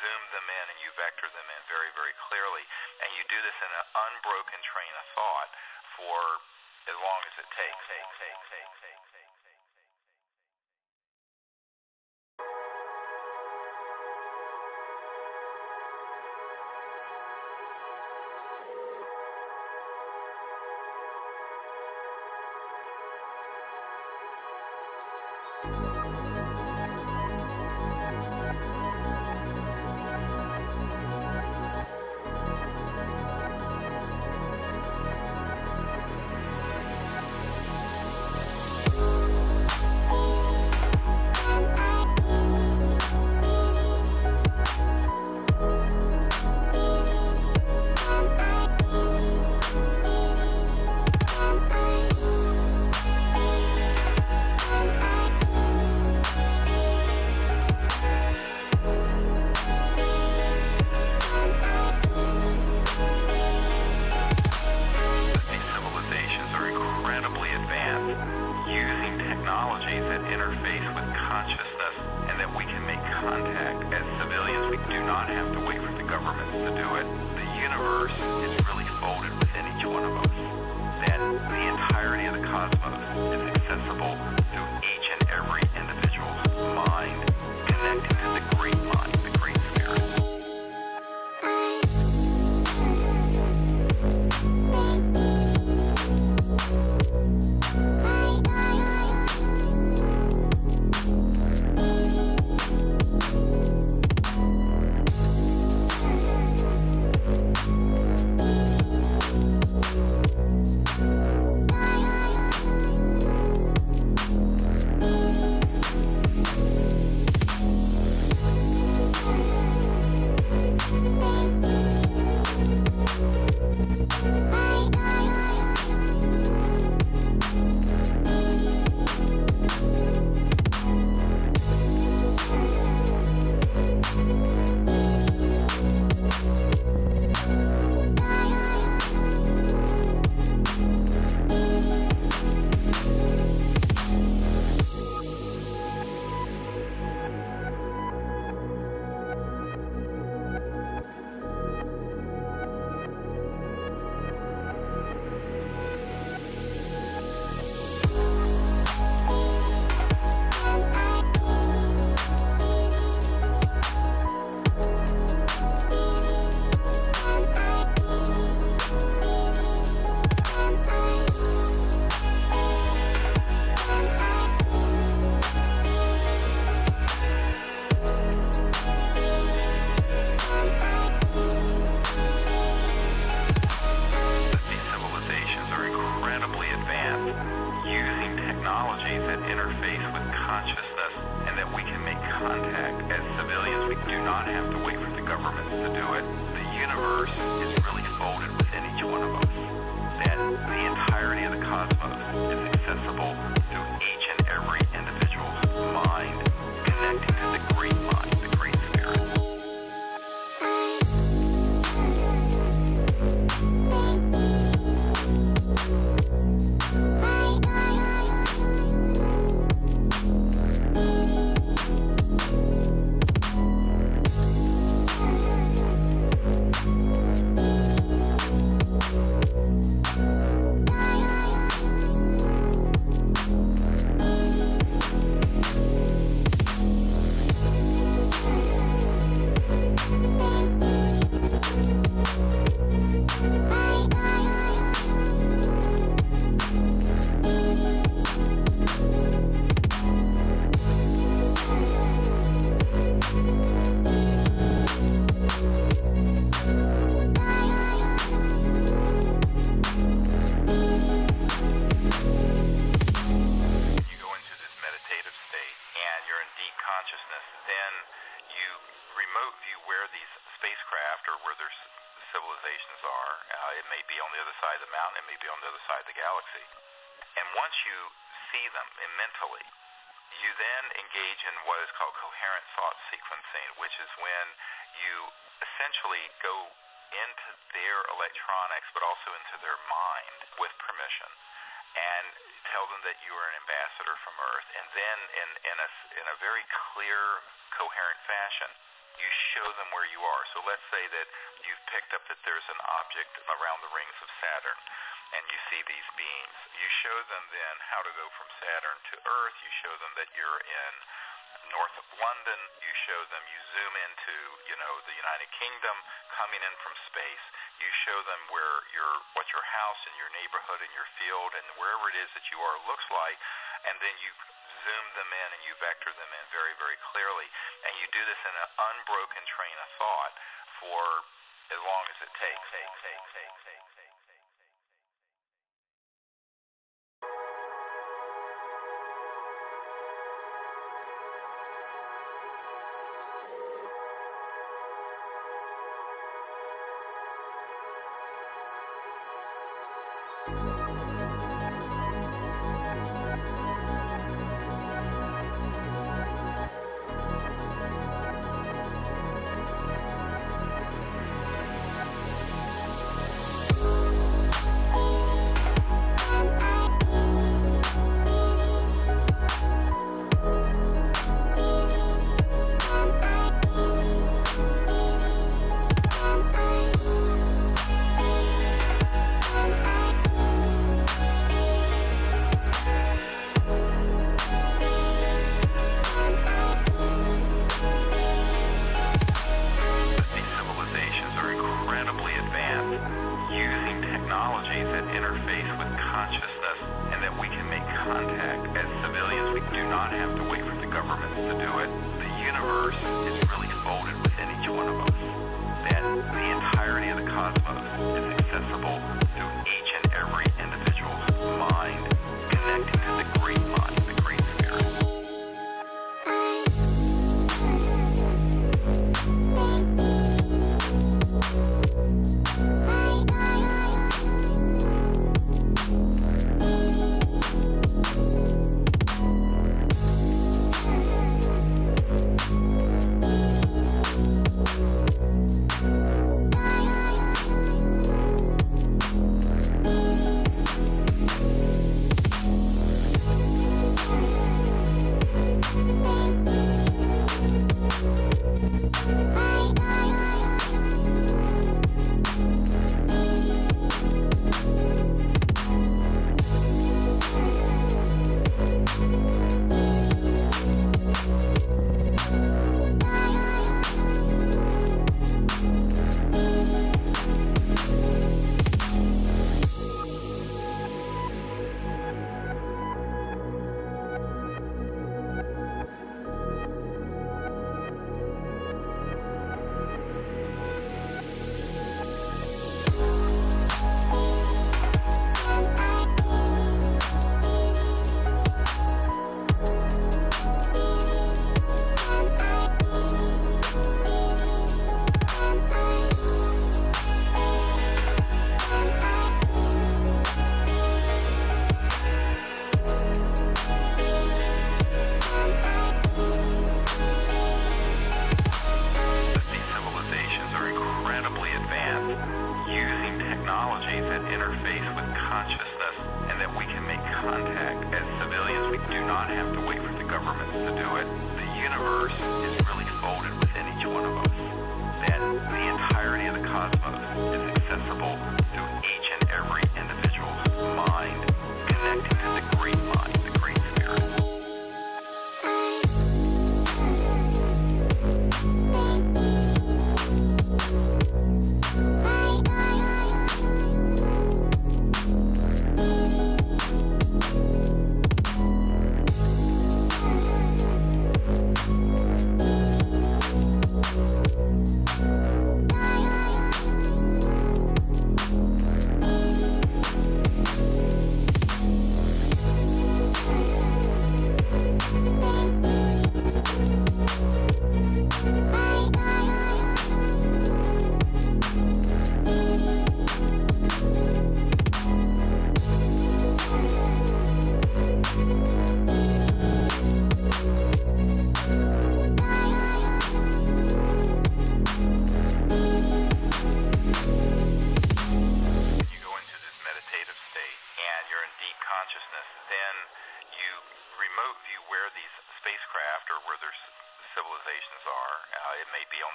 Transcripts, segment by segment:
zoom them in and you vector them in very, very clearly. And you do this in an unbroken train of thought for as long as it takes. you show them where you are. So let's say that you've picked up that there's an object around the rings of Saturn, and you see these beings. You show them then how to go from Saturn to Earth. You show them that you're in north of London. You show them, you zoom into, the United Kingdom coming in from space. You show them what your house and your neighborhood and your field and wherever it is that you are looks like, and then you zoom them in and you vector them in very, very clearly. And you do this in an unbroken train of thought for as long as it takes.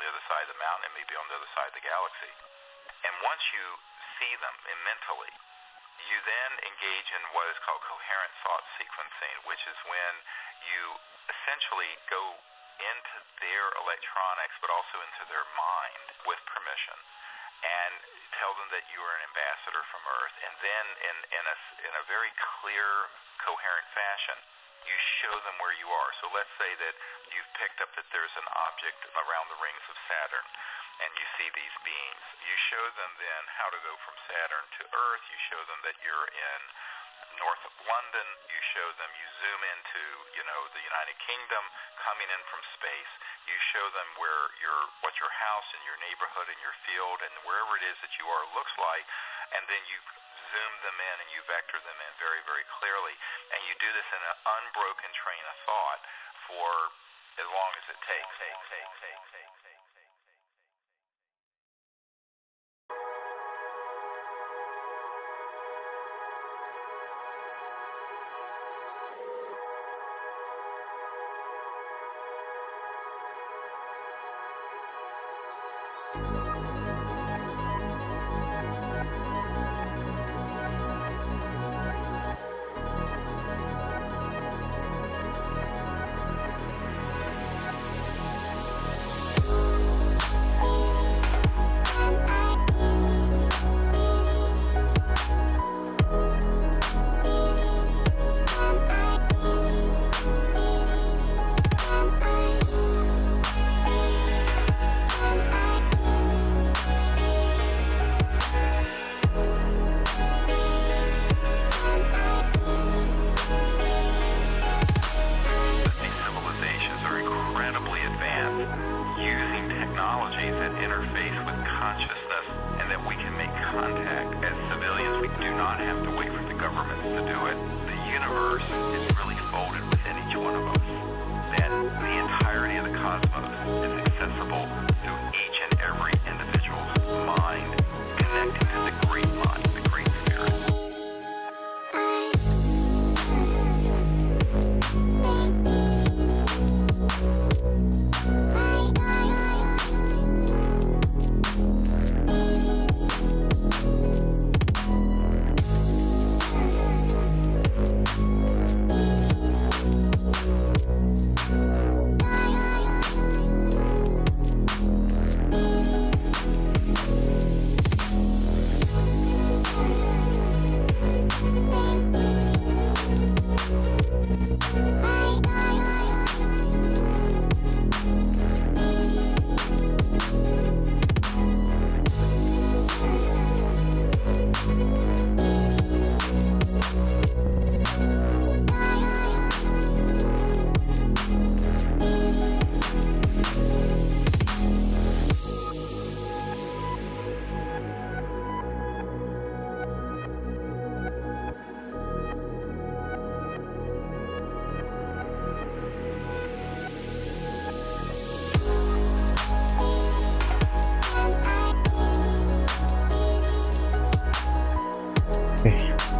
the other side of the mountain, it may be on the other side of the galaxy. And once you see them mentally, you then engage in what is called coherent thought sequencing, which is when you essentially go into their electronics, but also into their mind with permission, and tell them that you are an ambassador from Earth. And then in a very clear, coherent fashion, you show them where you are. So let's say that you've picked up that there's an object around the rings of Saturn, and you see these beings. You show them then how to go from Saturn to Earth. You show them that you're in north of London. You show them, you zoom into, the United Kingdom coming in from space. You show them what your house and your neighborhood and your field and wherever it is that you are looks like, and then you zoom them in and you vector them in very, very clearly. And you do this in an unbroken train of thought for as long as it takes.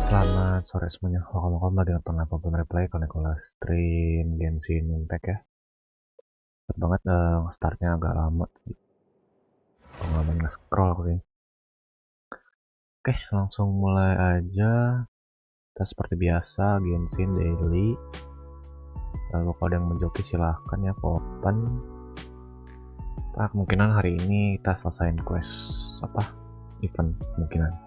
Selamat sore semuanya. Welcome lagi nonton apapun replay kalau stream GENSHIN Impact ya. Cepet banget startnya agak lama. Pengalaman nge-scroll aku ini. Oke, langsung mulai aja. Kita seperti biasa GENSHIN daily. Lalu kalau ada yang menjoki silahkan ya, open. Nah, kemungkinan hari ini kita selesain quest event kemungkinan.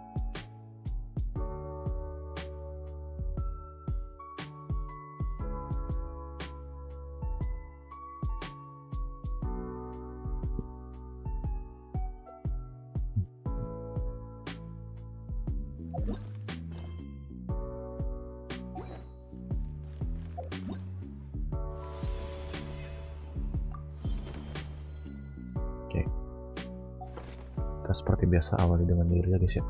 Kita seperti biasa awali dengan diri ya guys ya.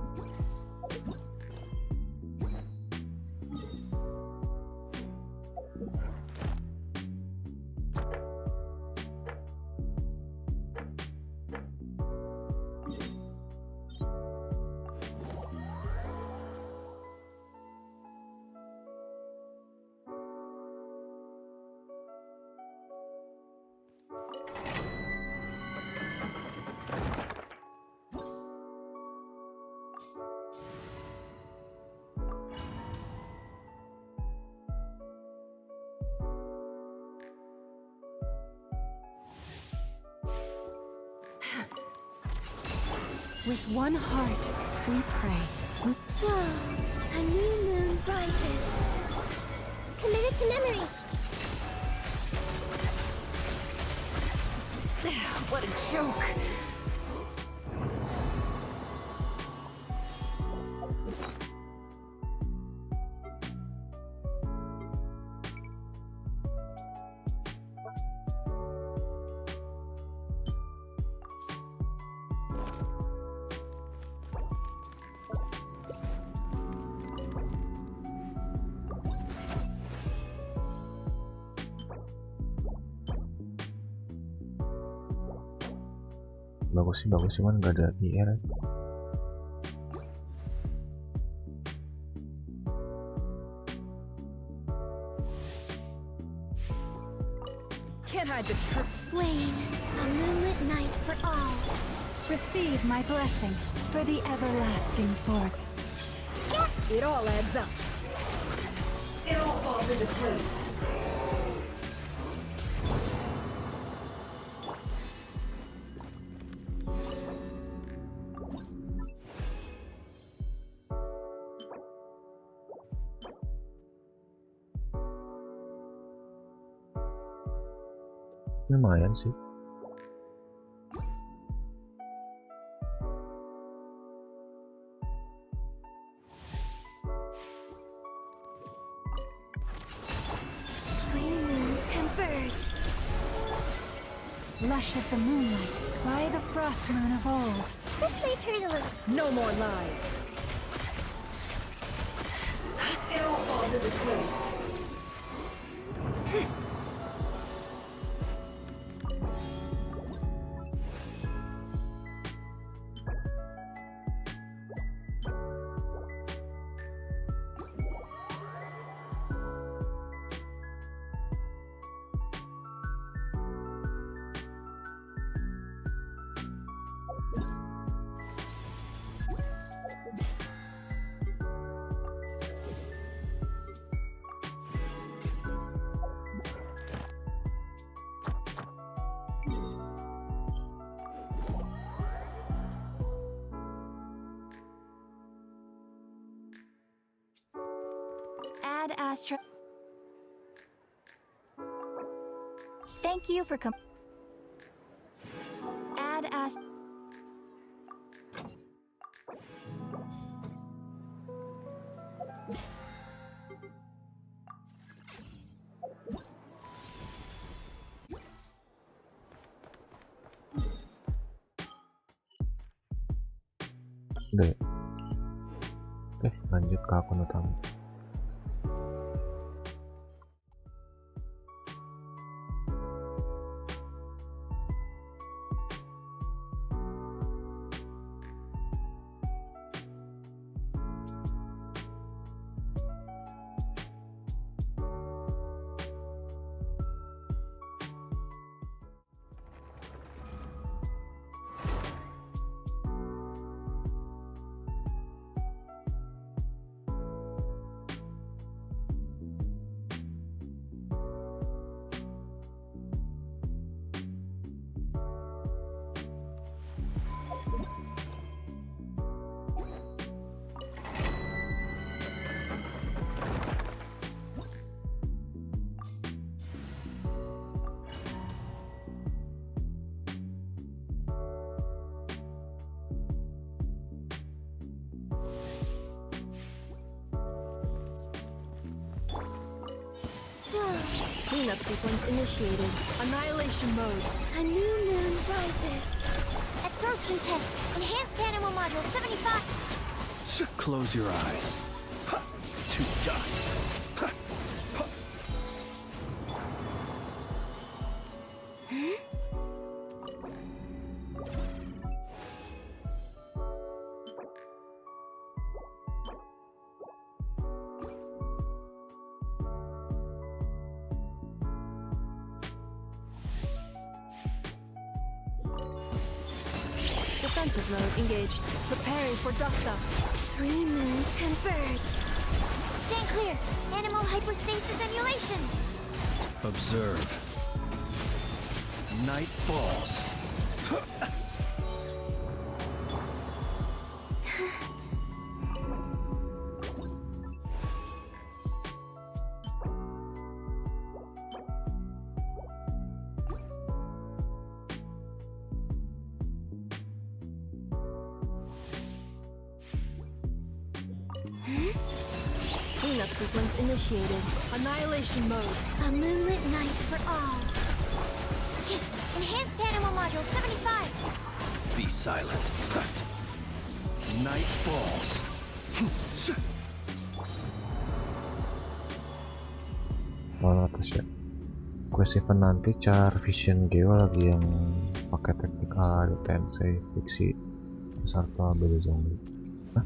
With one heart, we pray. Whoa, a new moon rises. Committed to memory. What a joke! Bagus sih, cuman nggak ada IR. Can't hide the truth. Lain, a moonlit night for all. Receive my blessing for the everlasting fork. It all adds up. It all falls into place. Lumayan sih. Three moons converge. Lush as the moonlight, by the frost moon of old. This may hurt a little. No more lies. It all falls into place. Add Astra. Thank you for Add Astra. Udah ya? Oke, lanjut ke akun utama. Cleanup sequence initiated. Annihilation mode. A new moon rises. Absorption test. Enhanced animal module 75. Close your eyes. To dust. Defensive mode engaged. Preparing for dust up. Three moons converge. Stand clear. Animal hypostasis emulation. Observe. Night falls. combat sequence initiated. Annihilation mode. A moonlit night for all. Enhanced animal module 75. Be silent. Night falls. Malah atas ya. Quest event nanti Char Vision Geo lagi yang pakai teknik A, Tensei, fiksi, serta beda zombie. Nah,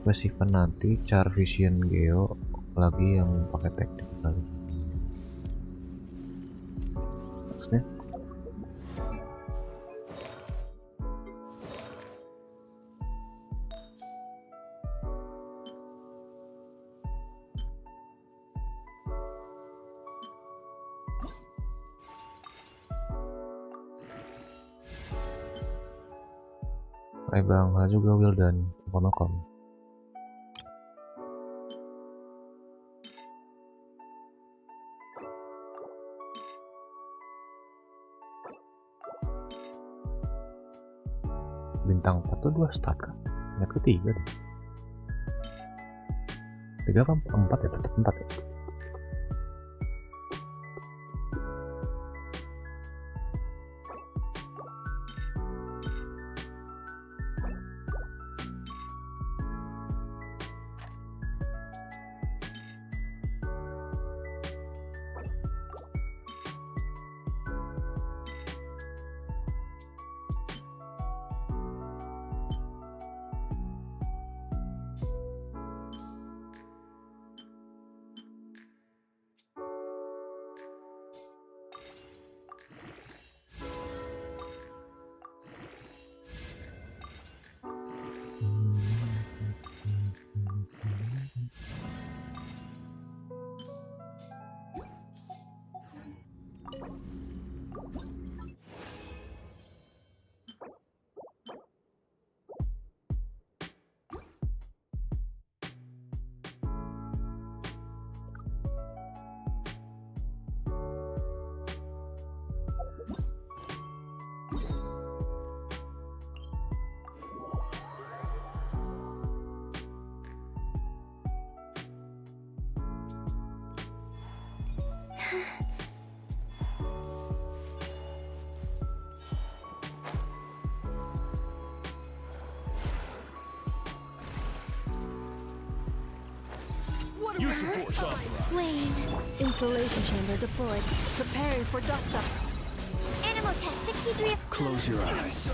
quest event nanti Char Vision Geo lagi yang pakai teknik lagi. Maksudnya? Bangga juga Will dan Konokom. Bintang 4 tuh 2 start kan? Yang ketiga deh. 3 kan 4 ya, tetap 4 ya. Use the force authorized. Wayne. Installation chamber deployed. Preparing for dust up. Animal test 63. Close your eyes.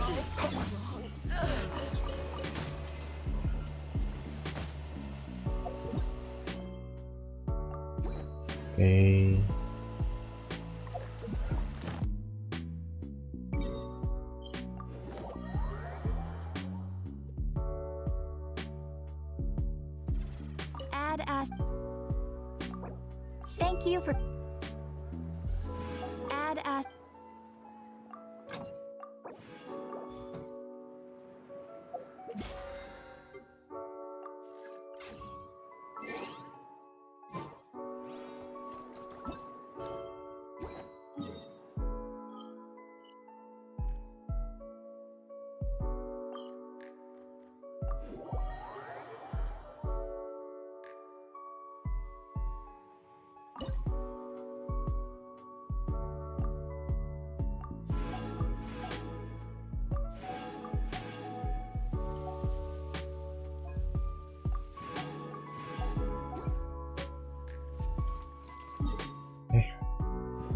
Oke. Add as. Thank you for. Add as.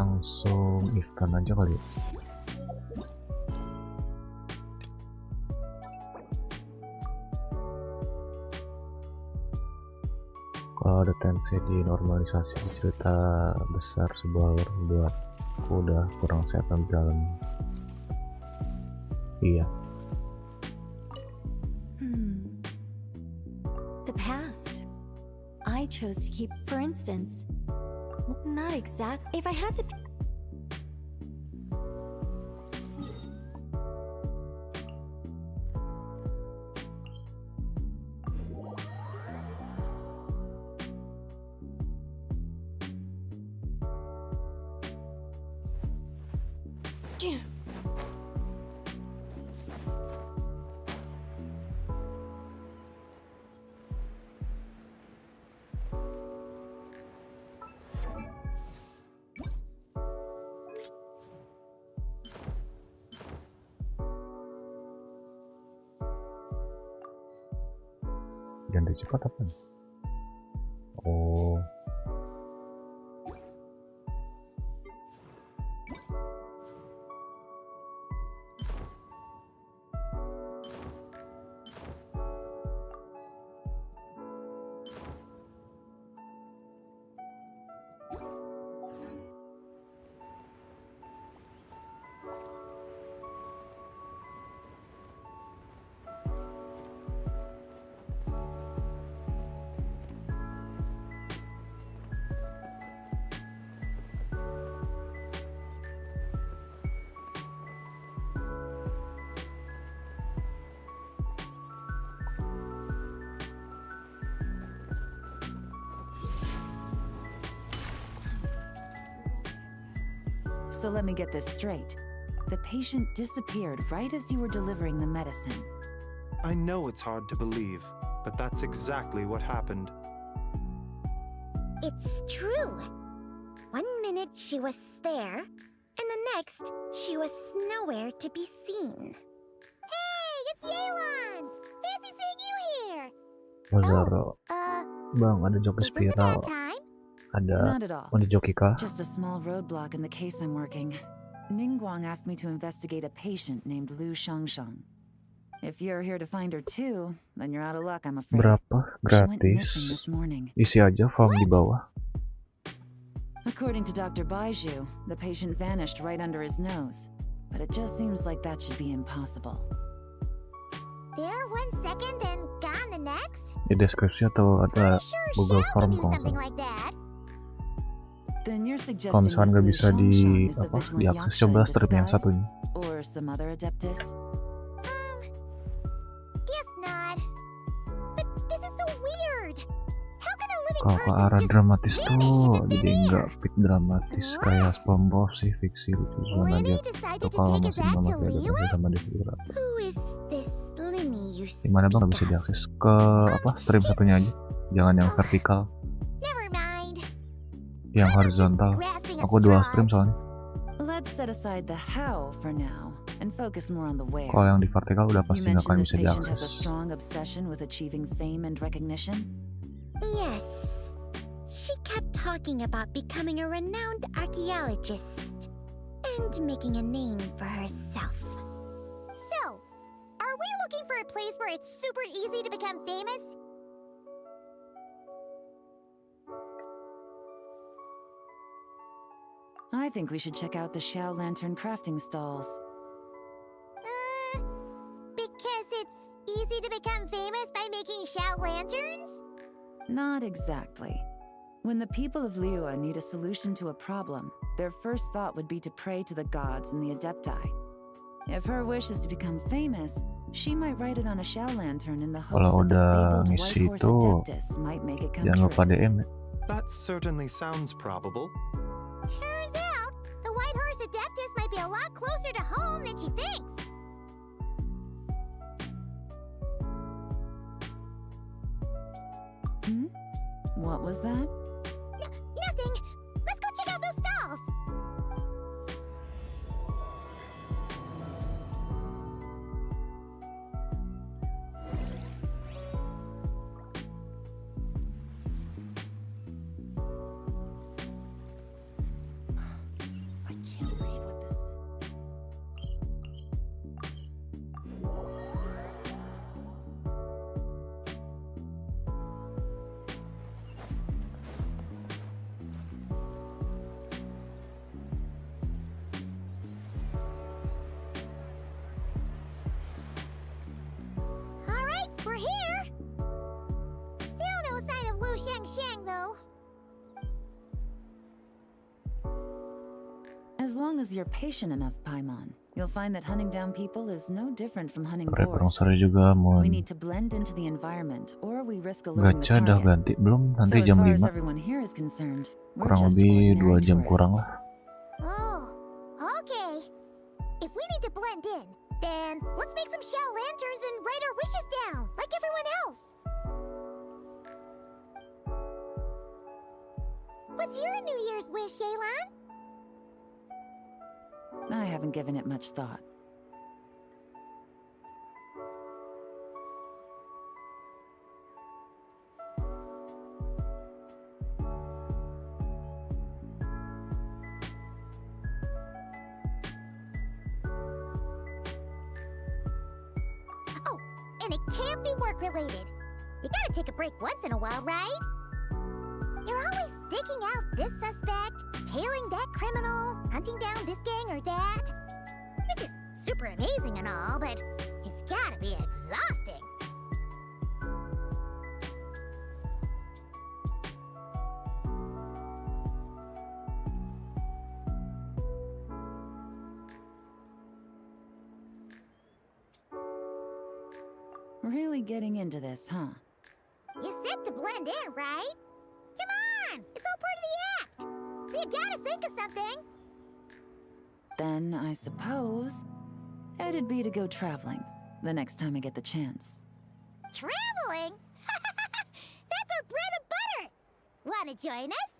Langsung ifkan aja kali ya. Kalau ada tensi di normalisasi cerita besar sebuah lore buat aku udah kurang sehat dalam. Iya. The past. I chose to keep, for instance. Not exactly. If I had to. Ganti cepat apa nih? Oh. So let me get this straight. The patient disappeared right as you were delivering the medicine. I know it's hard to believe, but that's exactly what happened. It's true. 1 minute she was there, and the next she was nowhere to be seen. Hey, it's Yelan! Fancy seeing you here! Lazaro. Bang, ada joki Is this a spiral. bad time? Ada Not at all. mau dijoki kah? Just a small roadblock in the case I'm working. Mingguang asked me to investigate a patient named Lu Shangshang. If you're here to find her too, then you're out of luck, I'm afraid. Berapa? She went missing Gratis. this morning. Isi aja form di bawah. According to Dr. Baiju, the patient vanished right under his nose. But it just seems like that should be impossible. There 1 second, then gone the next? Di deskripsi atau ada Pretty sure Google Xiao Form could do kalau something nggak like that. Then you're Kalau suggesting misalkan this nggak Lu bisa Shangshang is the apa, vigilant diakses, Yaksha coba in strip yang disguise? satunya. Or some other adeptus? Guess not. But this is so weird. How can a living Kalau ke person arah just dramatis vanish tuh, into thin jadi air? nggak peak dramatis kayak SpongeBob sih, fiksi lucu zona Lenny aja. decided Atau to kalau take masih us back to masih ada Liyue? sama Devira. Who is this Lenny you Gimana bang nggak bisa speak of? diakses ke apa stream satunya aja? Jangan yang vertikal, Never mind. yang I was just horizontal. grasping at Aku 2 stream straws. soalnya. Let's set aside the how for now and focus more on the where. Kalau yang di vertikal udah You pasti nggak akan mentioned this bisa patient has a diakses. strong obsession with achieving fame and recognition. Yes. She kept talking about becoming a renowned archaeologist and making a name for herself. So, are we looking for a place where it's super easy to become famous? I think we should check out the Xiao Lantern crafting stalls. Because it's easy to become famous by making Xiao lanterns? Not exactly. When the people of Liyue need a solution to a problem, their first thought would be to pray to the gods and the Adepti. If her wish is to become famous, she might write it on a Xiao lantern in the hopes Kalau that the udah fabled White ngisi Horse itu, Adeptus might make it come jangan lupa true. DM ya. That certainly sounds probable. Turns out, the White Horse Adeptus might be a lot closer to home than she thinks. What was that? Nothing. Let's go check out those stalls. I can't read what this... All right, we're here. Still no sign of Lu Shangshang, though. As long as you're patient enough, Paimon, you'll find that hunting down people is no different from hunting Kurang boars. seru juga mau We need to blend into the environment, or we risk alerting the Gacha udah target. ganti belum? So Nanti as jam far as 5 everyone here is concerned, we're kurang just lebih ordinary 2 jam kurang tourists. lah. Oh, okay. If we need to blend in, then let's make some Xiao lanterns and write our wishes down, like everyone else. What's your New Year's wish, Yelan? I haven't given it much thought. and it can't be work-related. You gotta take a break once in a while, right? You're always digging out this suspect, tailing that criminal, hunting down this gang or that. Which is super amazing and all, but it's gotta be exhausting. Really getting into this, huh? You said to blend in, right? Come on! It's all part of the act! So you gotta think of something! Then I suppose it'd be to go traveling the next time I get the chance. Traveling? That's our bread and butter! Wanna join us?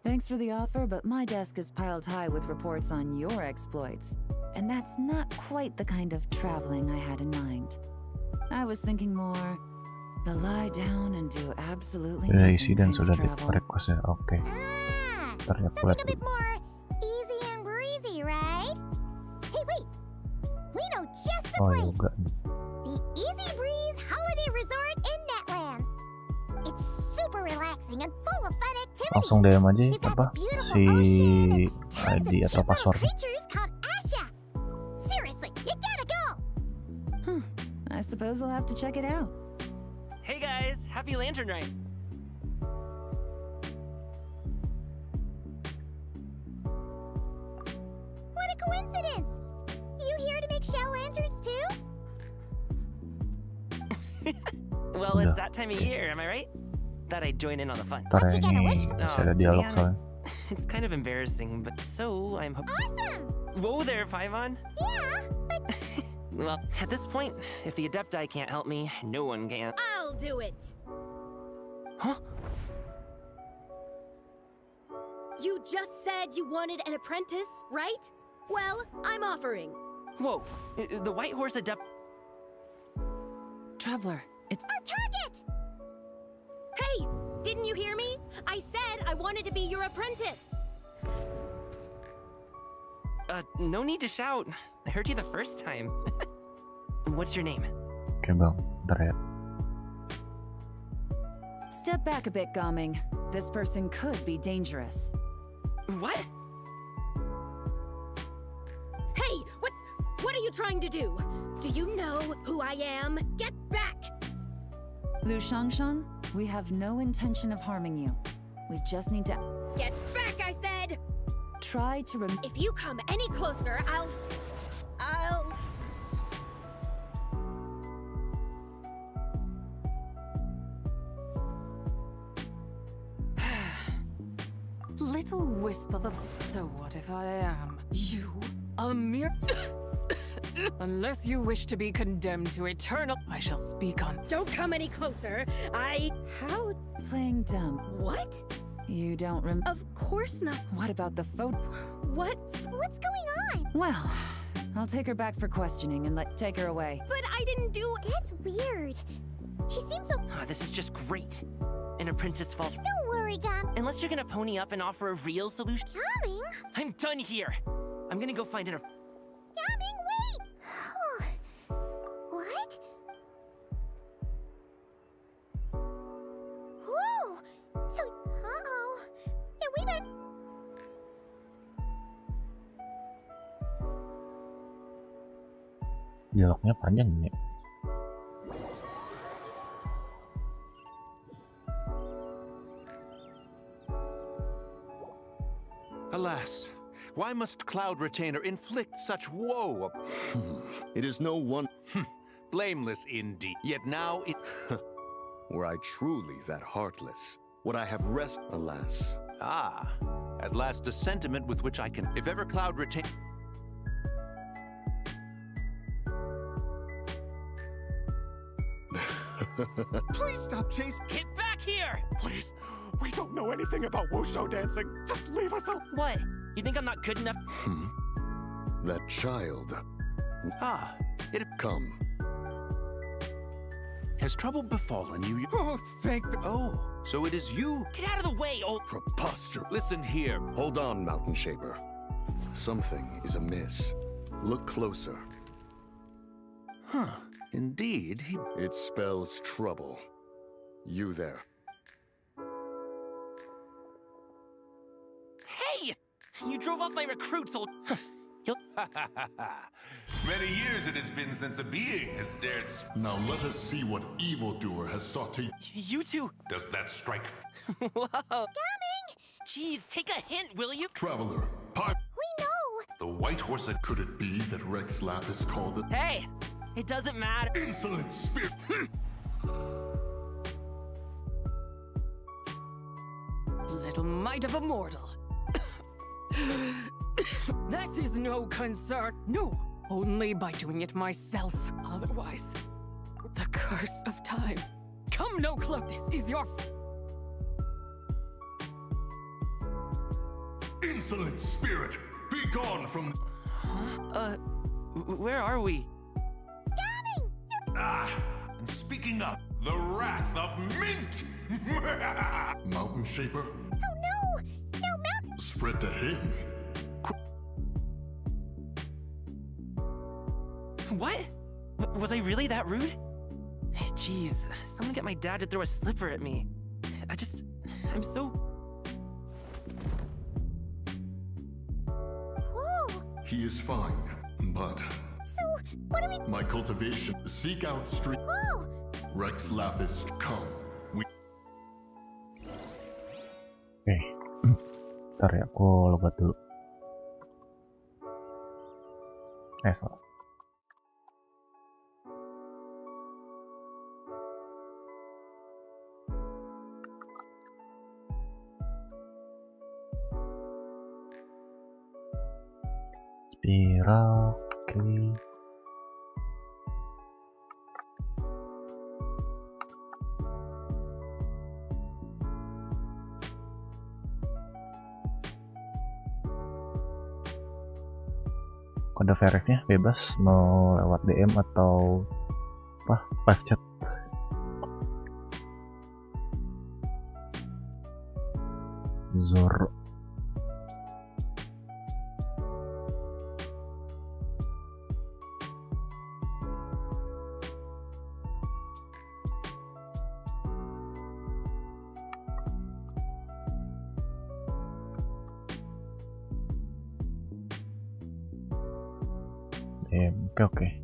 Thanks for the offer, but my desk is piled high with reports on your exploits. And that's not quite the kind of traveling I had in mind. I was thinking more the lie down and do absolutely Sudah isi nothing dan kind sudah of travel. di-request ya. Oke. Ntar ya aku Something lihat a bit more easy and breezy, right? Hey, wait! We know just the Oh place! yoga nih. The Easy Breeze Holiday Resort in Netland. It's super relaxing and full of fun activities. Langsung DM aja You've got apa the beautiful si ocean and tons of ID cute atau little password. creatures called Asha. Seriously, you gotta go! I suppose I'll have to check it out. Hey guys, happy Lantern Ride. What a coincidence! You here to make shell lanterns too? Well, it's that time of year, am I right? Thought I'd join in on the fun. Ntar What ya you gonna wish ini for? masih ada dialog man. soalnya. It's kind of embarrassing, but so I'm Awesome! Whoa there, Paimon. Yeah, but Well, at this point, if the Adepti can't help me, no one can. I'll do it. Huh? You just said you wanted an apprentice, right? Well, I'm offering. Whoa, the White Horse Adept. Traveler, it's our target! Hey, didn't you hear me? I said I wanted to be your apprentice. No need to shout. I heard you the first time. What's your name? Oke bang, ntar ya. step back a bit, Gaming. This person could be dangerous. What? Hey, what are you trying to do? Do you know who I am? Get back! Lu Shangshang, we have no intention of harming you. We just need to Get back, I said! try to If you come any closer, I'll... Little wisp of a... So what if I am? You, a mere... Unless you wish to be condemned to eternal... I shall speak on... Don't come any closer. How... playing dumb. What? You don't rem- Of course not. What about the photo? What? What's going on? Well, I'll take her back for questioning and take her away. But I didn't do... That's weird. She seems so... Oh, this is just great. An apprentice falls... Don't worry, Gum. Unless you're gonna pony up and offer a real solution. Coming? I'm done here. I'm gonna go find an... Coming, wait! What? Whoa! So, uh-oh. Yeah, we better... Dialognya panjang nih. Alas, why must Cloud Retainer inflict such woe? It is no one Blameless indeed. Yet now it... were I truly that heartless. Would I have rest? Alas. Ah, at last a sentiment with which I can... If ever Cloud Retain... Please stop chasing. Get back here! Please. We don't know anything about wushu dancing. Just leave us alone. What? You think I'm not good enough? That child. Ah, it... Come. Has trouble befallen you? Oh, thank the... Oh, so it is you. Get out of the way, old... Preposterous. Listen here. Hold on, Mountain Shaper. Something is amiss. Look closer. Huh. Indeed, he... It spells trouble. You there. Hey! You drove off my recruit, so... You'll... Many years it has been since a being has dared... Now let us see what evildoer has sought to... You two... Does that strike... Whoa! Coming! Jeez, take a hint, will you? Traveler, We know! The white horse... Could it be that Rex Lapis called it... Hey! It doesn't matter. Insolent spirit! Little mite of a mortal. That is no concern. No, only by doing it myself. Otherwise, the curse of time. Come no closer. This is your... Insolent spirit! Be gone from... Where are we? And speaking of, the wrath of Mint! Mountain Shaper? Oh no! No, Mountain! Spread to him. What? Was I really that rude? Jeez, someone get my dad to throw a slipper at me. I'm so... Whoa! He is fine, but... So, what do we... My cultivation. Seek out street. Whoa! Rex Lapis, come. We... Oke, ntar ya, aku logat dulu. Salah. Spiral, oke. Kode verifnya bebas mau lewat DM atau live chat. Zoro. Oke.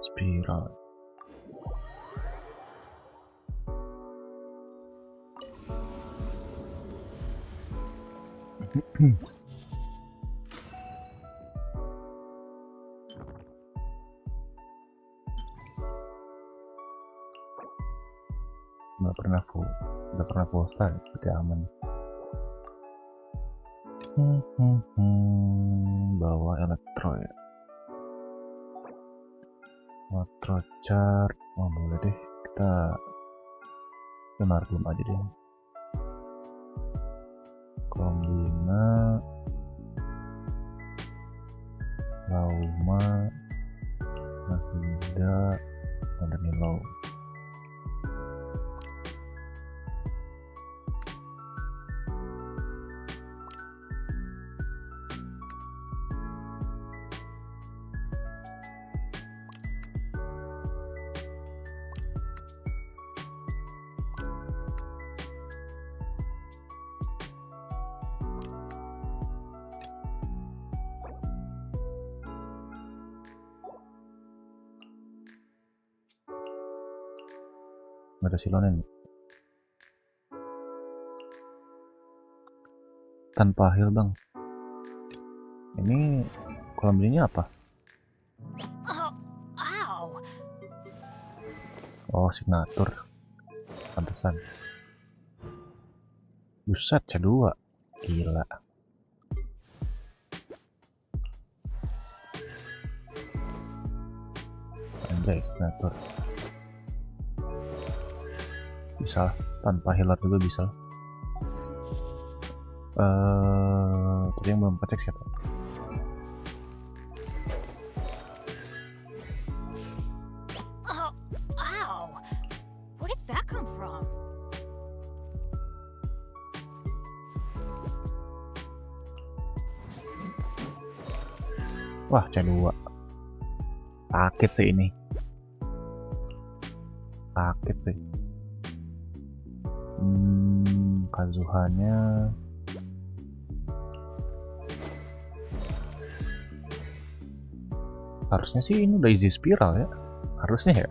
Spiral. Nggak pernah full start, berarti aman. Bawa elektro ya. Elektro chart, boleh deh, kita Margum aja deh. Kombina, Lauma, Mahinda, Modernilo. Ada silonen tanpa heal bang. Ini kolam belinya apa? Oh, signatur. Pantesan. Buset, C2. Gila. Ada estimator. Bisa lah, tanpa healer juga bisa lah. Tadi yang belum kecek siapa? Ow! Where did that come from? Wah, C2. Sakit sih ini. Sakit sih. Kazuhanya harusnya sih ini udah easy spiral ya. Harusnya ya.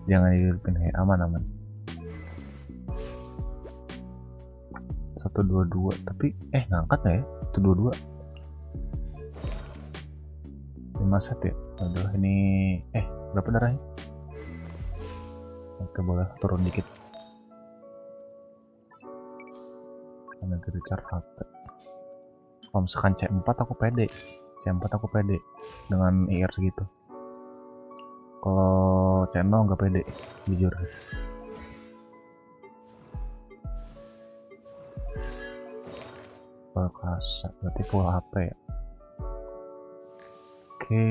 Jangan dihidupin ya, aman. 122 tapi ngangkat nggak ya? 122 5 set ya. Udah ini berapa darahnya? Oke, boleh turun dikit. Nanti recharge HP. Kalau misalkan C4 aku pede. Dengan IR segitu. Kalau C0 nggak pede, jujur. Perkasa, berarti full HP ya. Oke,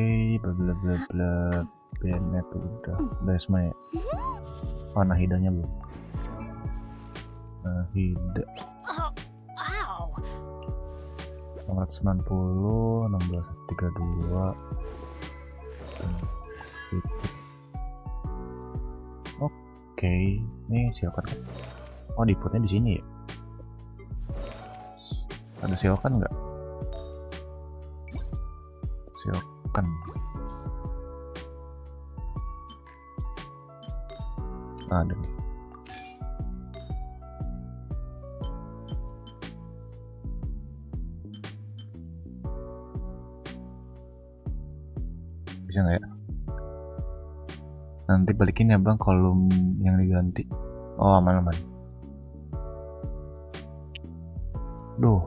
bla BNet udah semua ya. Oh, Nahidanya belum. Nahida 490 1632. Oke, ini silakan. Oh, diputnya di sini ya. Ada silakan nggak? Silakan. Ada nih. Bisa nggak ya? Nanti balikin ya bang kolom yang diganti. Oh, aman. Duh,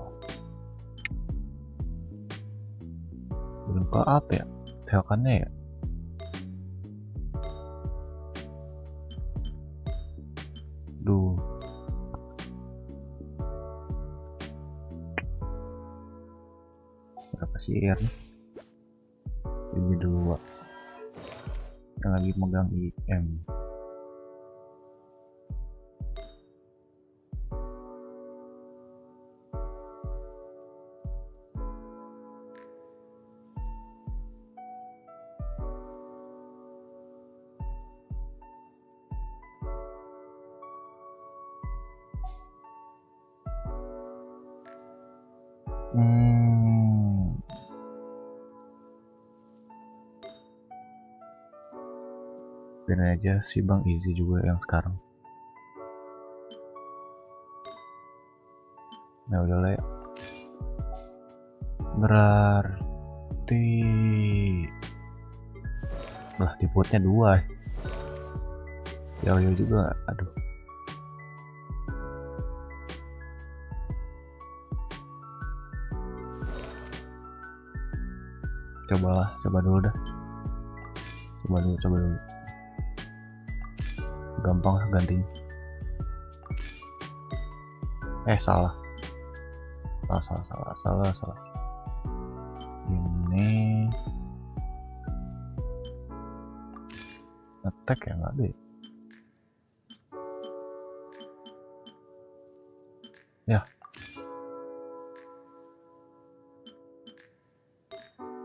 belum ke up ya silakannya ya. Duh, berapa sih IR nih? Ini 2 yang lagi megang IM. Biarin aja sih bang, easy juga yang sekarang. Nah udah lah ya. Berarti lah diputnya 2. Jauh juga, aduh. Coba dulu dah. Coba dulu. Gampang lah gantinya. Salah. Ini attack ya, nggak ada ya.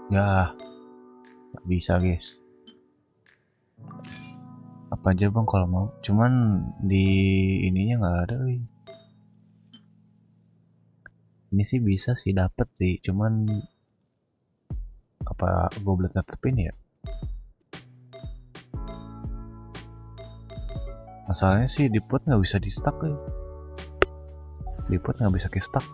Nggak bisa guys. Apa aja bang kalau mau, cuman di ininya nggak ada. Ini sih bisa sih dapet sih, cuman apa gue belum netepin ya. Masalahnya sih di pot nggak bisa di stack ya. Di pot nggak bisa ke stack.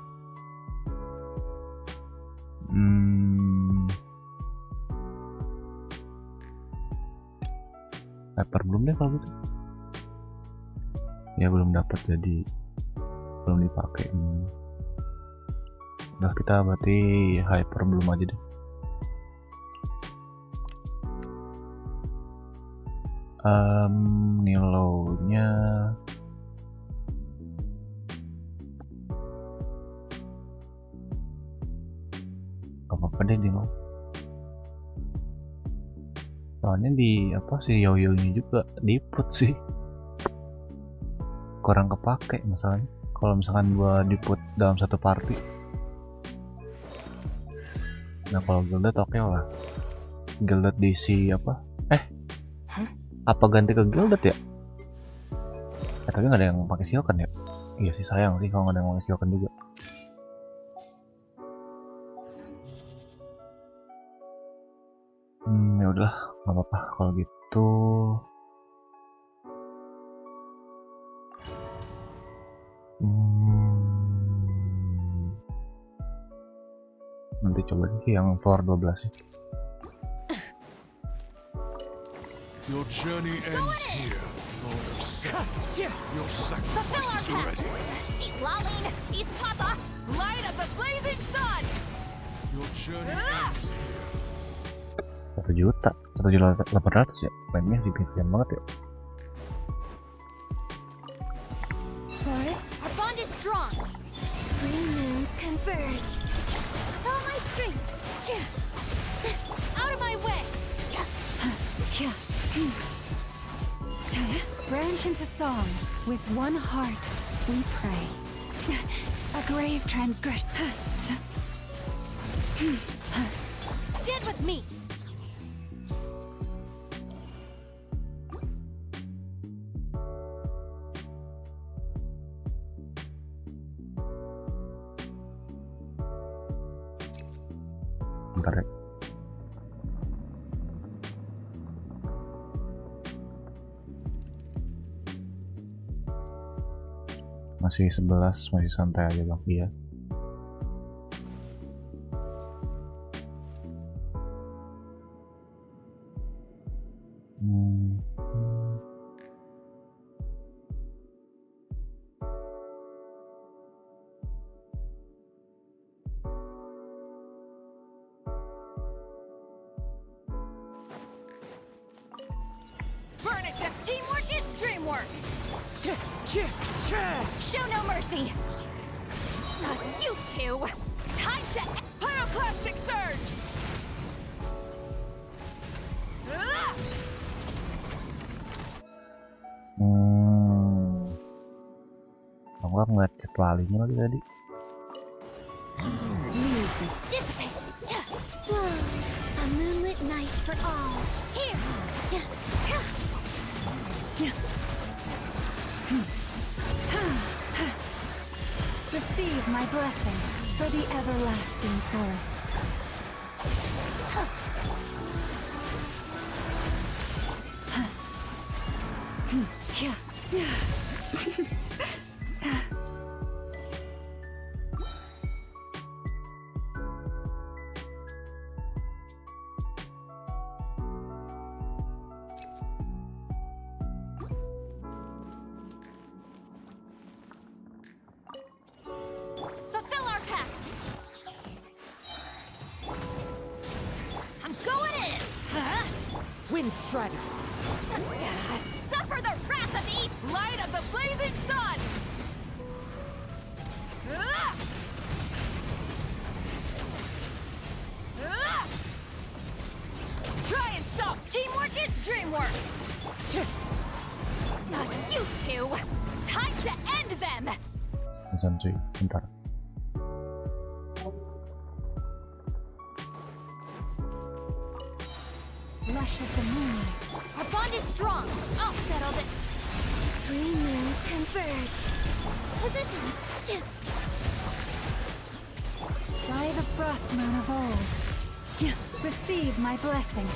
Hyper belum deh kalau gitu. Ya belum dapat, jadi belum dipakai. Udah, kita berarti hyper belum aja deh. Nilainya apa deh di lo. Soalnya di apa sih yo-yo-nya juga diput sih. Kurang kepake masalahnya. Kalau misalkan gua diput dalam satu party. Nah kalau Gilded oke lah. Gilded diisi apa? Apa ganti ke Gilded ya? Tapi nggak ada yang pakai Silken ya? Iya sih sayang sih kalau nggak ada yang pakai Silken juga. Ya udahlah, nggak apa-apa kalau gitu. Nanti coba deh yang floor 12 sih. Your journey ends here, Lord of Sin. Your sacrifice is ready. Lain, eat Papa, light of the blazing sun. Your journey ends here. 1 juta, 1.800.000 ya. Mainnya signifikan banget ya. Forest, our bond is strong. Green moons converge. All my strength. Out of my way. Branch into song. With one heart, we pray. A grave transgression. Stand with me. Bentar ya. Masih 11, masih santai aja bang. Iya. Burn it to teamwork is dreamwork. Show no mercy. Not you two. Time to pyroclastic surge. Aku ngeliat kecualinya lagi tadi. Dissipate. A moonlit night for all. Here. Receive my blessing for the everlasting forest. Fulfill our pact. I'm going in. Wind Strider. Suffer the wrath of the light of the blazing sun. Try and stop. Teamwork is dreamwork. Not you two. Time to end them. Pesan cuy, bentar. Lush as the moonlight. Our bond is strong. I'll settle it. Green moons converge. Positions. By the frost moon of old. Receive my blessing.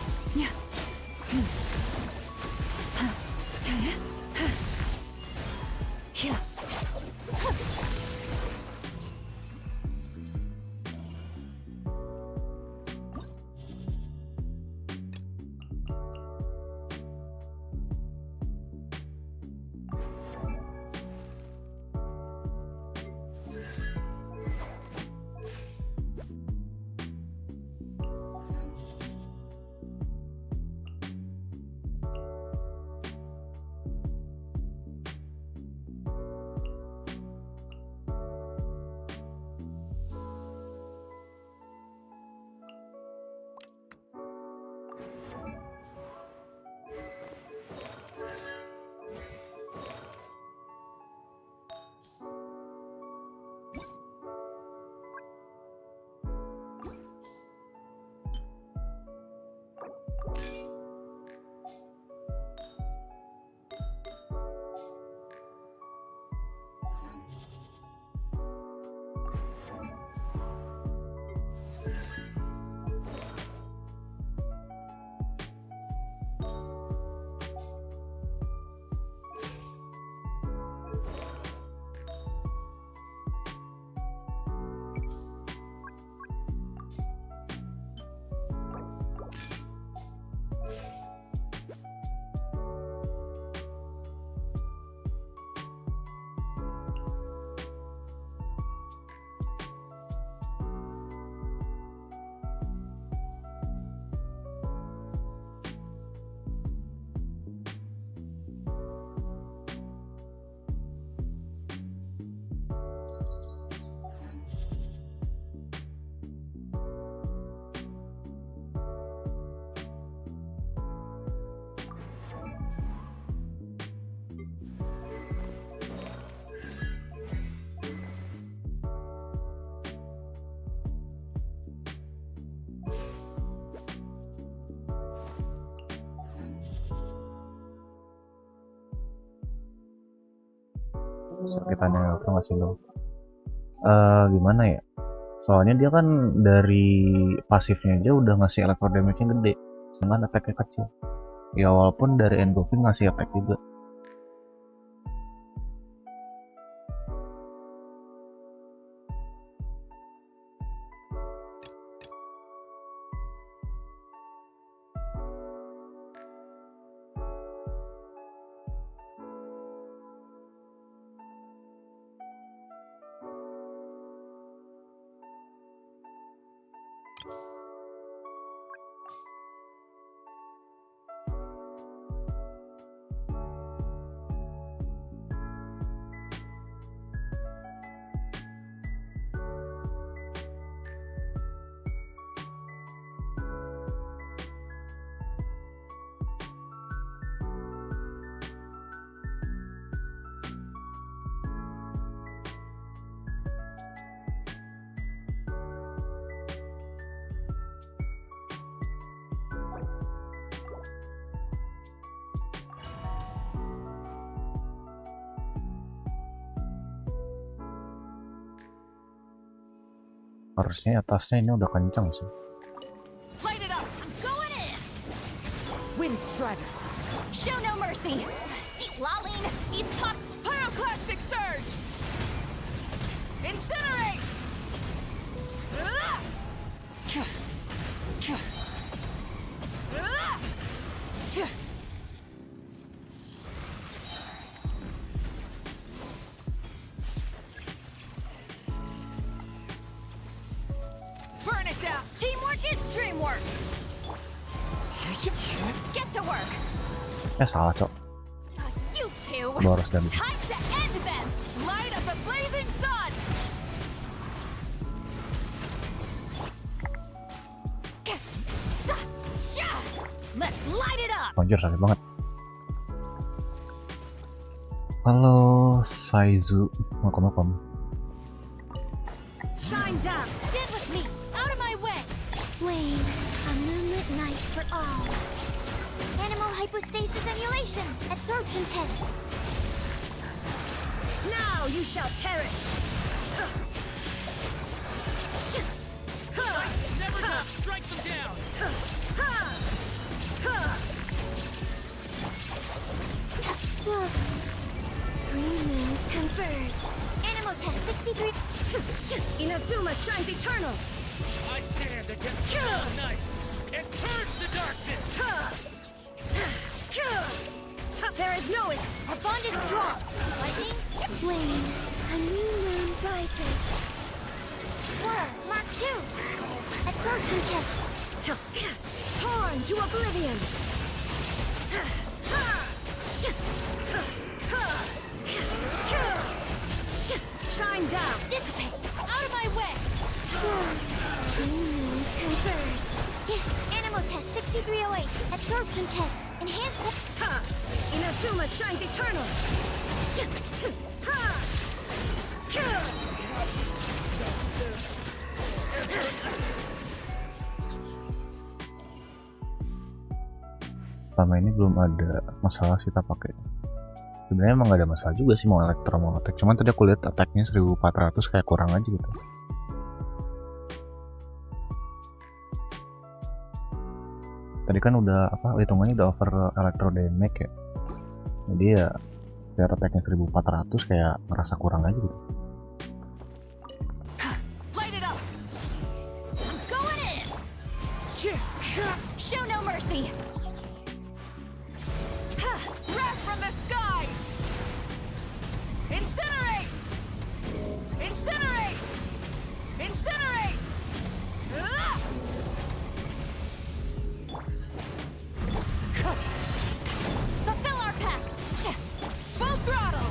Kita nengok nggak sih lo? Gimana ya? Soalnya dia kan dari pasifnya aja udah ngasih electro damage-nya gede, sedangkan efeknya kecil. Ya walaupun dari engulfing ngasih efek juga. Harusnya atasnya ini udah kencang sih. Light it up! I'm going in! Wind Strider. Show no mercy! Lain! Eat pop! Pyroclastic surge! Incinerate! Burn it down! Teamwork is dreamwork! Get to work! Salah cok. You two! Boros dan Time to end them! Light up the blazing sun! Let's light it up! anjir sakit banget. Halo Saizu, makom. Shine down! Get with me! Out of my way! Wayne, a moonlit night for all. Animal hypostasis emulation. Absorption test. Now you shall perish! Never done. Strike them down. Look. Three moons converge. Animal test 63. Inazuma shines eternal! I stand against the night and purge the darkness. There is no es- Our bond is strong. Lightning. Wayne, a new moon rises. Swirl, Mark 2. Absorption test. Torn to oblivion! Shine down! Dissipate. Out of my way. New moons converge. Animal test 6308. Absorption test. Enhancement. Inazuma shines eternal! Selama ini belum ada masalah sih kita pakai. Sebenarnya emang gak ada masalah juga sih mau elektro mau attack, cuman tadi aku lihat attacknya 1400 kayak kurang aja gitu. Tadi kan udah hitungannya udah over electro damage ya, jadi ya biar attacknya 1400 kayak ngerasa kurang aja gitu. Light it up! I'm going in! Show no mercy! Wrath from the sky! Incinerate! Incinerate! Incinerate! Fulfill our pact! Full throttle!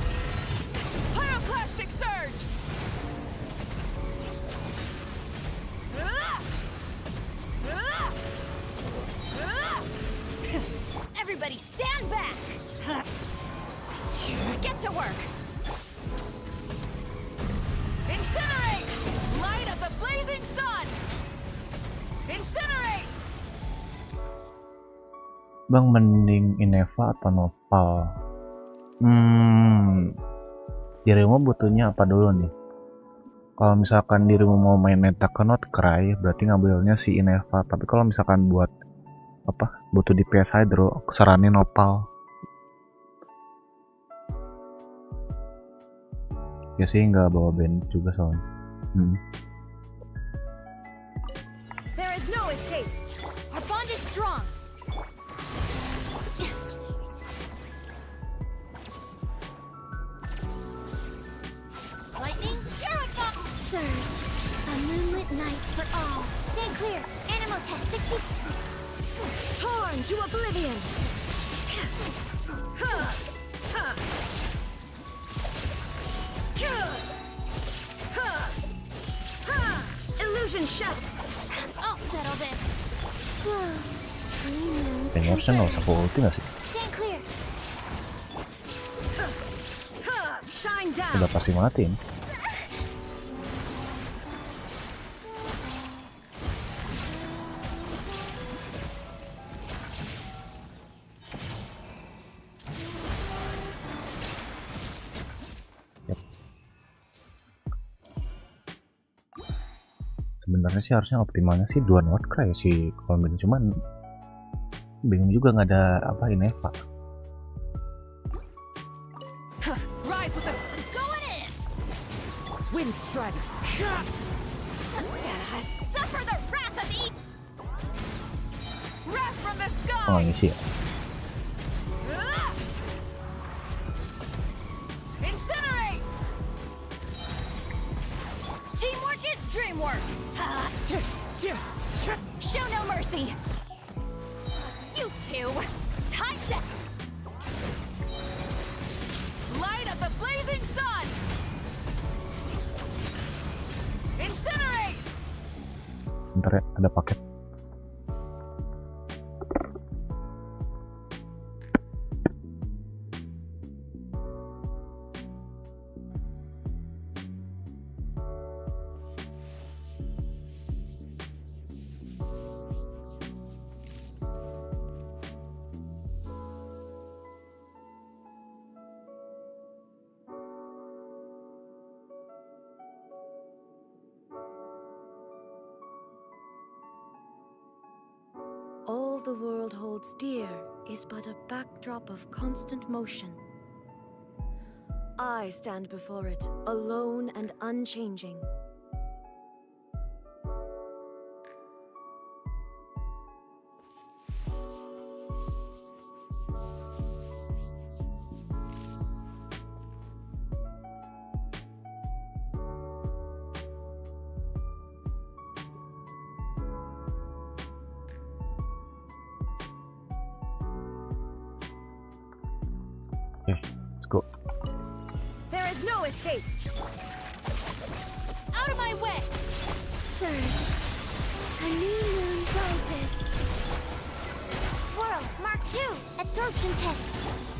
Pyroclastic surge! Everybody stand back! Get to work! Incinerate! Light of the blazing sun! Incinerate! Bang, mending Ineva atau Nopal? dirimu butuhnya apa dulu nih? Kalau misalkan dirimu mau main Not Cry, berarti ngambilnya si Ineva. Tapi kalau misalkan buat apa butuh di PS Hydro, aku saranin Nopal. Ya sih nggak bawa band juga soalnya. There is no escape. Our bond is strong. Lightning, terrify! Surge, a moonlit night for all. Stay clear. Animal test 60. Torn to oblivion. Illusion shut. I'll settle this. Green moons Kayaknya harusnya nggak usah ulti nggak sih? Stand clear. Shine down. Udah pasti matiin. Sebenarnya sih harusnya optimalnya sih 2 Not Cry sih kalau main, cuman bingung juga nggak ada apa ini Eva. Rise with the going in. Wind strider. Suffer the wrath of E. Wrath from the sky. Oh ngisi ya. Incinerate. Teamwork is dreamwork. Show no mercy. You two, time to light up the blazing sun. Incinerate. Bentar ya, ada paket. All the world holds dear is but a backdrop of constant motion. I stand before it, alone and unchanging. Let's go. There is no escape. Out of my way. Surge, a new moon rises. Swirl, Mark 2, absorption test.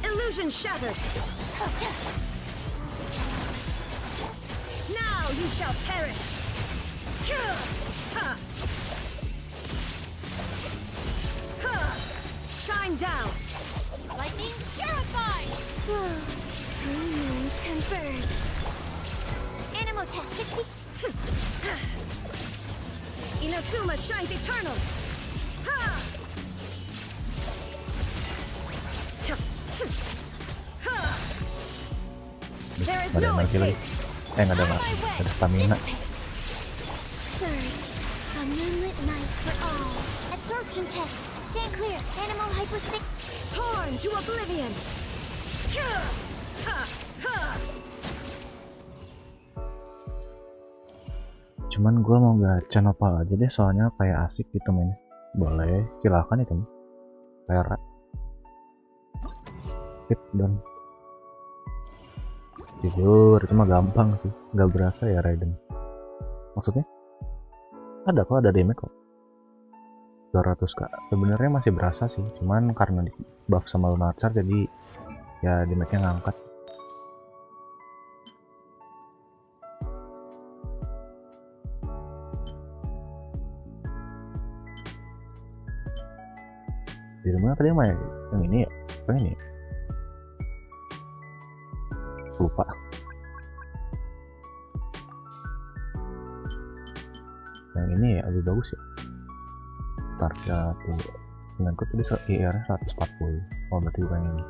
Illusion shattered. Now you shall perish. Shine down. Lightning terrified. Green moons converge. Animal test 60. Inazuma shines eternal. There is Nggak ada no energi lagi. escape. Nggak ada stamina. Surge, a moonlit night for all. Absorption test. Stand clear. Animal hyperstick. Torn to oblivion. Cuman gue mau gacha Nopal aja deh, soalnya kayak asik gitu mainnya. Boleh, silahkan itu. Kayak hit dan jujur, itu mah gampang sih, nggak berasa ya Raiden. Maksudnya ada kok, ada damage kok 200k. Sebenarnya masih berasa sih, cuman karena di buff sama Lunarchar jadi ya damage-nya ngangkat. Di rumah tadi mah yang ini ya, apa ini? Lupa. Yang ini ya lebih bagus ya. Ntar tuh denganku tuh bisa IR 140. Oh berarti bukan ini.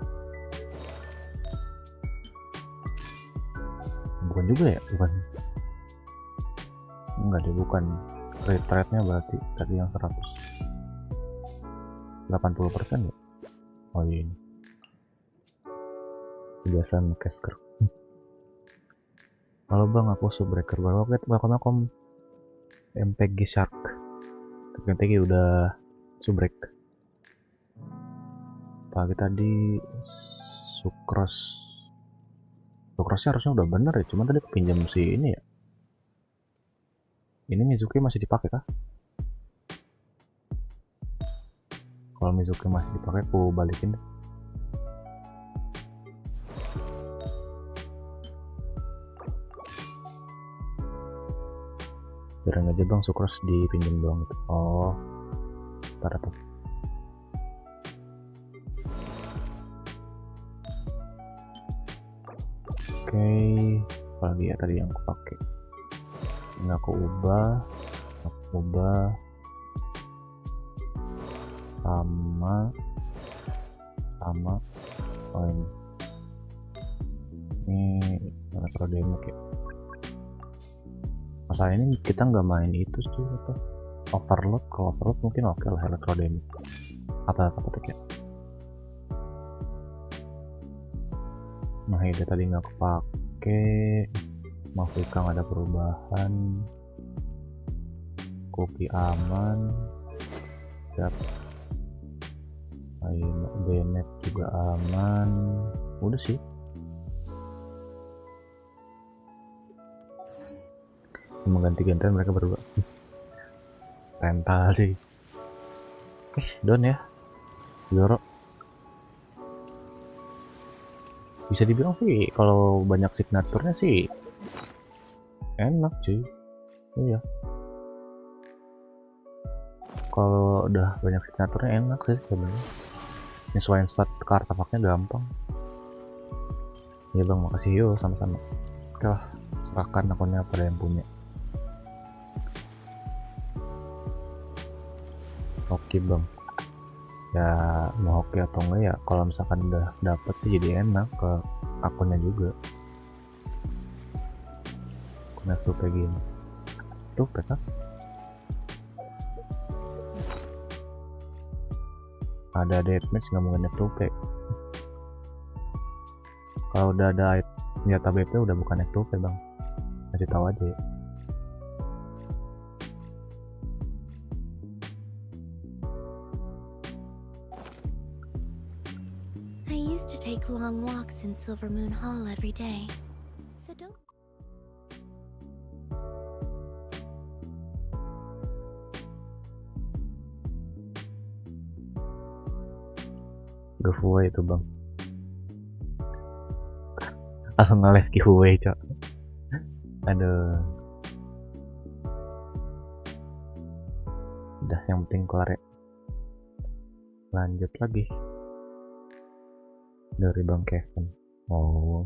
Bukan juga ya, bukan. Enggak deh, bukan. Rate-nya berarti tadi yang 180% ya. Oh iya ini. Kebiasaan casker. Halo bang, aku subbreaker baru. Oke, welcome MPG Shark. Tapi MPG udah subrek. Pagi tadi Sukrosnya harusnya udah bener ya, cuman tadi pinjam si ini ya. Ini Mizuki masih dipakai kah? Kalau Mizuki masih dipakai, aku balikin deh. Jarang aja bang, Sukros dipinjam doang gitu. Oh, ntar apa? Oke, apalagi ya tadi yang aku pakai. Ini aku ubah sama oh ini elektrodemik ya. Masalah ini kita nggak main itu sih apa overload. Kalau overload mungkin oke lah elektrodemik apa ya. Nah ini tadi nggak kepake. Mafika nggak ada perubahan. Kopi aman. Siap. Bennett juga aman. Udah sih. Mengganti-gantian mereka berdua. Rental sih. Don ya. Zoro. Bisa dibilang sih kalau banyak signaturnya sih enak cuy. Iya. Kalau udah banyak signaturnya enak sih sebenarnya. Nyesuaiin start kartu paknya gampang. Ya bang, makasih yo sama-sama. Oke lah, serahkan akunnya pada yang punya. Oke bang. Ya mau oke atau enggak ya, kalau misalkan udah dapet sih jadi enak ke akunnya juga. Akun tuh kayak gini. Tuh kan? Ada deathmatch nggak mungkin F2P. Kalau udah ada senjata BP udah bukan F2P bang. Kasih tahu aja ya. I used to take long walks in Silver Moon Hall every day, so don't. Giveaway itu bang. Langsung ngeles giveaway cok. Aduh. Udah yang penting kelar ya. Lanjut lagi. Dari Bang Kevin. Oh.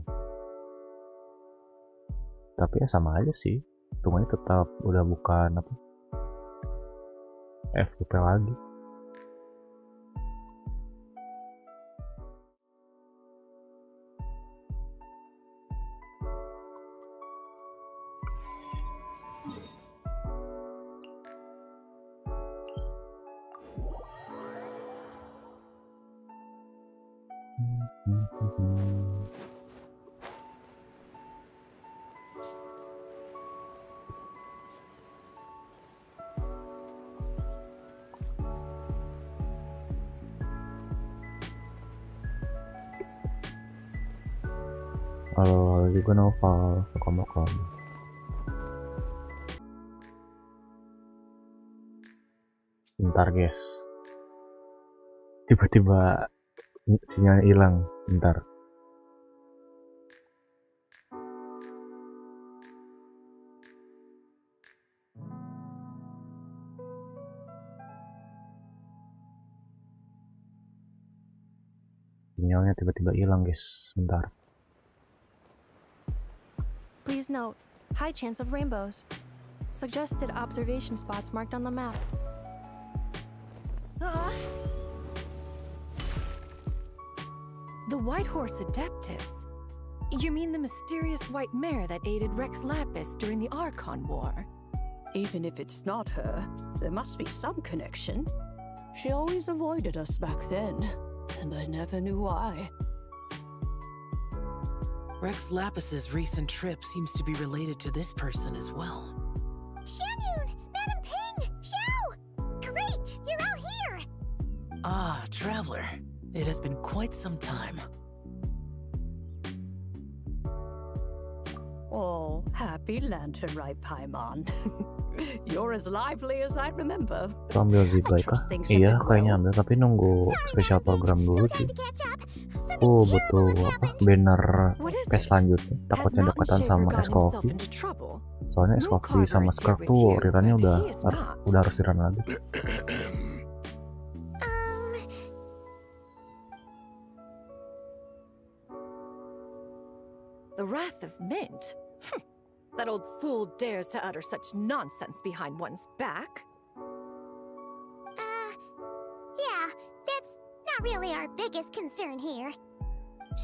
Tapi ya sama aja sih. Hitungannya tetap udah bukan apa F2P lagi. Halo juga Noval, Agama. Bentar guys, tiba-tiba sinyal hilang. Bentar. Sinyalnya tiba-tiba hilang guys. Bentar. Please note, high chance of rainbows. Suggested observation spots marked on the map. The White Horse Adeptus? You mean the mysterious white mare that aided Rex Lapis during the Archon War? Even if it's not her, there must be some connection. She always avoided us back then, and I never knew why. Rex Lapis's recent trip seems to be related to this person as well. Xianyun! Madam Ping! Xiao! Great! You're out here! Ah, Traveler. It has been quite some time. Oh, happy lantern ride, Paimon. You're as lively as I remember. Itu ambil Zibainya kah? Iya, kayaknya ambil, tapi nunggu special program dulu sih. Aku butuh banner patch selanjutnya. Takutnya dekatan sama Escoffy. Soalnya Escoffy sama Skrk tuh rerunnya udah harus dirun lagi. The Wrath of Mint? That old fool dares to utter such nonsense behind one's back? Yeah, that's not really our biggest concern here.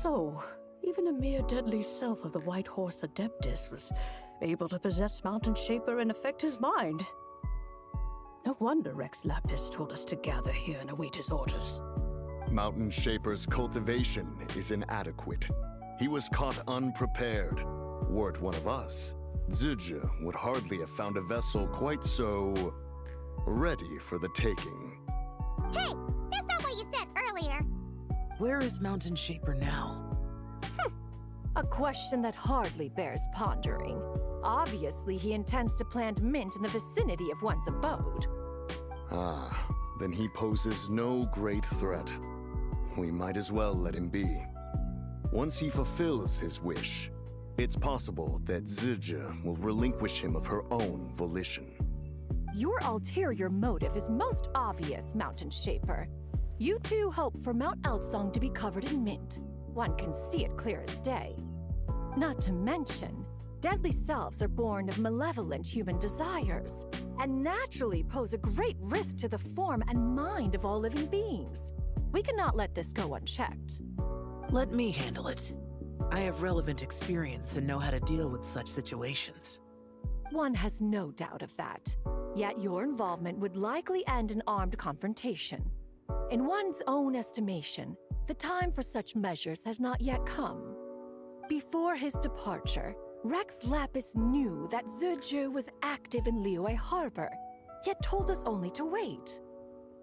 So, even a mere deadly self of the White Horse Adeptus was able to possess Mountain Shaper and affect his mind. No wonder Rex Lapis told us to gather here and await his orders. Mountain Shaper's cultivation is inadequate. He was caught unprepared. Were it one of us, Zibainya would hardly have found a vessel quite so ready for the taking. Hey, that's not what you said earlier. Where is Mountain Shaper now? A question that hardly bears pondering. Obviously, he intends to plant mint in the vicinity of one's abode. Ah, then he poses no great threat. We might as well let him be. Once he fulfills his wish, it's possible that Zibainya will relinquish him of her own volition. Your ulterior motive is most obvious, Mountain Shaper. You two hope for Mount Outsong to be covered in mint. One can see it clear as day. Not to mention, deadly selves are born of malevolent human desires, and naturally pose a great risk to the form and mind of all living beings. We cannot let this go unchecked. Let me handle it. I have relevant experience and know how to deal with such situations. One has no doubt of that. Yet your involvement would likely end in armed confrontation. In one's own estimation, the time for such measures has not yet come. Before his departure, Rex Lapis knew that Zibainya was active in Liyue Harbor, yet told us only to wait.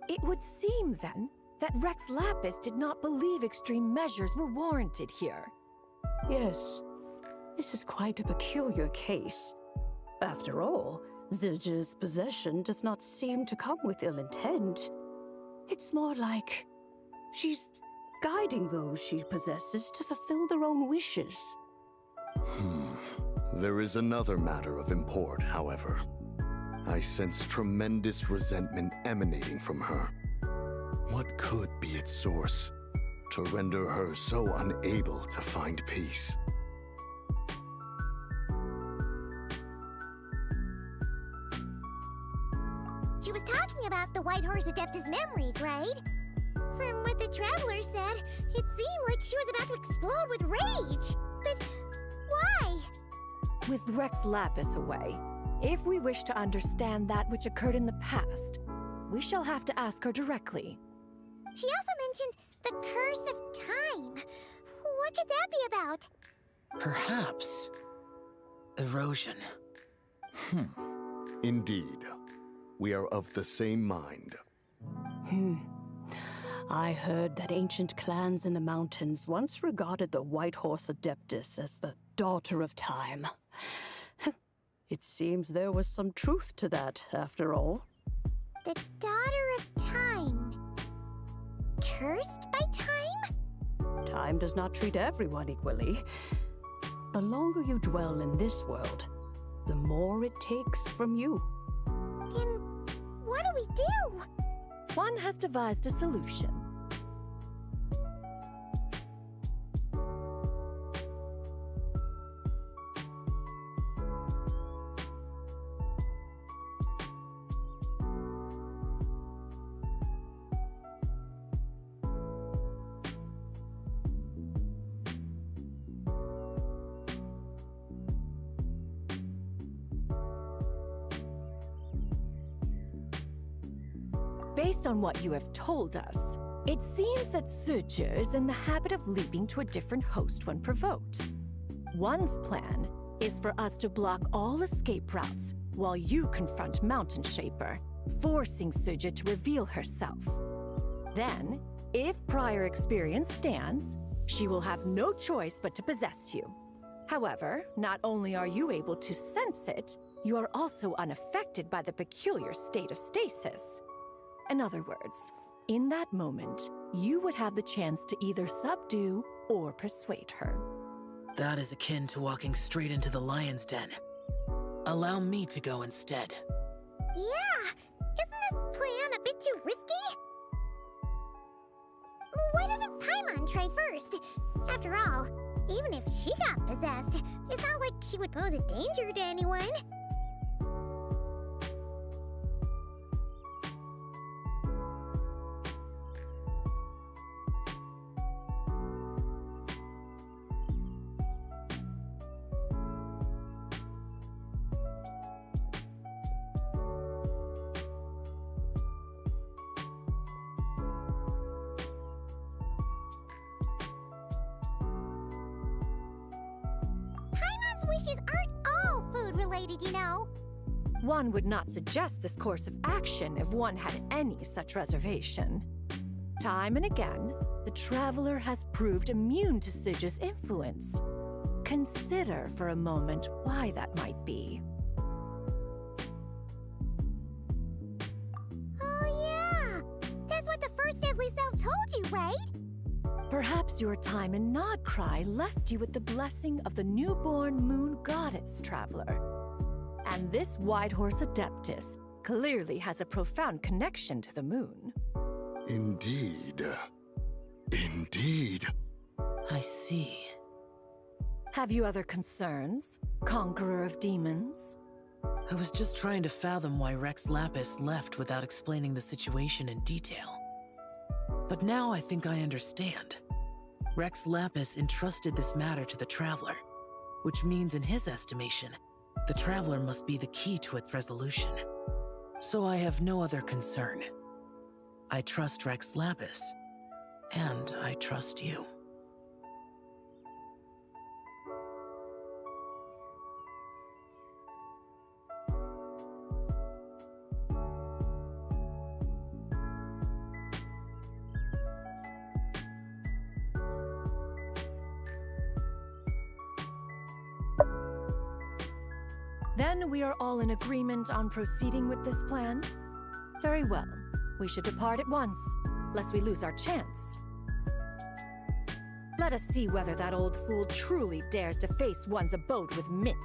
It would seem, then, that Rex Lapis did not believe extreme measures were warranted here. Yes, this is quite a peculiar case. After all, Zibai냐's possession does not seem to come with ill intent. It's more like she's guiding those she possesses to fulfill their own wishes. There is another matter of import, however. I sense tremendous resentment emanating from her. What could be its source to render her so unable to find peace? She was talking about the White Horse Adeptus memories, right? From what the Traveler said, it seemed like she was about to explode with rage. But why? With Rex Lapis away, if we wish to understand that which occurred in the past, we shall have to ask her directly. She also mentioned the curse of time. What could that be about? Perhaps erosion. Indeed. We are of the same mind. I heard that ancient clans in the mountains once regarded the White Horse Adeptus as the daughter of time. It seems there was some truth to that, after all. The daughter of time. Cursed by time? Time does not treat everyone equally. The longer you dwell in this world, the more it takes from you. Then what do we do? One has devised a solution. based on what you have told us, it seems that Zibainya is in the habit of leaping to a different host when provoked. One's plan is for us to block all escape routes while you confront Mountain Shaper, forcing Zibainya to reveal herself. Then, if prior experience stands, she will have no choice but to possess you. However, not only are you able to sense it, you are also unaffected by the peculiar state of stasis. In other words, in that moment, you would have the chance to either subdue or persuade her. That is akin to walking straight into the lion's den. Allow me to go instead. Yeah, isn't this plan a bit too risky? Why doesn't Paimon try first? After all, even if she got possessed, it's not like she would pose a danger to anyone. Wishes aren't all food-related, you know. One would not suggest this course of action if one had any such reservation. Time and again, the traveler has proved immune to Zibaija's influence. Consider for a moment why that might be. Oh yeah! That's what the first deadly self told you, right? Perhaps your time in Nodcry left you with the blessing of the newborn moon goddess, traveler. And this White Horse Adeptus clearly has a profound connection to the moon. Indeed. Indeed. I see. Have you other concerns, Conqueror of Demons? I was just trying to fathom why Rex Lapis left without explaining the situation in detail. But now I think I understand. Rex Lapis entrusted this matter to the Traveler, which means in his estimation, the Traveler must be the key to its resolution. So I have no other concern. I trust Rex Lapis, and I trust you. Then we are all in agreement on proceeding with this plan? Very well. We should depart at once, lest we lose our chance. Let us see whether that old fool truly dares to face one's abode with Mint.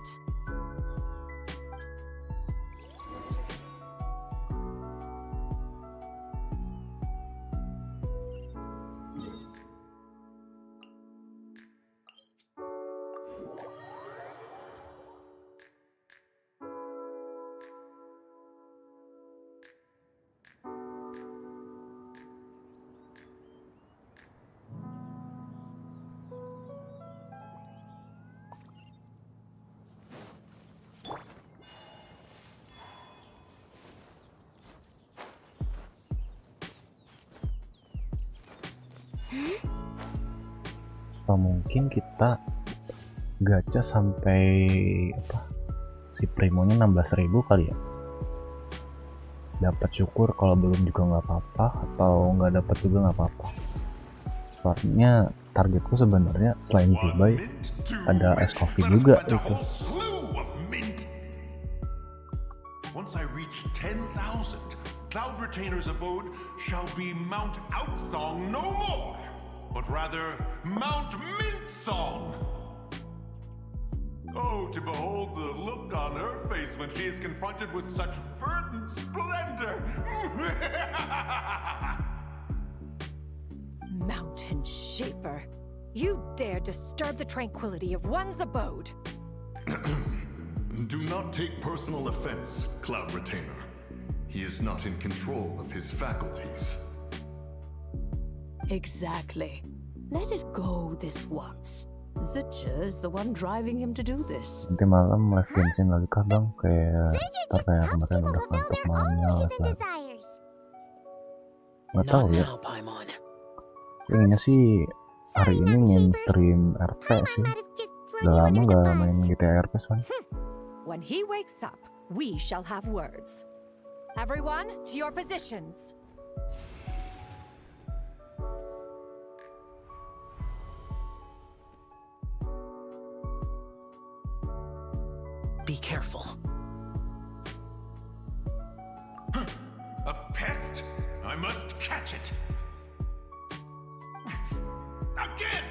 Atau mungkin kita gacha sampai apa si primonya 16.000 kali ya, dapat syukur, kalau belum juga nggak apa-apa, atau nggak dapat juga nggak apa-apa. Soalnya targetku sebenarnya selain Zibai ada es coffee juga itu. Once I reach 10,000, Cloud Retainer's abode shall be Mount Outsong no more, but rather Mount Mintsong. Oh, to behold the look on her face when she is confronted with such verdant splendor! Mountain Shaper, you dare disturb the tranquility of one's abode. Do not take personal offense, Cloud Retainer. He is not in control of his faculties. Exactly. Let it go this once. Zibainya is the one driving him to do this. Nanti malam live GENSHIN lagi kah bang? Kayak ntar kayak kemarin udah ngantuk malamnya. Nggak tahu Not ya. now, Paimon. Pengennya sih hari ini ingin stream RP sih. Udah lama nggak main GTA RP soalnya. When he wakes up, we shall have words. Everyone, to your positions. Be careful. A pest? I must catch it. Again!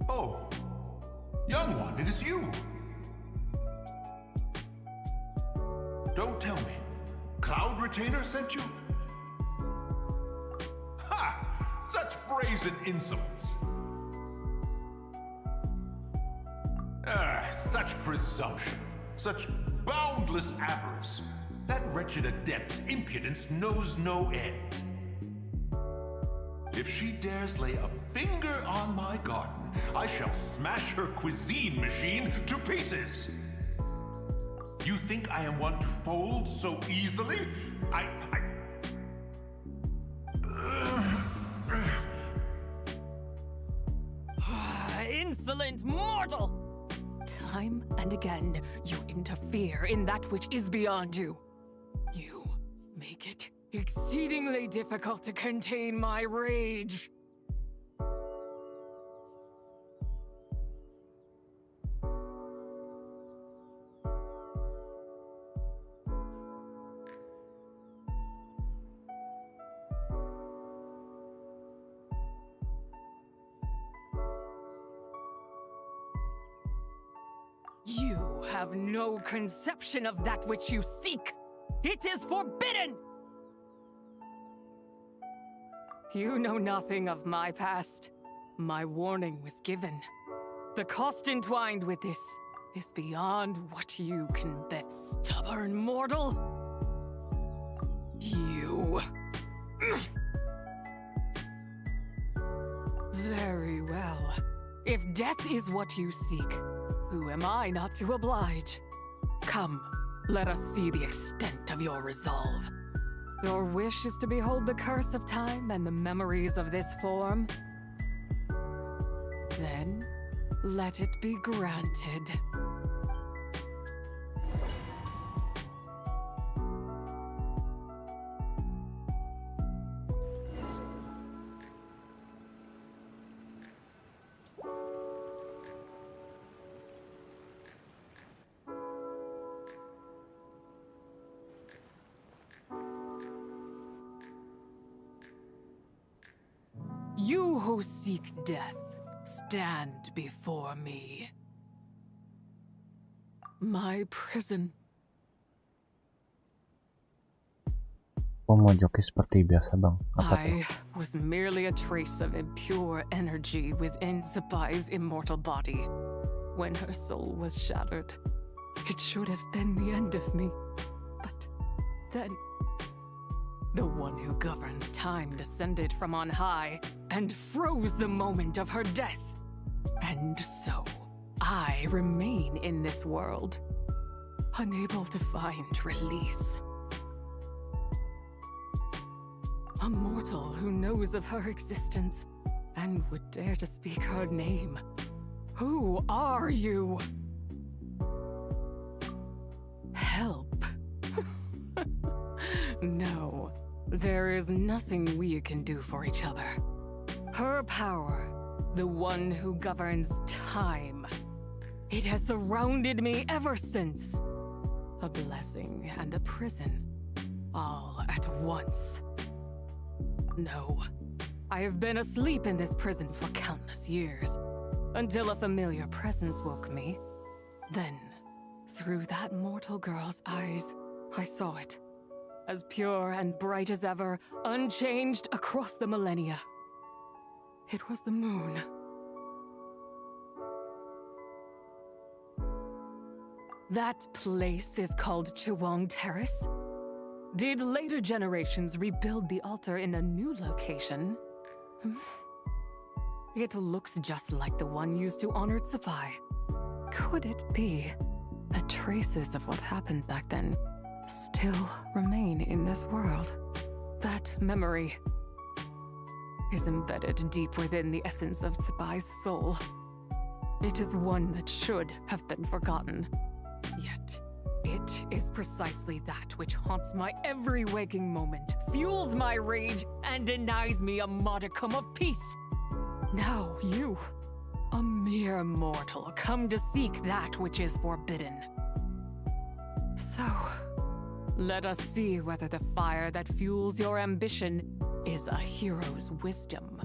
Oh, young one, it is you. Don't tell me. Cloud Retainer sent you? Ha! Such brazen insolence. Such presumption. Such boundless avarice. That wretched adept's impudence knows no end. If she dares lay a finger on my garden, I shall smash her cuisine machine to pieces. You think I am one to fold so easily? Insolent mortal! Time and again, you interfere in that which is beyond you. You make it exceedingly difficult to contain my rage. You have no conception of that which you seek. It is forbidden! You know nothing of my past. My warning was given. The cost entwined with this is beyond what you can bear. Stubborn mortal! You... Very well. If death is what you seek, who am I not to oblige? Come, let us see the extent of your resolve. Your wish is to behold the curse of time and the memories of this form? Then, let it be granted. You who seek death, stand before me. My prison. Pemojoknya seperti biasa, Bang. Apa tuh? I was merely a trace of impure energy within Zibai's immortal body. When her soul was shattered, it should have been the end of me. But then, the one who governs time descended from on high and froze the moment of her death. And so, I remain in this world, unable to find release. A mortal who knows of her existence and would dare to speak her name. Who are you? Help. No, there is nothing we can do for each other. Her power, the one who governs time, it has surrounded me ever since. A blessing and a prison, all at once. No, I have been asleep in this prison for countless years, until a familiar presence woke me. Then, through that mortal girl's eyes, I saw it. As pure and bright as ever, unchanged across the millennia. It was the moon. That place is called Chuang Terrace. Did later generations rebuild the altar in a new location? It looks just like the one used to honor Zibai. Could it be that traces of what happened back then still remain in this world. That memory is embedded deep within the essence of Zibai's soul. It is one that should have been forgotten. Yet, it is precisely that which haunts my every waking moment, fuels my rage, and denies me a modicum of peace. Now you, a mere mortal, come to seek that which is forbidden. So, let us see whether the fire that fuels your ambition is a hero's wisdom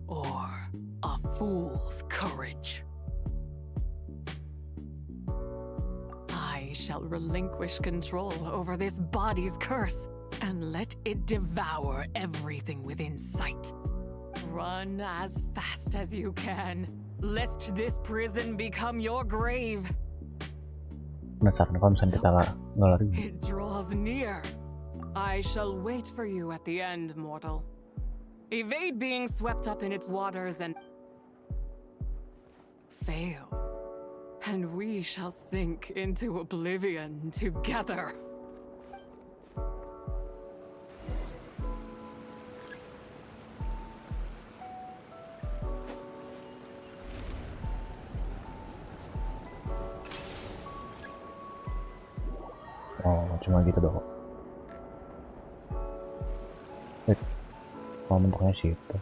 or a fool's courage. I shall relinquish control over this body's curse and let it devour everything within sight. Run as fast as you can, lest this prison become your grave. Penasaran kalau misalnya kita nggak lari. It draws near. I shall wait for you at the end, mortal. Evade being swept up in its waters and fail. And we shall sink into oblivion together. Oh, cuma gitu doang. Kalau bentuknya situ.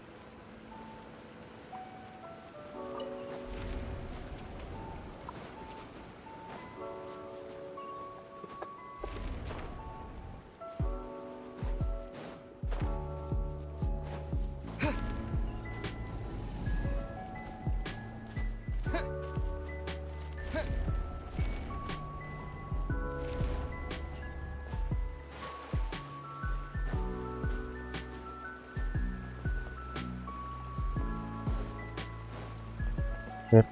Sip.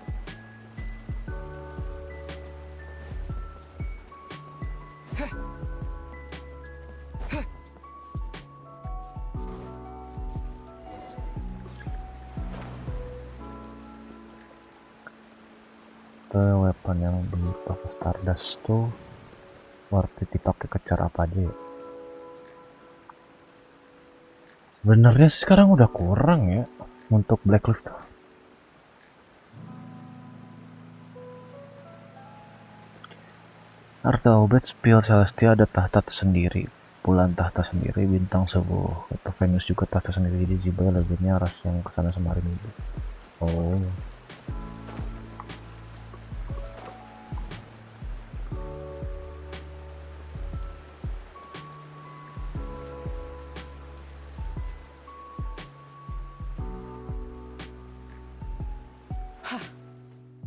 Tuh weapon yang dipakai Stardust tuh worth it dipakai ke cara apa aja ya? Sebenarnya sekarang udah kurang ya untuk Blacklist. Arta Obet Spill Celestia ada tahta tersendiri, bulan tahta sendiri, bintang sebuah, atau Venus juga tahta sendiri. Jadi Zibainya legendnya ras yang kesana semarin itu. Oh.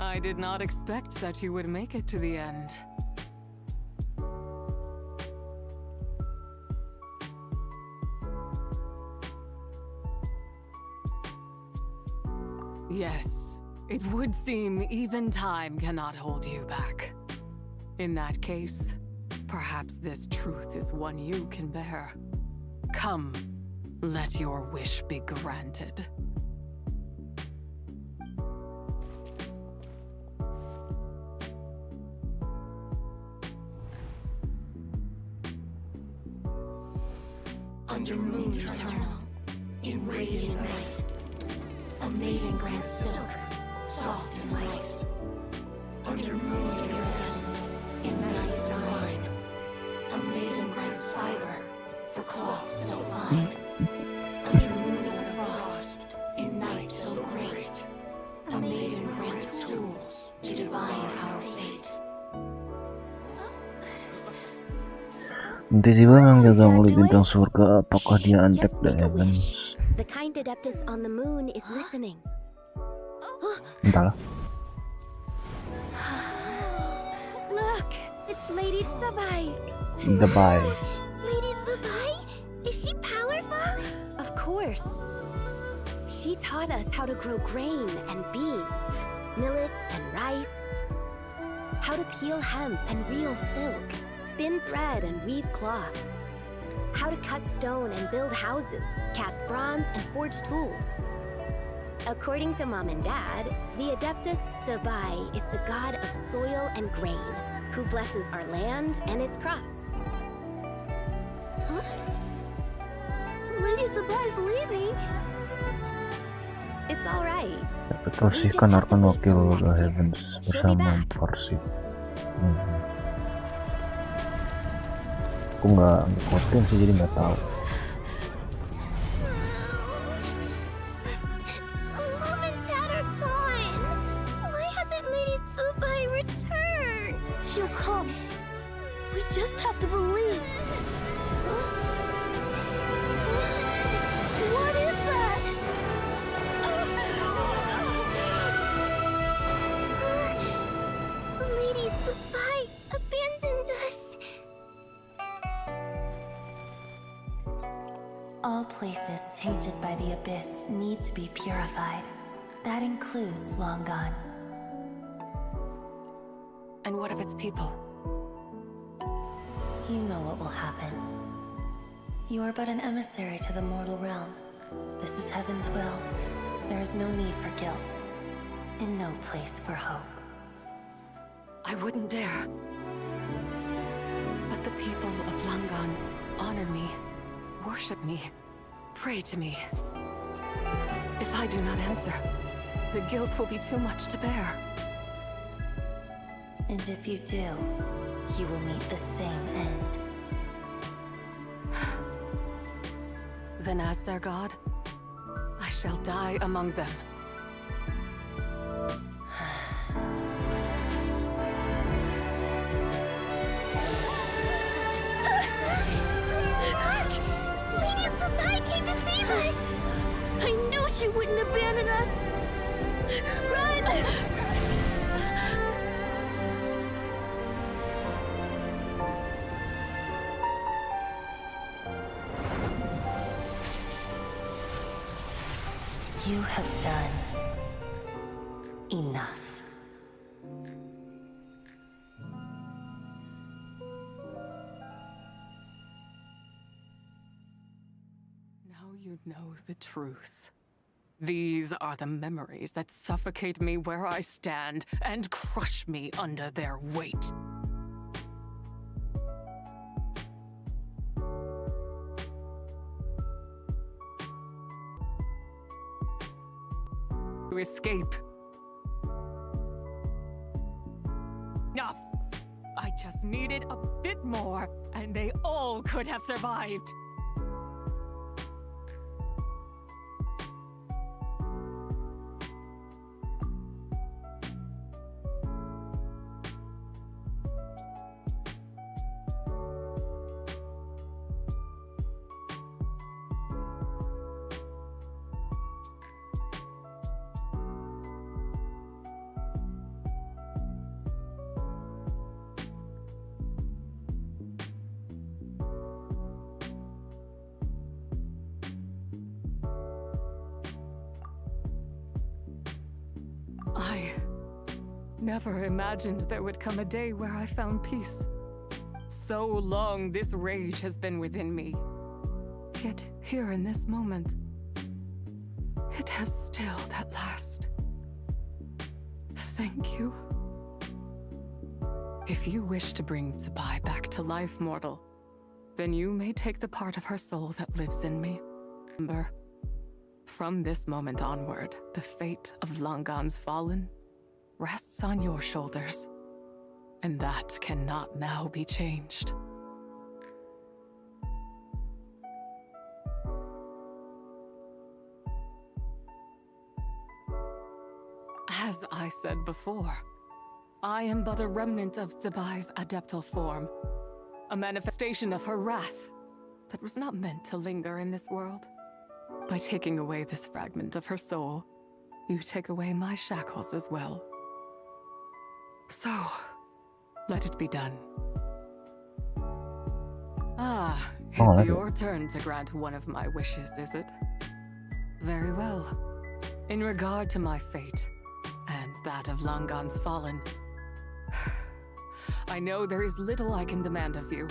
I did not expect that you would make it to the end. Yes, it would seem even time cannot hold you back. In that case, perhaps this truth is one you can bear. Come, let your wish be granted. Under moon eternal, in radiant night, a maiden grants silk, soft and light. Under moon iridescent, in night divine, a maiden grants fiber for cloth so fine. Under moon of frost, in night so great, a maiden grants tools to divine our fate. Nanti Zibai manggil kamu bintang surga, apakah dia antek the heavens? The kind adeptus on the moon is listening. Entahlah. Look, it's Lady Zibai. Zibai. Lady Zibai? Is she powerful? Of course. She taught us how to grow grain and beans, millet and rice, how to peel hemp and reel silk, spin thread and weave cloth, how to cut stone and build houses, cast bronze and forge tools. According to Mom and Dad, the Adeptus Zibai is the god of soil and grain, who blesses our land and its crops. Lady Zibai's leaving. It's alright. Tersinggung akan wakil The Heavens bersama Porsi. Aku nggak ngikutin sih, jadi nggak tahu. Mom and Dad are gone. Why hasn't Lady Zibai returned? She'll come. We just have to believe. What is that? Lady Zibai abandoned us. All places tainted by the abyss need to be purified. That includes Long Gone. And what of its people? You know what will happen. You are but an emissary to the mortal realm. This is Heaven's will. There is no need for guilt, and no place for hope. I wouldn't dare. But the people of Langan honor me, worship me, pray to me. If I do not answer, the guilt will be too much to bear. And if you do, you will meet the same end. Then as their god, I shall die among them. Look! Lady Zibai came to save us! I knew she wouldn't abandon us! Run! You have done enough. Now you know the truth. These are the memories that suffocate me where I stand and crush me under their weight. To escape. Enough! I just needed a bit more, and they all could have survived. I never imagined there would come a day where I found peace. So long this rage has been within me. Yet here in this moment, it has stilled at last. Thank you. If you wish to bring Zibai back to life, mortal, then you may take the part of her soul that lives in me. Remember, from this moment onward, the fate of Langan's fallen rests on your shoulders, and that cannot now be changed. As I said before, I am but a remnant of Zibai's adeptal form, a manifestation of her wrath that was not meant to linger in this world. By taking away this fragment of her soul, you take away my shackles as well. So, let it be done. Ah, it's your turn to grant one of my wishes, is it? Very well. In regard to my fate, and that of Langan's fallen, I know there is little I can demand of you.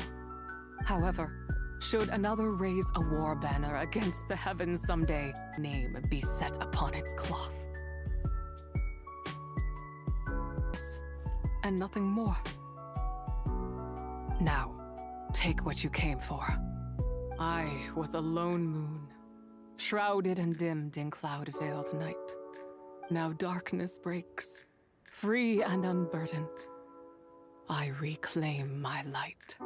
However, should another raise a war banner against the heavens someday, name be set upon its cloth. And nothing more. Now, take what you came for. I was a lone moon, shrouded and dimmed in cloud-veiled night. Now darkness breaks, free and unburdened. I reclaim my light.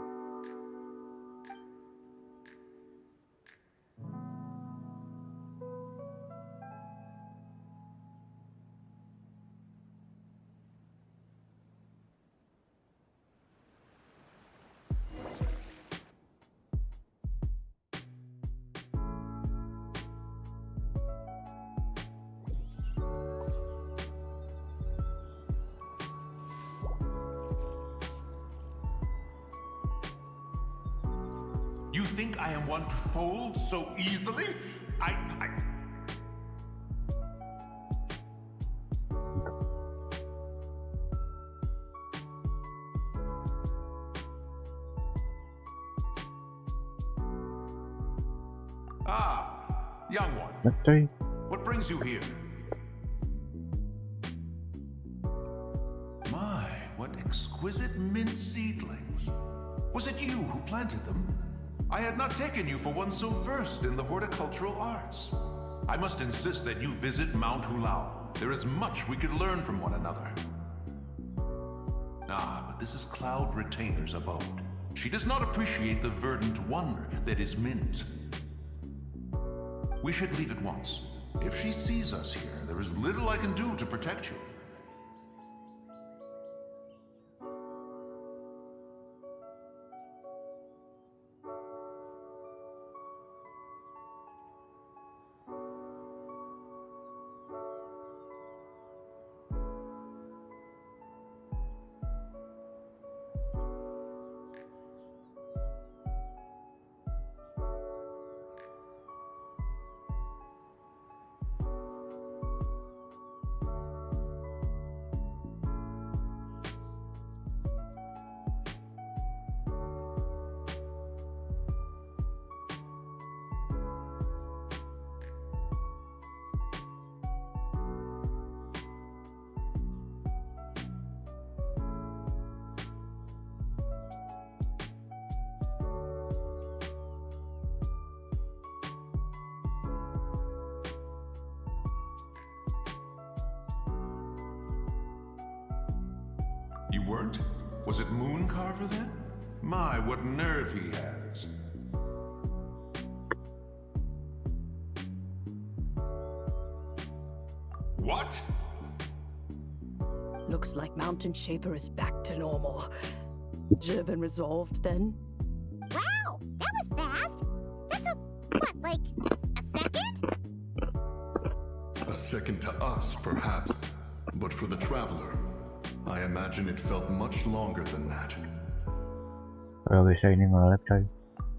You think I am one to fold so easily? Young one. What brings you here? My, what exquisite mint seedlings. Was it you who planted them? I had not taken you for one so versed in the horticultural arts. I must insist that you visit Mount Hulao. There is much we could learn from one another. But this is Cloud Retainer's abode. She does not appreciate the verdant wonder that is mint. We should leave at once. If she sees us here, there is little I can do to protect you. You weren't? Was it Moon Carver then? My, what nerve he has. What? Looks like Mountain Shaper is back to normal. Been resolved then? Wow, that was fast. That took, what, like a second? A second to us, perhaps. But for the Traveler, I imagine it felt much longer than that. Kalau bisa ini nge-lag coy.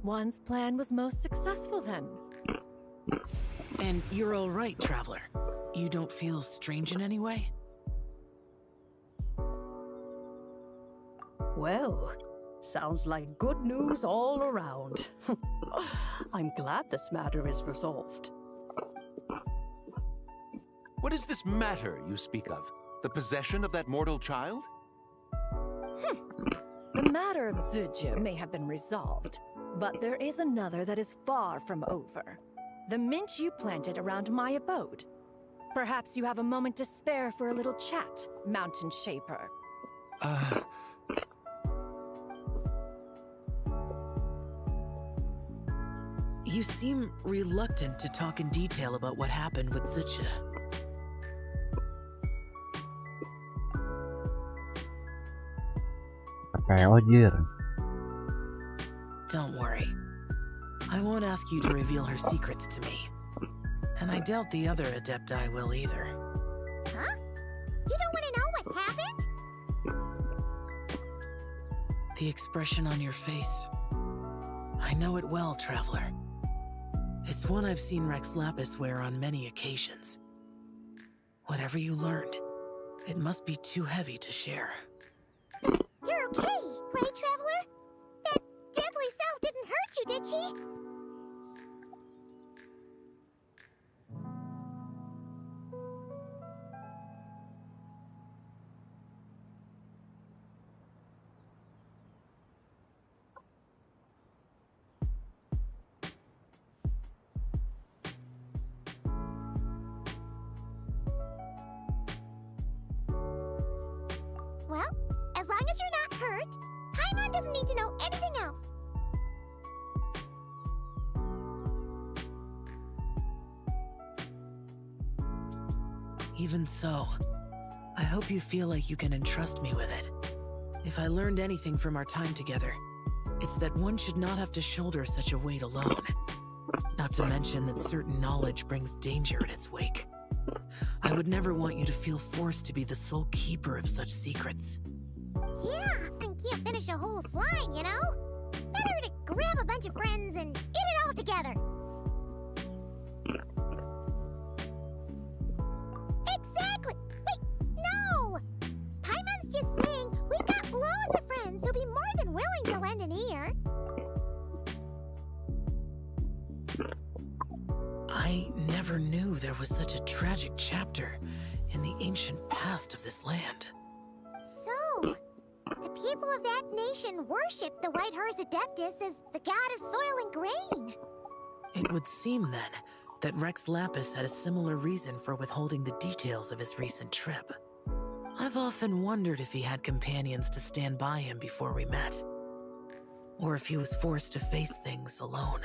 One's plan was most successful then. And you're all right, Traveler. You don't feel strange in any way? Well, sounds like good news all around. I'm glad this matter is resolved. What is this matter you speak of? The possession of that mortal child? The matter of Zibainya may have been resolved, but there is another that is far from over. The mint you planted around my abode. Perhaps you have a moment to spare for a little chat, Mountain Shaper. You seem reluctant to talk in detail about what happened with Zibainya. Don't worry. I won't ask you to reveal her secrets to me. And I doubt the other Adepti will either. Huh? You don't want to know what happened? The expression on your face. I know it well, Traveler. It's one I've seen Rex Lapis wear on many occasions. Whatever you learned, it must be too heavy to share. You're okay, right, Traveler? That deadly self didn't hurt you, did she? long as you're not hurt, Paimon doesn't need to know anything else. Even so, I hope you feel like you can entrust me with it. If I learned anything from our time together, it's that one should not have to shoulder such a weight alone. Not to mention that certain knowledge brings danger in its wake. I would never want you to feel forced to be the sole keeper of such secrets. Yeah, and can't finish a whole slime, you know? Better to grab a bunch of friends and eat it all together. Exactly! Wait, no! Paimon's just saying we've got loads of friends who'll be more than willing to lend an ear. I never knew there was such a tragic chapter in the ancient past of this land. So, the people of that nation worship the White Horse Adeptus as the god of soil and grain. It would seem, then, that Rex Lapis had a similar reason for withholding the details of his recent trip. I've often wondered if he had companions to stand by him before we met, or if he was forced to face things alone.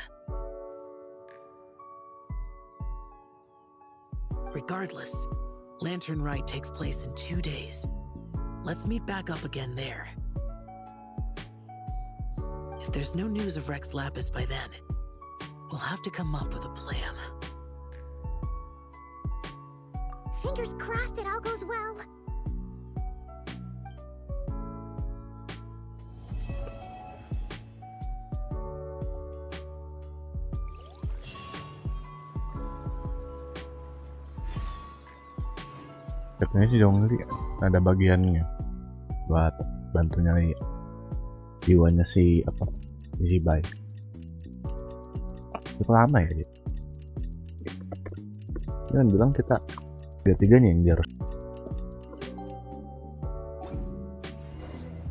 Regardless, Lantern Rite takes place in 2 days. Let's meet back up again there. If there's no news of Rex Lapis by then, we'll have to come up with a plan. Fingers crossed it all goes well. Katanya sih dong nanti ada bagiannya buat bantu nyari jiwanya si Zibai. Itu lama ya dia. Dia kan bilang kita tiga-tiganya yang dia harus.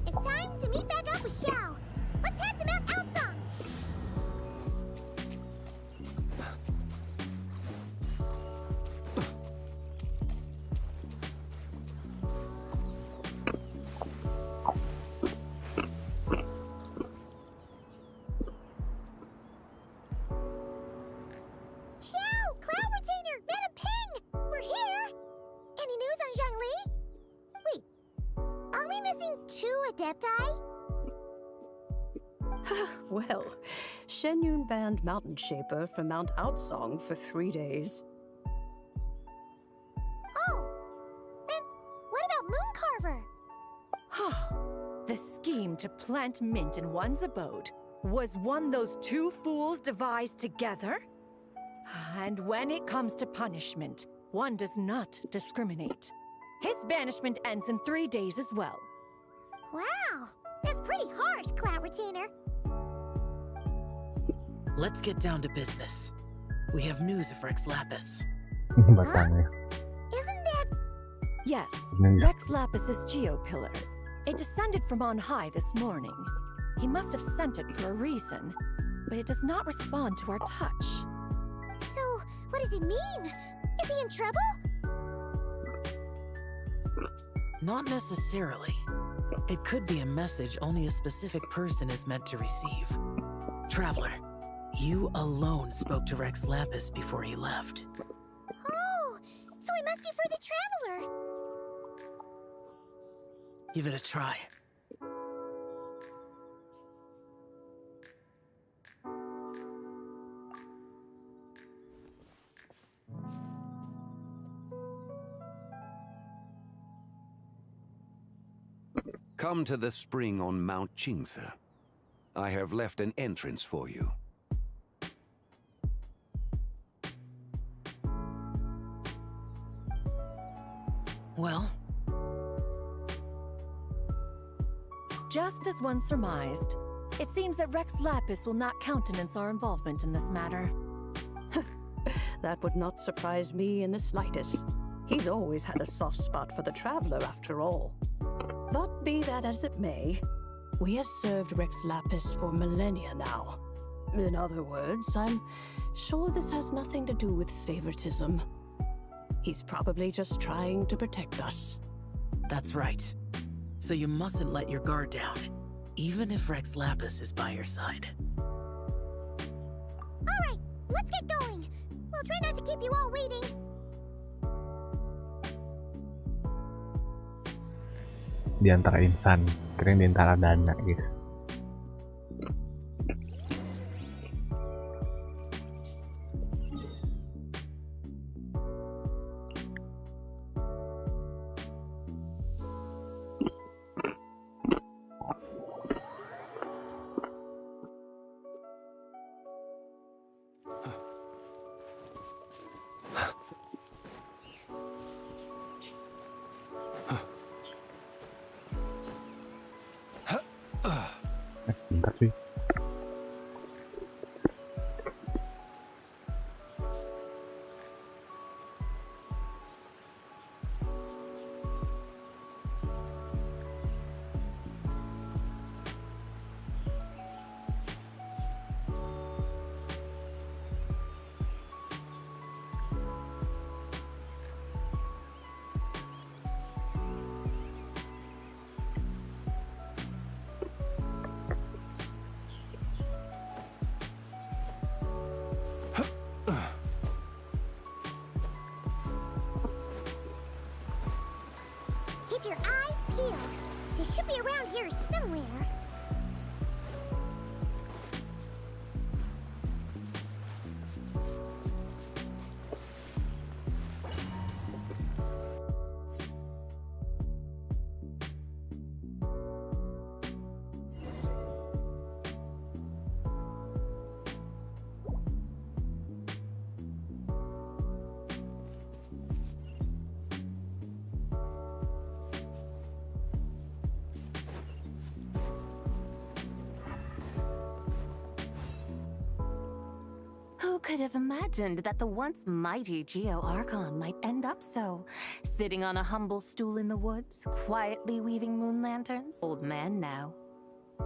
It's time to meet back up with Xiao. Let's head to Mount Outsong. Xiao, Cloud Retainer, Madam Ping, we're here. Any news on Zhangli? Wait, are we missing 2 Adepti? Well, Shenyun banned Mountain Shaper from Mount Outsong for 3 days. Oh, and what about Mooncarver? The scheme to plant mint in one's abode was one those two fools devised together? And when it comes to punishment, one does not discriminate. His banishment ends in 3 days as well. Wow, that's pretty harsh, Cloud Retainer. Let's get down to business. We have news of Rex Lapis. Batangnya. Isn't that... Yes, Ninja. Rex Lapis's geopillar. It descended from on high this morning. He must have sent it for a reason, but it does not respond to our touch. So, what does it mean? Is he in trouble? Not necessarily. It could be a message only a specific person is meant to receive. Traveler, you alone spoke to Rex Lapis before he left. Oh, so it must be for the Traveler. Give it a try. Come to the spring on Mount Qingse. I have left an entrance for you. Well? Just as one surmised, it seems that Rex Lapis will not countenance our involvement in this matter. That would not surprise me in the slightest. He's always had a soft spot for the Traveler, after all. But be that as it may, we have served Rex Lapis for millennia now. In other words, I'm sure this has nothing to do with favoritism. He's probably just trying to protect us. That's right. So you mustn't let your guard down, even if Rex Lapis is by your side. Alright, let's get going. We'll try not to keep you all waiting. Di antara insan, keren di antara dana, guys. Bentar sih. Keep your eyes peeled. They should be around here somewhere. Who could have imagined that the once mighty Geo-Archon might end up so? Sitting on a humble stool in the woods, quietly weaving moon lanterns? Old man now.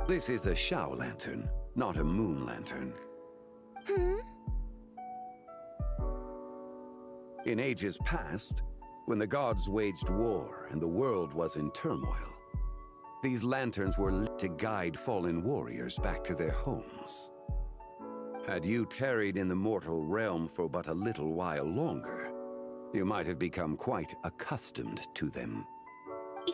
This is a Shao lantern, not a moon lantern. In ages past, when the gods waged war and the world was in turmoil, these lanterns were lit to guide fallen warriors back to their homes. Had you tarried in the mortal realm for but a little while longer, you might have become quite accustomed to them.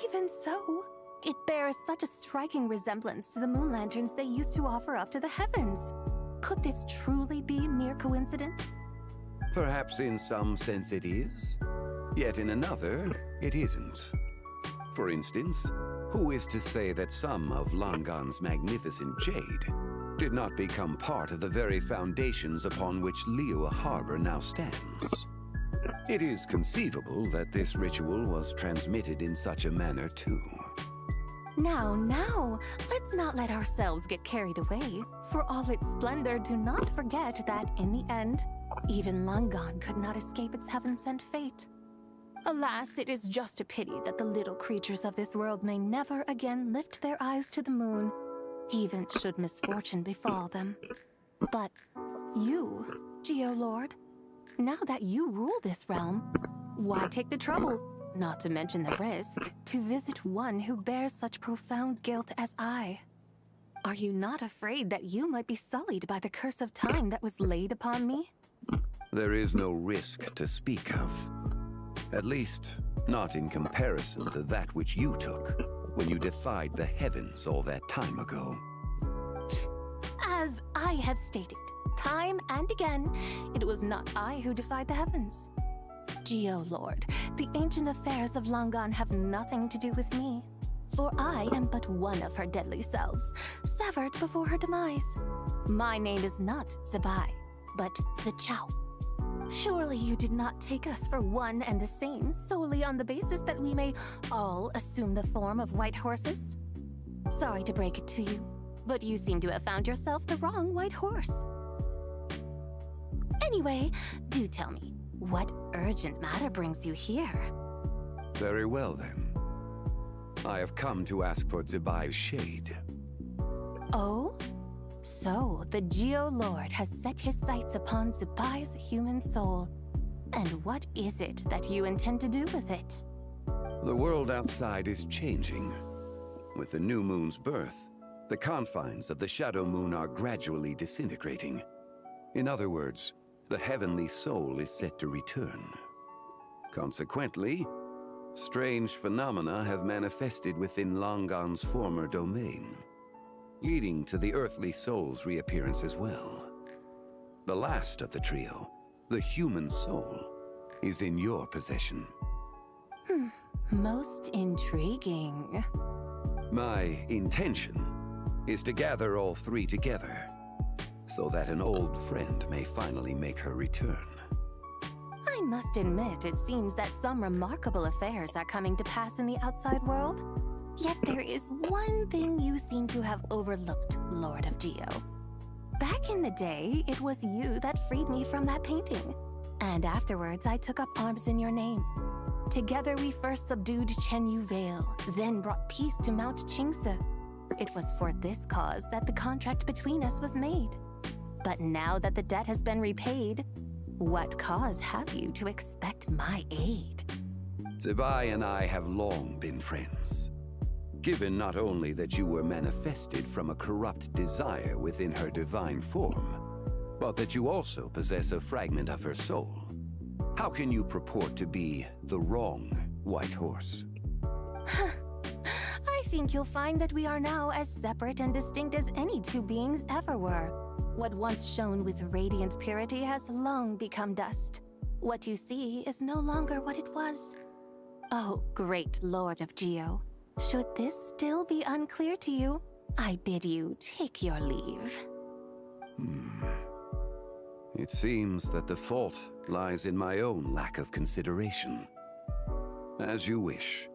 Even so, it bears such a striking resemblance to the moon lanterns they used to offer up to the heavens. Could this truly be mere coincidence? Perhaps in some sense it is, yet in another, it isn't. For instance, who is to say that some of Langan's magnificent jade did not become part of the very foundations upon which Liyue Harbor now stands? It is conceivable that this ritual was transmitted in such a manner too. Now, let's not let ourselves get carried away. For all its splendor, do not forget that, in the end, even Langan could not escape its heaven-sent fate. Alas, it is just a pity that the little creatures of this world may never again lift their eyes to the moon, even should misfortune befall them. But you, Geo-Lord, now that you rule this realm, why take the trouble, not to mention the risk, to visit one who bears such profound guilt as I? Are you not afraid that you might be sullied by the curse of time that was laid upon me? There is no risk to speak of. At least, not in comparison to that which you took when you defied the heavens all that time ago. As I have stated, time and again, it was not I who defied the heavens. Geo-Lord, the ancient affairs of Langan have nothing to do with me, for I am but one of her deadly selves, severed before her demise. My name is not Zibai, but Zichao. Surely you did not take us for one and the same solely on the basis that we may all assume the form of white horses? Sorry to break it to you, but you seem to have found yourself the wrong white horse. Anyway, do tell me, what urgent matter brings you here? Very well then. I have come to ask for Zibai's shade. Oh? So, the Geo-Lord has set his sights upon Zibai's human soul. And what is it that you intend to do with it? The world outside is changing, with the new moon's birth, the confines of the shadow moon are gradually disintegrating. In other words, the heavenly soul is set to return. Consequently, strange phenomena have manifested within Langan's former domain, leading to the earthly soul's reappearance as well. The last of the trio, the human soul, is in your possession. Most intriguing. My intention is to gather all three together, so that an old friend may finally make her return. I must admit, it seems that some remarkable affairs are coming to pass in the outside world. Yet there is one thing you seem to have overlooked, Lord of Geo. Back in the day, it was you that freed me from that painting. And afterwards, I took up arms in your name. Together we first subdued Chenyu Vale, then brought peace to Mount Qingse. It was for this cause that the contract between us was made. But now that the debt has been repaid, what cause have you to expect my aid? Zibai and I have long been friends. Given not only that you were manifested from a corrupt desire within her divine form, but that you also possess a fragment of her soul, how can you purport to be the wrong white horse? I think you'll find that we are now as separate and distinct as any two beings ever were. What once shone with radiant purity has long become dust. What you see is no longer what it was. Oh, great Lord of Geo. Should this still be unclear to you, I bid you take your leave. It seems that the fault lies in my own lack of consideration. As you wish.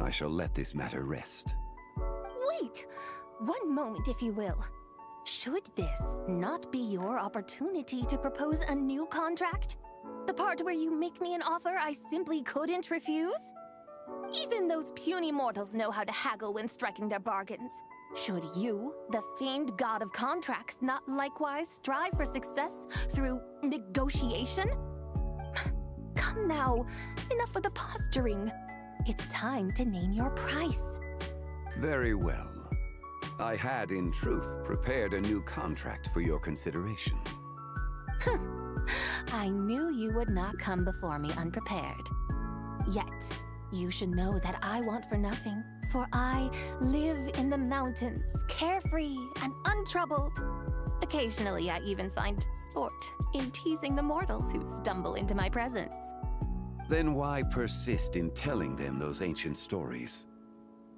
I shall let this matter rest. Wait! One moment, if you will. Should this not be your opportunity to propose a new contract? The part where you make me an offer I simply couldn't refuse? Even those puny mortals know how to haggle when striking their bargains. Should you, the famed god of contracts, not likewise strive for success through negotiation? Come now, enough with the posturing. It's time to name your price. Very well. I had, in truth, prepared a new contract for your consideration. I knew you would not come before me unprepared. Yet, you should know that I want for nothing, for I live in the mountains, carefree and untroubled. Occasionally, I even find sport in teasing the mortals who stumble into my presence. Then why persist in telling them those ancient stories?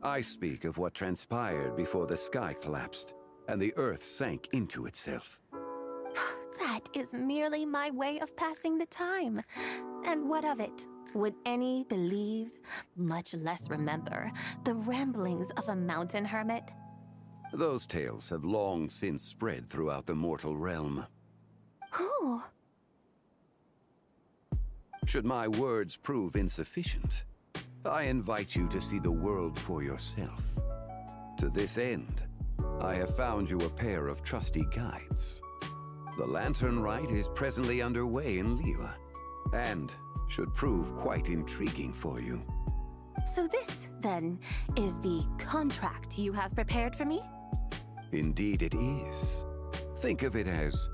I speak of what transpired before the sky collapsed and the earth sank into itself. That is merely my way of passing the time. And what of it? Would any believe, much less remember, the ramblings of a mountain hermit? Those tales have long since spread throughout the mortal realm. Who? Should my words prove insufficient, I invite you to see the world for yourself. To this end, I have found you a pair of trusty guides. The lantern rite is presently underway in Liyue, and should prove quite intriguing for you. So this, then, is the contract you have prepared for me? Indeed it is. Think of it as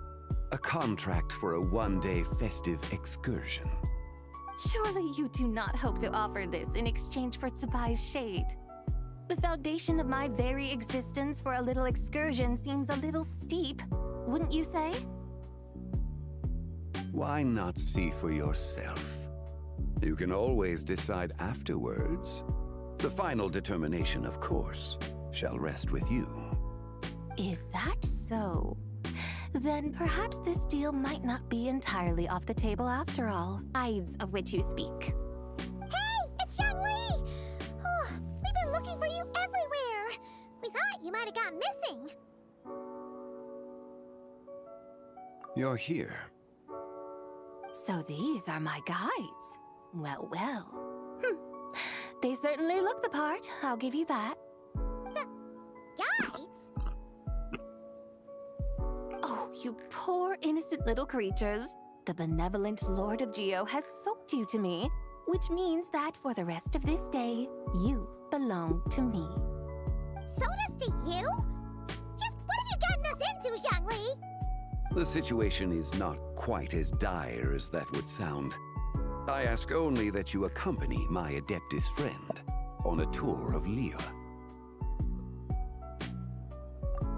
a contract for a one-day festive excursion. Surely you do not hope to offer this in exchange for Zibai's shade. The foundation of my very existence for a little excursion seems a little steep, wouldn't you say? Why not see for yourself? You can always decide afterwards. The final determination, of course, shall rest with you. Is that so? Then perhaps this deal might not be entirely off the table after all. Guides of which you speak. Hey, it's Xiangli! Oh, we've been looking for you everywhere. We thought you might have gone missing. You're here. So these are my guides. Well, well. They certainly look the part, I'll give you that. Guides? Oh, you poor innocent little creatures. The benevolent Lord of Geo has sold you to me, which means that for the rest of this day, you belong to me. to you? Just what have you gotten us into, Zhangli? The situation is not quite as dire as that would sound. I ask only that you accompany my Adeptus friend on a tour of Liyue.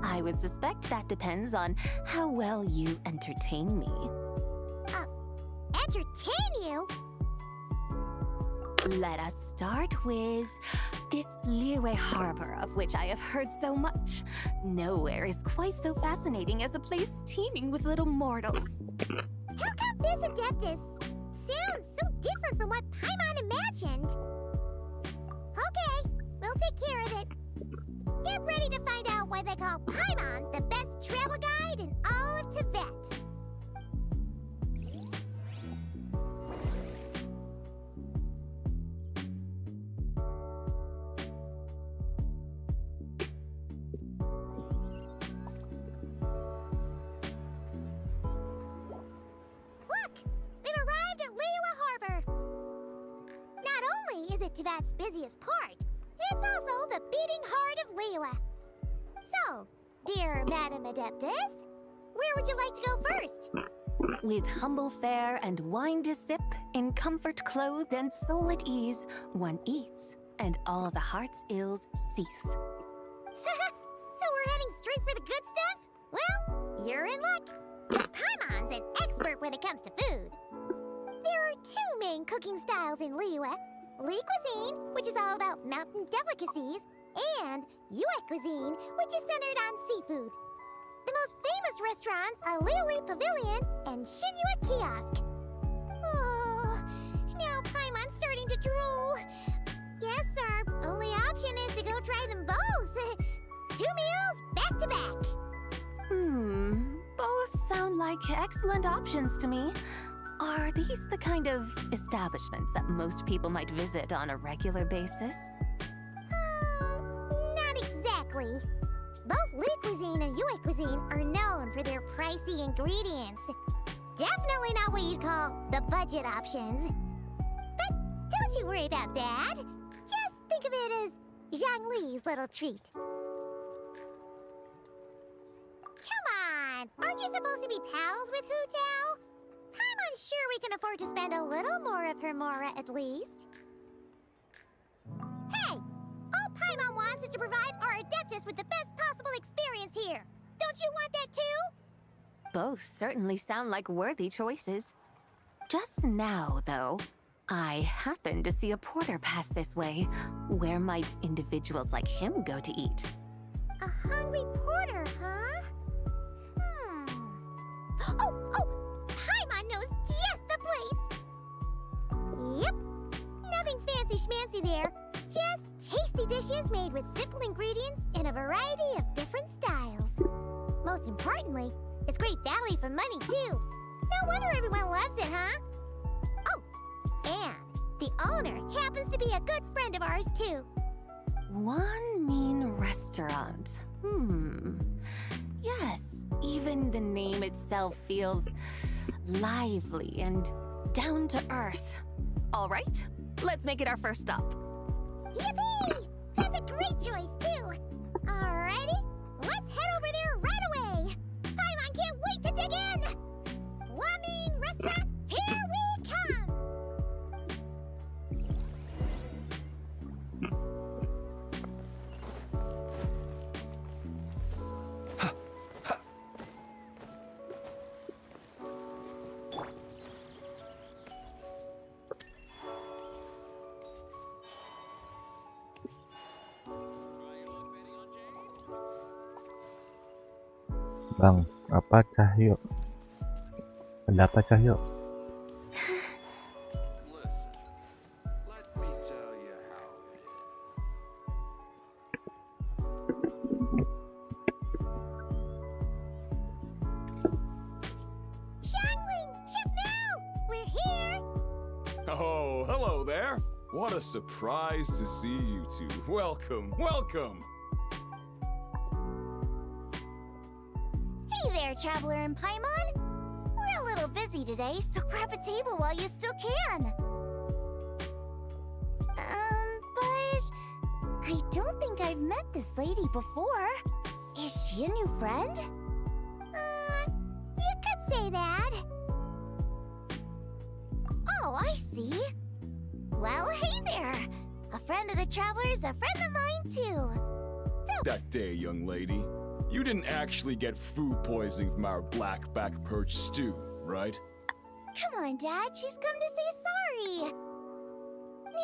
I would suspect that depends on how well you entertain me. Entertain you? Let us start with this Liyue harbor of which I have heard so much. Nowhere is quite so fascinating as a place teeming with little mortals. How come this Adeptus sounds so different from what Paimon imagined? Okay, we'll take care of it. Get ready to find out why they call Paimon the best travel guide in all of Tibet. Tibet's busiest part. It's also the beating heart of Liyue. So, dear Madam Adeptus, where would you like to go first? With humble fare and wine to sip, in comfort clothed and soul at ease, one eats, and all the heart's ills cease. So we're heading straight for the good stuff? Well, you're in luck, because Paimon's an expert when it comes to food. There are two main cooking styles in Liyue. Li cuisine, which is all about mountain delicacies, and Yue cuisine, which is centered on seafood. The most famous restaurants are Liuli Pavilion and Shinyue Kiosk. Oh, now Paimon's starting to drool. Yes, our only option is to go try them both. 2 meals, back to back. Both sound like excellent options to me. Are these the kind of establishments that most people might visit on a regular basis? Not exactly. Both Li cuisine and Yue cuisine are known for their pricey ingredients. Definitely not what you'd call the budget options. But don't you worry about that. Just think of it as Zhangli's little treat. Come on! Aren't you supposed to be pals with Hu Tao? I'm unsure we can afford to spend a little more of her mora at least. Hey! All Paimon wants is to provide our Adeptus with the best possible experience here. Don't you want that too? Both certainly sound like worthy choices. Just now, though, I happened to see a porter pass this way. Where might individuals like him go to eat? A hungry porter, huh? Oh! Paimon knows just the place! Yep. Nothing fancy schmancy there. Just tasty dishes made with simple ingredients in a variety of different styles. Most importantly, it's great value for money, too. No wonder everyone loves it, huh? Oh, and the owner happens to be a good friend of ours, too. One mean restaurant. Yes, even the name itself feels lively and down to earth. All right, let's make it our first stop. Yippee! That's a great choice, too. Alrighty, let's head over there right away. Paimon can't wait to dig in. Wamin Restaurant, here we come. Bang, apa Cahyo? Ada apa Cahyo? Oh, hello there. What a surprise to see you two. Welcome, welcome. Hey there, Traveler and Paimon. We're a little busy today, so grab a table while you still can. But I don't think I've met this lady before. Is she a new friend? You could say that. Oh, I see. Well, hey there. A friend of the Traveler's a friend of mine, too. That day, young lady, you didn't actually get food poisoning from our black-back perch stew, right? Come on, Dad. She's come to say sorry.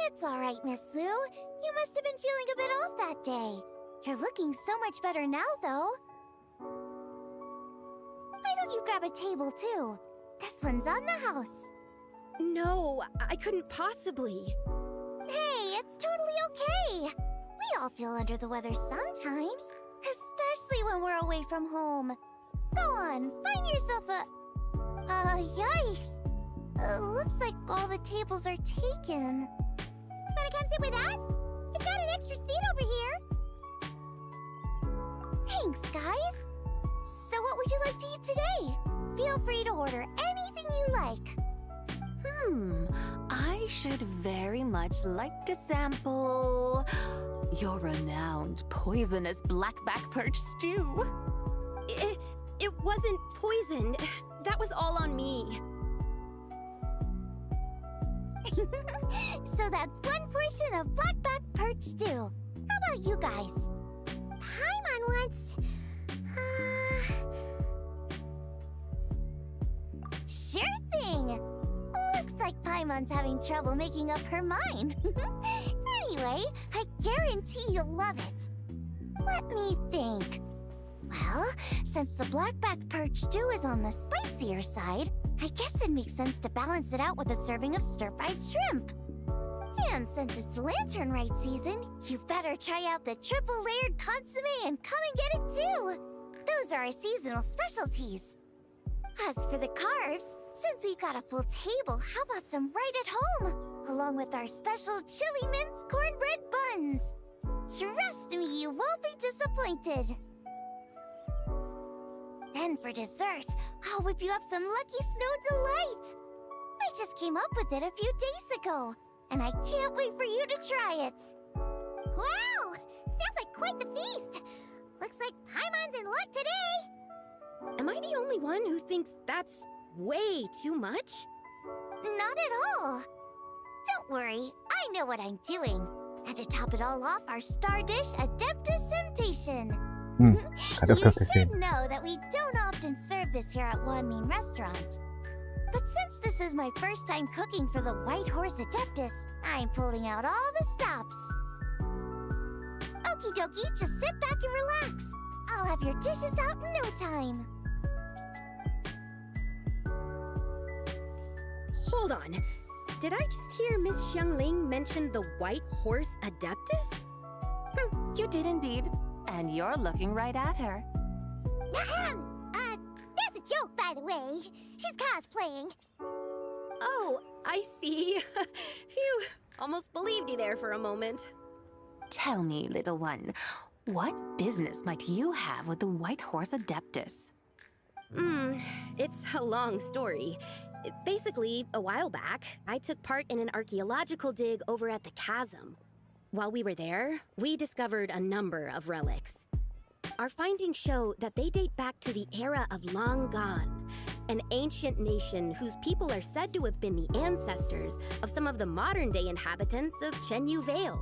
It's all right, Miss Lou. You must have been feeling a bit off that day. You're looking so much better now, though. Why don't you grab a table, too? This one's on the house. No, I couldn't possibly. Hey, it's totally okay. We all feel under the weather sometimes, especially when we're away from home. Go on, find yourself a... yikes. Looks like all the tables are taken. Wanna come sit with us? We've got an extra seat over here. Thanks, guys. So what would you like to eat today? Feel free to order anything you like. I should very much like to sample your renowned poisonous blackback perch stew. It wasn't poisoned. That was all on me. So that's one portion of blackback perch stew. How about you guys? Paimon wants... Sure thing! Looks like Paimon's having trouble making up her mind. Anyway, I guarantee you'll love it. Let me think. Well, since the blackback perch stew is on the spicier side, I guess it makes sense to balance it out with a serving of stir-fried shrimp. And since it's lantern rite season, you better try out the triple-layered consomme and come and get it too. Those are our seasonal specialties. As for the carbs, since we've got a full table, how about some right at home? Along with our special chili mince cornbread buns. Trust me, you won't be disappointed. Then for dessert, I'll whip you up some Lucky Snow Delight. I just came up with it a few days ago, and I can't wait for you to try it. Wow! Sounds like quite the feast. Looks like Paimon's in luck today. Am I the only one who thinks that's way too much? Not at all. Don't worry, I know what I'm doing. And to top it all off, our star dish, Adeptus Temptation. You should know that we don't often serve this here at Wanmin Restaurant. But since this is my first time cooking for the White Horse Adeptus, I'm pulling out all the stops. Okie dokie, just sit back and relax. I'll have your dishes out in no time. Hold on. Did I just hear Miss Xiangling mention the White Horse Adeptus? You did indeed. And you're looking right at her. That's a joke, by the way. She's cosplaying. Oh, I see. Phew, almost believed you there for a moment. Tell me, little one, what business might you have with the White Horse Adeptus? It's a long story. Basically, a while back, I took part in an archaeological dig over at the chasm. While we were there, we discovered a number of relics. Our findings show that they date back to the era of Long Gone, an ancient nation whose people are said to have been the ancestors of some of the modern-day inhabitants of Chenyu Vale.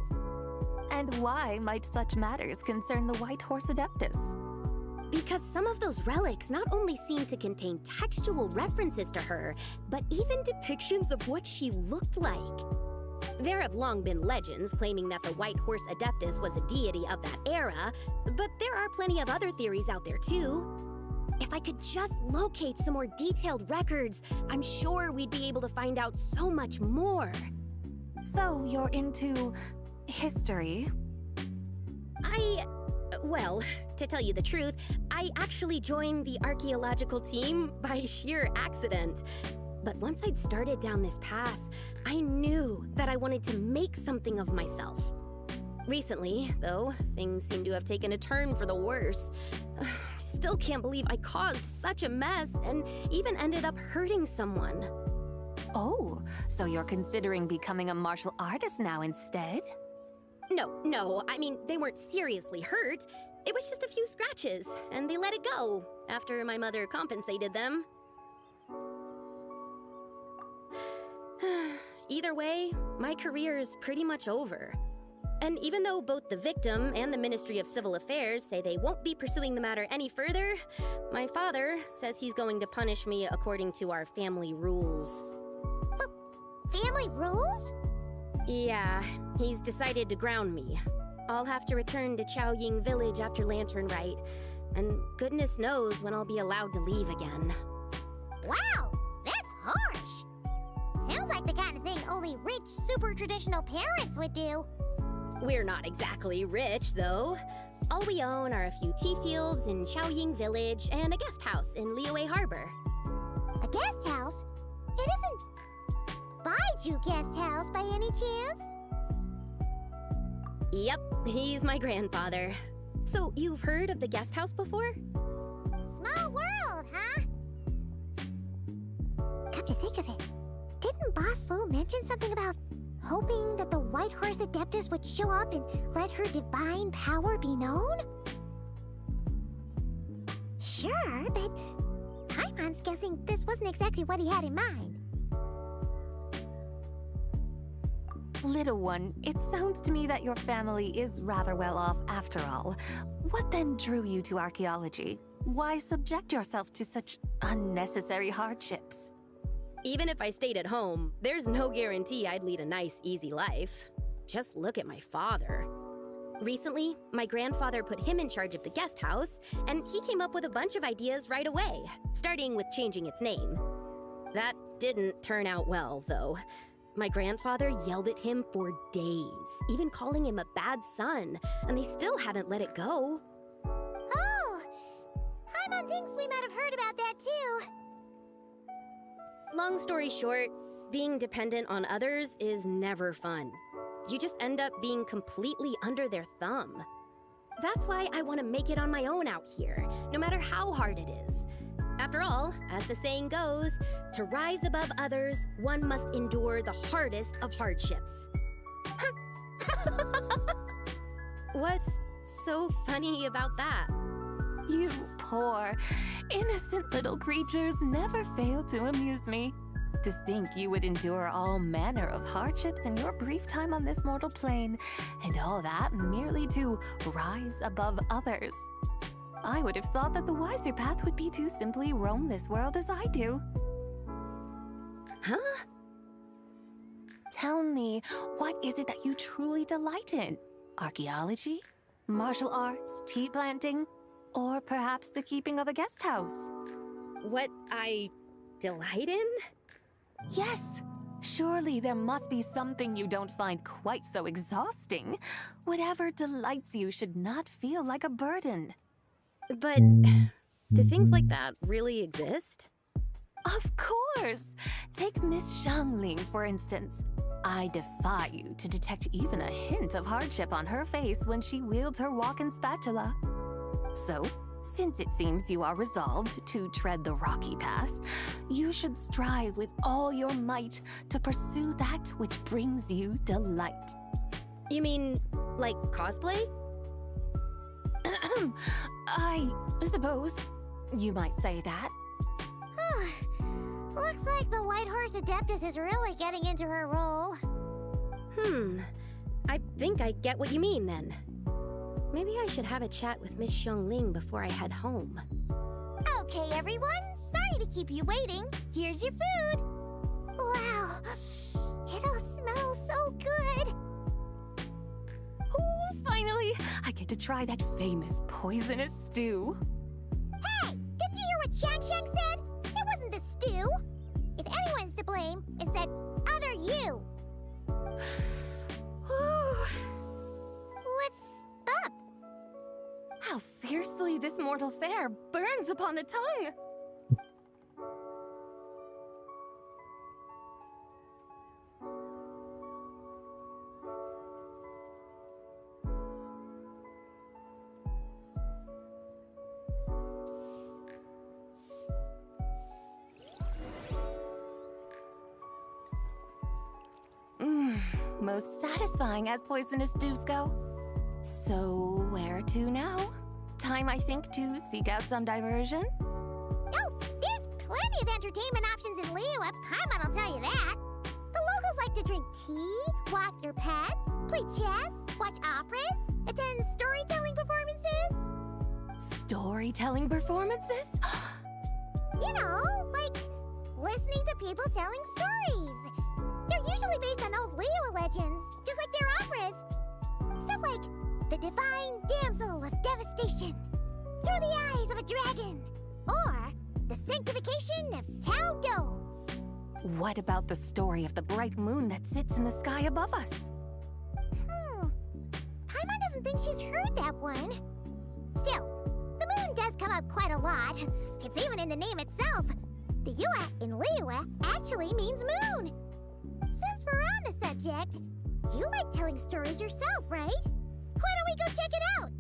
And why might such matters concern the White Horse Adeptus? Because some of those relics not only seem to contain textual references to her, but even depictions of what she looked like. There have long been legends claiming that the White Horse Adeptus was a deity of that era, but there are plenty of other theories out there too. If I could just locate some more detailed records, I'm sure we'd be able to find out so much more. So you're into history? Well, to tell you the truth, I actually joined the archaeological team by sheer accident. But once I'd started down this path, I knew that I wanted to make something of myself. Recently, though, things seem to have taken a turn for the worse. Still can't believe I caused such a mess and even ended up hurting someone. Oh, so you're considering becoming a martial artist now instead? No, I mean, they weren't seriously hurt. It was just a few scratches, and they let it go after my mother compensated them. Either way, my career is pretty much over. And even though both the victim and the Ministry of Civil Affairs say they won't be pursuing the matter any further, my father says he's going to punish me according to our family rules. Family rules? Yeah, he's decided to ground me. I'll have to return to Chaoying Village after Lantern Rite, and goodness knows when I'll be allowed to leave again. Wow, that's harsh. Sounds like the kind of thing only rich, super traditional parents would do. We're not exactly rich, though. All we own are a few tea fields in Chaoying Village and a guest house in Liyue Harbor. A guest house? It isn't Baiju Guest House by any chance? Yep, he's my grandfather. So you've heard of the guest house before? Small world, huh? Come to think of it, didn't Boss Lu mention something about hoping that the White Horse Adeptus would show up and let her divine power be known? Sure, but Paimon's guessing this wasn't exactly what he had in mind. Little one, it sounds to me that your family is rather well off after all. What then drew you to archaeology? Why subject yourself to such unnecessary hardships? Even if I stayed at home, there's no guarantee I'd lead a nice, easy life. Just look at my father. Recently, my grandfather put him in charge of the guest house, and he came up with a bunch of ideas right away, starting with changing its name. That didn't turn out well, though. My grandfather yelled at him for days, even calling him a bad son, and they still haven't let it go. Oh! Paimon thinks we might have heard about that too. Long story short, being dependent on others is never fun. You just end up being completely under their thumb. That's why I want to make it on my own out here, no matter how hard it is. After all, as the saying goes, to rise above others, one must endure the hardest of hardships. What's so funny about that? You poor, innocent little creatures never fail to amuse me. To think you would endure all manner of hardships in your brief time on this mortal plane, and all that merely to rise above others. I would have thought that the wiser path would be to simply roam this world as I do. Huh? Tell me, what is it that you truly delight in? Archaeology? Martial arts? Tea planting? Or perhaps the keeping of a guest house? What I delight in? Yes! Surely there must be something you don't find quite so exhausting. Whatever delights you should not feel like a burden. But do things like that really exist? Of course! Take Miss Xiangling, for instance. I defy you to detect even a hint of hardship on her face when she wields her walking spatula. So, since it seems you are resolved to tread the rocky path, you should strive with all your might to pursue that which brings you delight. You mean, like cosplay? I suppose you might say that. Looks like the White Horse Adeptus is really getting into her role. I think I get what you mean then. Maybe I should have a chat with Miss Xiangling before I head home. Okay, everyone. Sorry to keep you waiting. Here's your food. Wow, it all smells so good. Oh, finally, I get to try that famous poisonous stew. Hey, didn't you hear what Shang said? It wasn't the stew. If anyone's to blame, it's that other you. What's up? How fiercely this mortal fare burns upon the tongue! most satisfying as poisonous dews go. So, where to now? Time, I think, to seek out some diversion? Oh, there's plenty of entertainment options in Liyue. Paimon will tell you that. The locals like to drink tea, walk their pets, play chess, watch operas, attend storytelling performances. Storytelling performances? You know, like listening to people telling stories. They're usually based on old Liyue legends, just like their operas. Stuff like the divine damsel of devastation, through the eyes of a dragon, or the sanctification of tahu. What about the story of the bright moon that sits in the sky above us? Paimon doesn't think she's heard that one. Still, the moon does come up quite a lot. It's even in the name itself. The Yua in Liyue actually means moon. Since we're on the subject, you like telling stories yourself, right? Why don't we go check it out?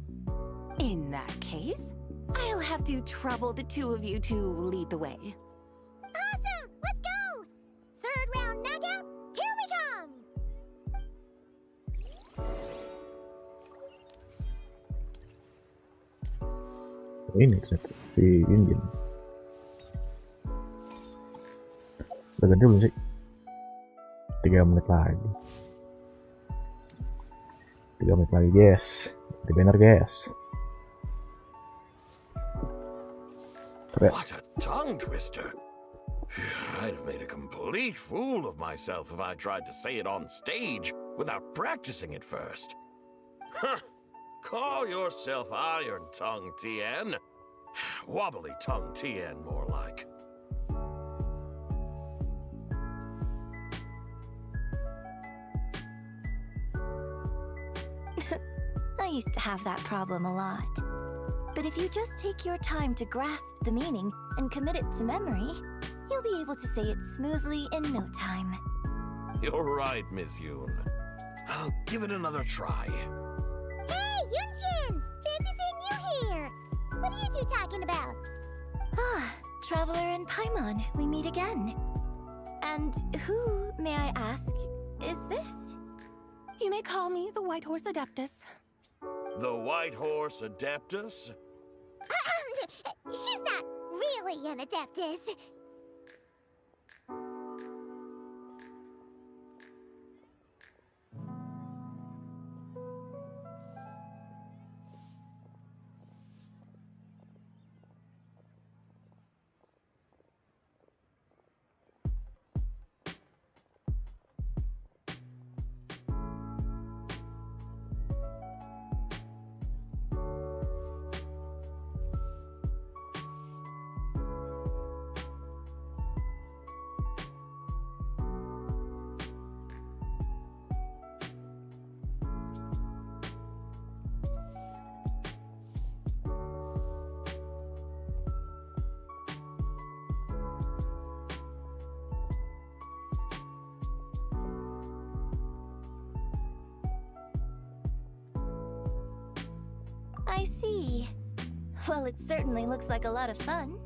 In that case, I'll have to trouble the two of you to lead the way. Awesome! Let's go! Third round knockout, here we come! Ini ternyata si Yunjin. Udah ganti belum sih? 3 menit lagi. 3 menit lagi, guys. Di banner, guys. What a tongue twister! I'd have made a complete fool of myself if I tried to say it on stage without practicing it first. Huh! Call yourself Iron Tongue Tien. Wobbly Tongue Tien, more like. I used to have that problem a lot. But if you just take your time to grasp the meaning and commit it to memory, you'll be able to say it smoothly in no time. You're right, Miss Yoon. I'll give it another try. Hey, Yunjin! Fancy seeing you here! What are you two talking about? Ah, Traveler and Paimon, we meet again. And who, may I ask, is this? You may call me the White Horse Adeptus. The White Horse Adeptus? She's not really an Adeptus. I see. Well, it certainly looks like a lot of fun.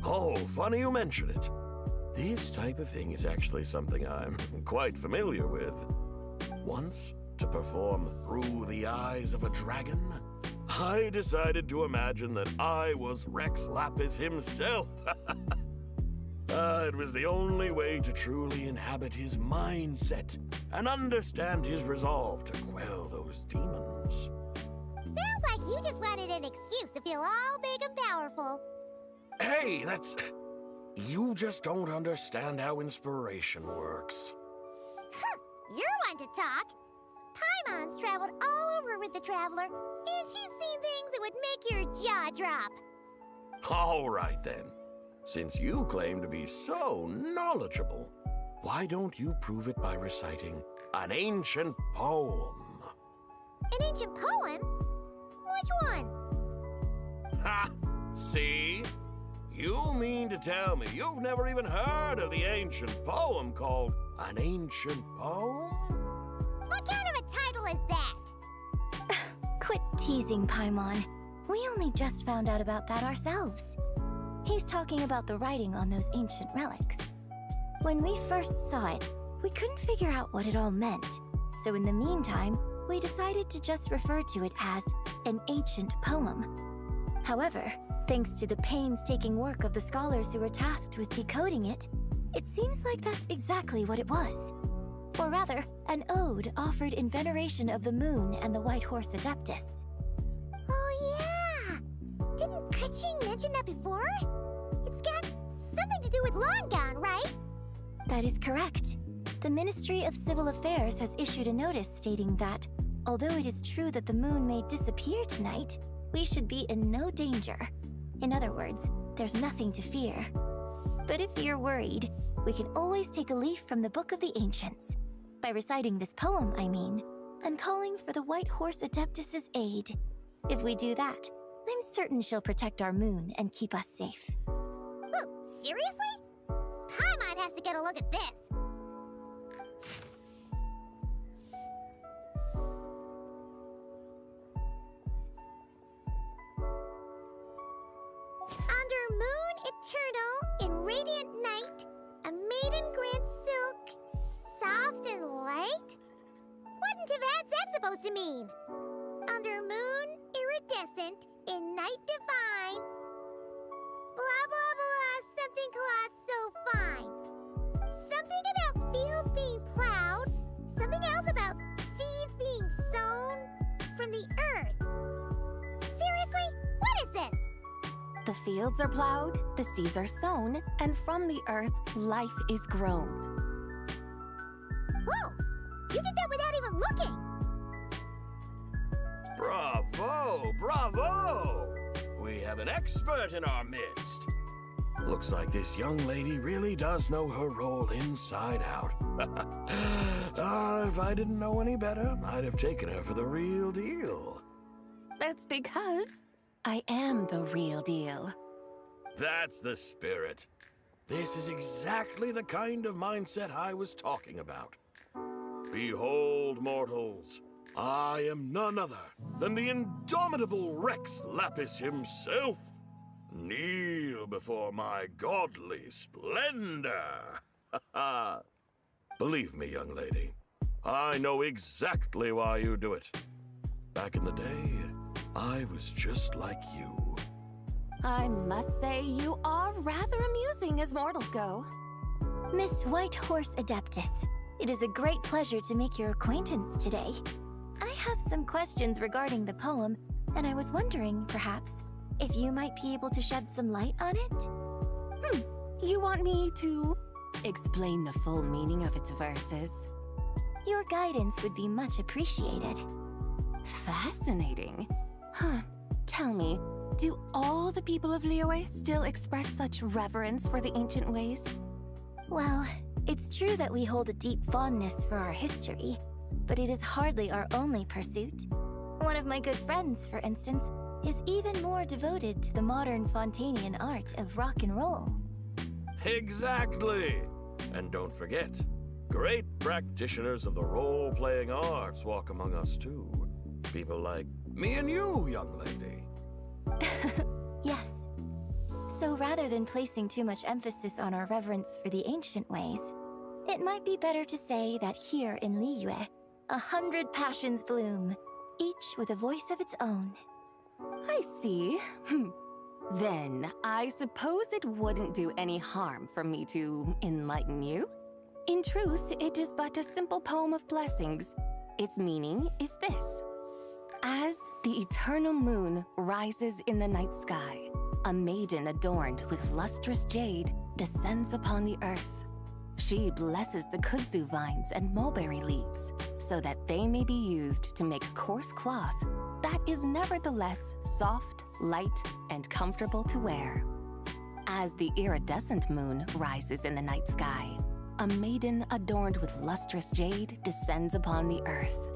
Oh, funny you mention it. This type of thing is actually something I'm quite familiar with. Once, to perform Through the Eyes of a Dragon, I decided to imagine that I was Rex Lapis himself. It was the only way to truly inhabit his mindset and understand his resolve to quell those demons. Sounds like you just wanted an excuse to feel all big and powerful. Hey, that's... You just don't understand how inspiration works. You're one to talk. Paimon's traveled all over with the Traveler, and she's seen things that would make your jaw drop. All right, then. Since you claim to be so knowledgeable, why don't you prove it by reciting an ancient poem? An ancient poem? Which one? Ha! See? You mean to tell me you've never even heard of the ancient poem called An Ancient Poem? What kind of a title is that? Quit teasing, Paimon. We only just found out about that ourselves. He's talking about the writing on those ancient relics. When we first saw it, We couldn't figure out what it all meant, so in the meantime, we decided to just refer to it as an ancient poem. However, thanks to the painstaking work of the scholars who were tasked with decoding it, it seems like that's exactly what it was. Or rather, an ode offered in veneration of the moon and the white horse Adeptus. Oh yeah! Didn't Kuching mention that before? It's got something to do with Langan, right? That is correct. The Ministry of Civil Affairs has issued a notice stating that, although it is true that the moon may disappear tonight, we should be in no danger. In other words, there's nothing to fear. But if you're worried, we can always take a leaf from the Book of the Ancients. By reciting this poem, I mean, and calling for the White Horse Adeptus' aid. If we do that, I'm certain she'll protect our moon and keep us safe. Oh, seriously? Paimon has to get a look at this. Under moon eternal, in radiant night, a maiden grant silk, soft and light? What in Tibet's that supposed to mean? Under moon iridescent, in night divine, blah blah blah, something cloth so fine. Something about fields being plowed, something else about seeds being sown from the earth. Seriously? What is this? The fields are plowed, the seeds are sown, and from the earth, life is grown. Whoa! You did that without even looking! Bravo! Bravo! We have an expert in our midst. Looks like this young lady really does know her role inside out. If I didn't know any better, I'd have taken her for the real deal. That's because I am the real deal. That's the spirit. This is exactly the kind of mindset I was talking about. Behold, mortals, I am none other than the indomitable Rex Lapis himself. Kneel before my godly splendor. Believe me, young lady, I know exactly why you do it. Back in the day, I was just like you. I must say you are rather amusing as mortals go. Miss White Horse Adeptus, it is a great pleasure to make your acquaintance today. I have some questions regarding the poem, and I was wondering, perhaps, if you might be able to shed some light on it? You want me to explain the full meaning of its verses? Your guidance would be much appreciated. Fascinating. Tell me, do all the people of Liyue still express such reverence for the ancient ways? Well, it's true that we hold a deep fondness for our history, but it is hardly our only pursuit. One of my good friends, for instance, is even more devoted to the modern Fontanian art of rock and roll. Exactly! And don't forget, great practitioners of the role-playing arts walk among us too. People like me and you, young lady. Yes. So rather than placing too much emphasis on our reverence for the ancient ways, it might be better to say that here in Liyue, 100 passions bloom, each with a voice of its own. I see. Then, I suppose it wouldn't do any harm for me to enlighten you. In truth, it is but a simple poem of blessings. Its meaning is this. As the eternal moon rises in the night sky, a maiden adorned with lustrous jade descends upon the earth. She blesses the kudzu vines and mulberry leaves so that they may be used to make coarse cloth that is nevertheless soft, light, and comfortable to wear. As the iridescent moon rises in the night sky, a maiden adorned with lustrous jade descends upon the earth.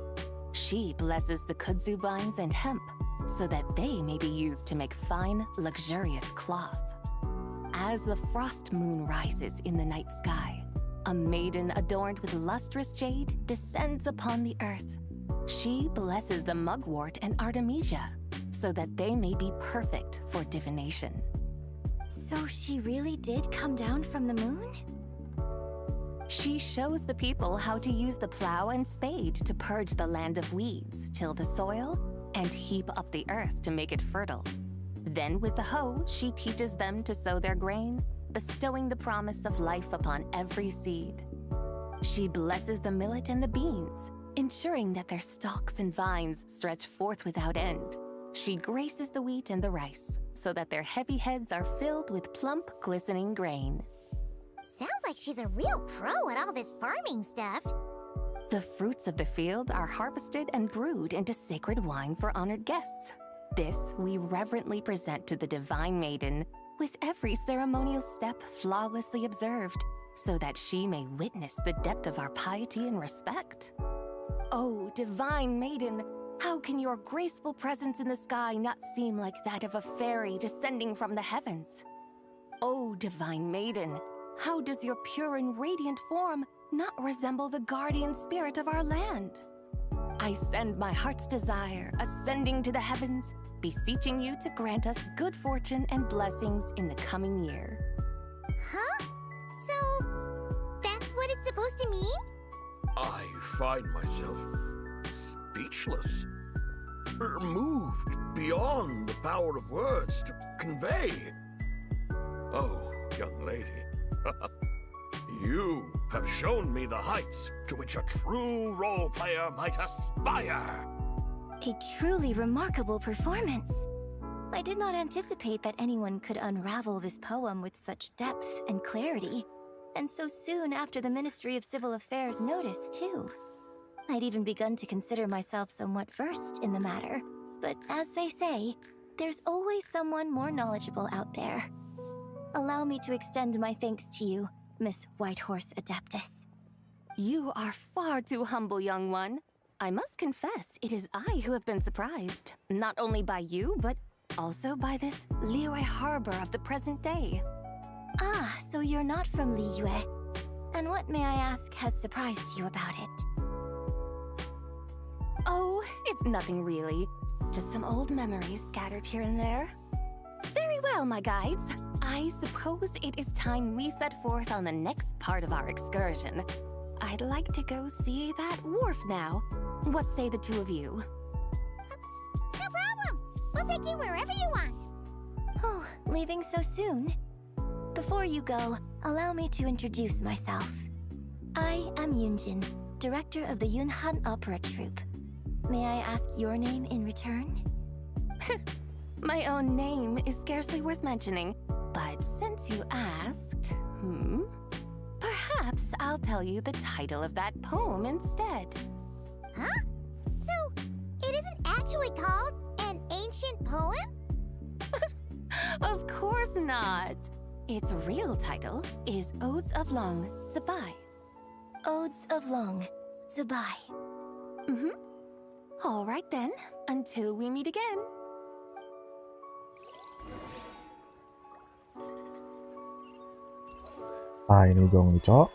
She blesses the kudzu vines and hemp so that they may be used to make fine, luxurious cloth. As the frost moon rises in the night sky, a maiden adorned with lustrous jade descends upon the earth. She blesses the mugwort and artemisia so that they may be perfect for divination. So she really did come down from the moon? She shows the people how to use the plow and spade to purge the land of weeds, till the soil, and heap up the earth to make it fertile. Then with the hoe, she teaches them to sow their grain, bestowing the promise of life upon every seed. She blesses the millet and the beans, ensuring that their stalks and vines stretch forth without end. She graces the wheat and the rice, so that their heavy heads are filled with plump, glistening grain. Sounds like she's a real pro at all this farming stuff. The fruits of the field are harvested and brewed into sacred wine for honored guests. This we reverently present to the divine maiden, with every ceremonial step flawlessly observed, so that she may witness the depth of our piety and respect. Oh, divine maiden, how can your graceful presence in the sky not seem like that of a fairy descending from the heavens? Oh, divine maiden, how does your pure and radiant form not resemble the guardian spirit of our land? I send my heart's desire, ascending to the heavens, beseeching you to grant us good fortune and blessings in the coming year. Huh? So, that's what it's supposed to mean? I find myself speechless, moved beyond the power of words to convey. Oh, young lady, you have shown me the heights to which a true role player might aspire. A truly remarkable performance. I did not anticipate that anyone could unravel this poem with such depth and clarity, and so soon after the Ministry of Civil Affairs noticed, too. I'd even begun to consider myself somewhat versed in the matter, but as they say, there's always someone more knowledgeable out there. Allow me to extend my thanks to you, Miss Whitehorse Adeptus. You are far too humble, young one. I must confess, it is I who have been surprised, not only by you, but also by this Liyue harbor of the present day. Ah, so you're not from Liyue. And what, may I ask, has surprised you about it? Oh, it's nothing really. Just some old memories scattered here and there. Very well, my guides. I suppose it is time we set forth on the next part of our excursion. I'd like to go see that wharf now. What say the two of you? No problem! We'll take you wherever you want. Oh, leaving so soon? Before you go, allow me to introduce myself. I am Yunjin, director of the Yunhan Opera Troupe. May I ask your name in return? My own name is scarcely worth mentioning, but since you asked, perhaps I'll tell you the title of that poem instead. Huh? So, it isn't actually called an ancient poem? Of course not. Its real title is Odes of Long Zibai. Odes of Long Zibai. All right then, until we meet again. Ah, ini dong nih, Cok.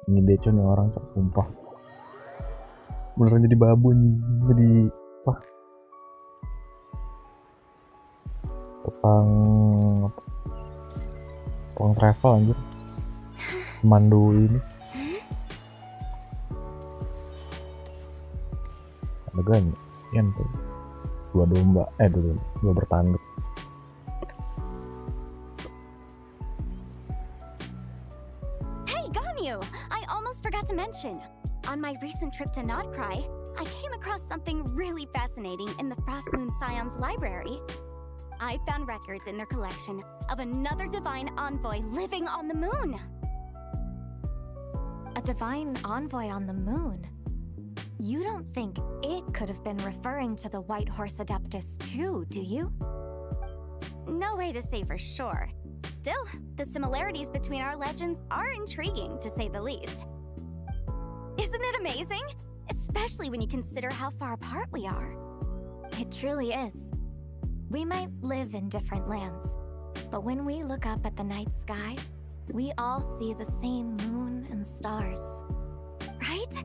Ini beco nih orang, Cok, sumpah. Beneran jadi babu nih, jadi apa? Tukang travel anjir. Pemandu ini. Adegan, yan tuh. Dua domba, dua bertanduk. I almost forgot to mention. On my recent trip to Nodcry, I came across something really fascinating in the Frost Moon Scion's library. I found records in their collection of another divine envoy living on the moon. A divine envoy on the moon? You don't think it could have been referring to the Whitehorse Adeptus too, do you? No way to say for sure. Still, the similarities between our legends are intriguing, to say the least. Isn't it amazing? Especially when you consider how far apart we are. It truly is. We might live in different lands, but when we look up at the night sky, we all see the same moon and stars. Right?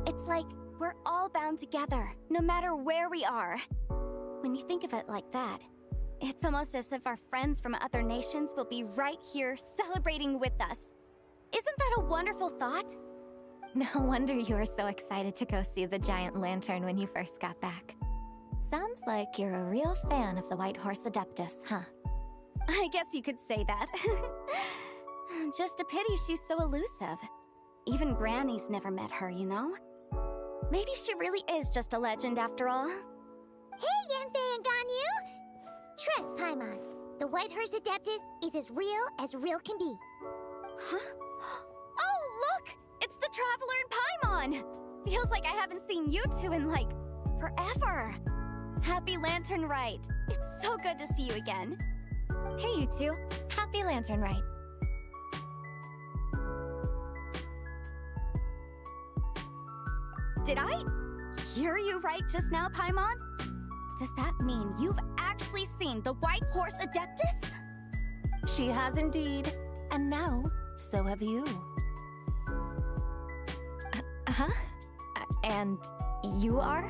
It's like we're all bound together, no matter where we are. When you think of it like that, It's almost as if our friends from other nations will be right here celebrating with us. Isn't that a wonderful thought? No wonder you were so excited to go see the giant lantern when you first got back. Sounds like you're a real fan of the White Horse Adeptus, huh? I guess you could say that. Just a pity she's so elusive. Even Granny's never met her, you know? Maybe she really is just a legend after all. Hey, Yanfei and Ganyu! Trust, Paimon. The White Horse Adeptus is as real can be. Huh? Oh, look! It's the Traveler and Paimon! Feels like I haven't seen you two in, like, forever. Happy Lantern Rite. It's so good to see you again. Hey, you two. Happy Lantern Rite. Did I hear you right just now, Paimon? Does that mean you've actually seen the White Horse Adeptus? She has indeed. And now, so have you. Huh? And you are?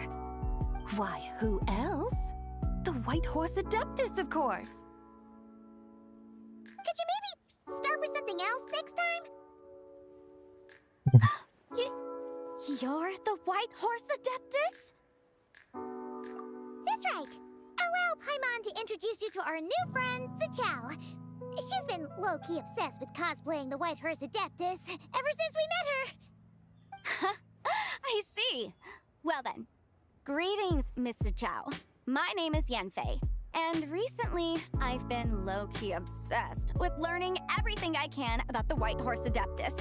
Why, who else? The White Horse Adeptus, of course. Could you maybe start with something else next time? You're the White Horse Adeptus? That's right. Allow Paimon to introduce you to our new friend, Zichao. She's been low-key obsessed with cosplaying the White Horse Adeptus ever since we met her. I see. Well then, greetings, Mr. Chow. My name is Yanfei, and recently I've been low-key obsessed with learning everything I can about the White Horse Adeptus.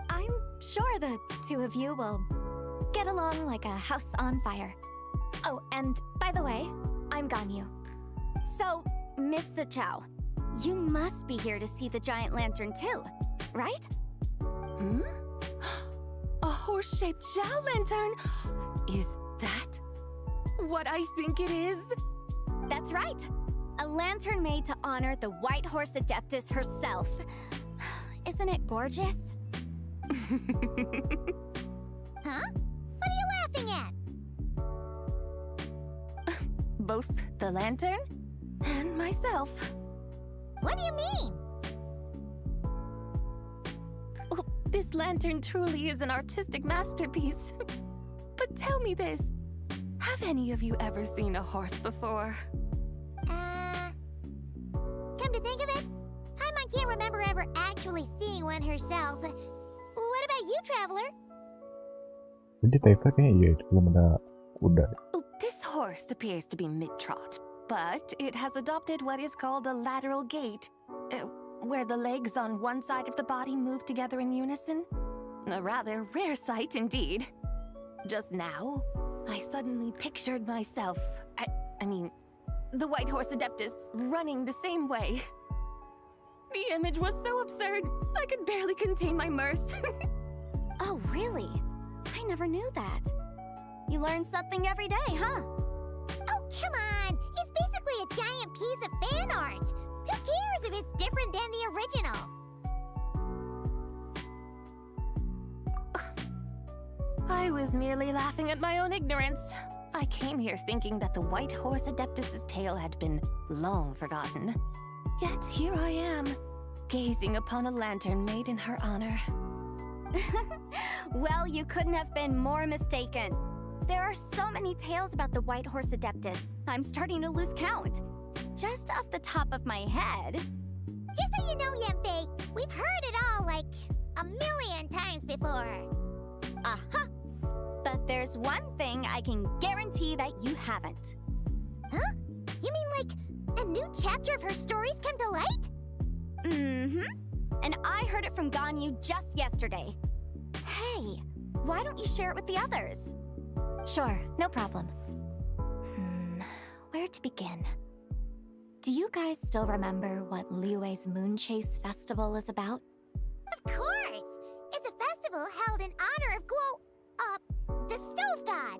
I'm sure the two of you will get along like a house on fire. Oh, and by the way, I'm Ganyu. So, Mr. Chow, you must be here to see the giant lantern too, right? Hmm? A horse-shaped Zhao lantern? Is that what I think it is? That's right. A lantern made to honor the White Horse Adeptus herself. Isn't it gorgeous? Huh? What are you laughing at? Both the lantern and myself. What do you mean? Oh, this lantern truly is an artistic masterpiece. But tell me this, have any of you ever seen a horse before? Come to think of it, Paimon can't remember ever actually seeing one herself. What about you, Traveler? Jadi Taifa kayaknya iya itu belum ada kuda. This horse appears to be mid-trot, but it has adopted what is called a lateral gait, where the legs on one side of the body move together in unison. A rather rare sight indeed. Just now, I suddenly pictured myself, I mean, the White Horse Adeptus running the same way. The image was so absurd, I could barely contain my mirth. Oh, really? I never knew that. You learn something every day, huh? Oh, come on! It's basically a giant piece of fan art! Who cares if it's different than the original? I was merely laughing at my own ignorance. I came here thinking that the White Horse Adeptus's tale had been long forgotten. Yet here I am, gazing upon a lantern made in her honor. Well, you couldn't have been more mistaken. There are so many tales about the White Horse Adeptus, I'm starting to lose count. Just off the top of my head... Just so you know, Yanfei, we've heard it all like a million times before. Uh-huh. But there's one thing I can guarantee that you haven't. Huh? You mean like a new chapter of her stories come to light? Mm-hmm. And I heard it from Ganyu just yesterday. Hey, why don't you share it with the others? Sure, no problem. Where to begin? Do you guys still remember what Liyue's Moon Chase Festival is about? Of course! It's a festival held in honor of the Stove God.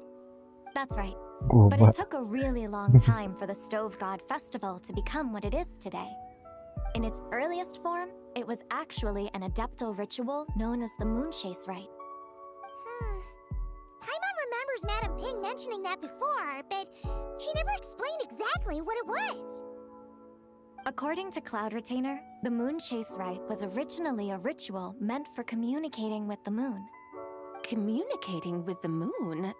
That's right. But it took a really long time for the Stove God Festival to become what it is today. In its earliest form, it was actually an adeptal ritual known as the Moon Chase Rite. Paimon remembers Madame Ping mentioning that before, but she never explained exactly what it was. According to Cloud Retainer, the moon chase rite was originally a ritual meant for communicating with the moon. Communicating with the moon?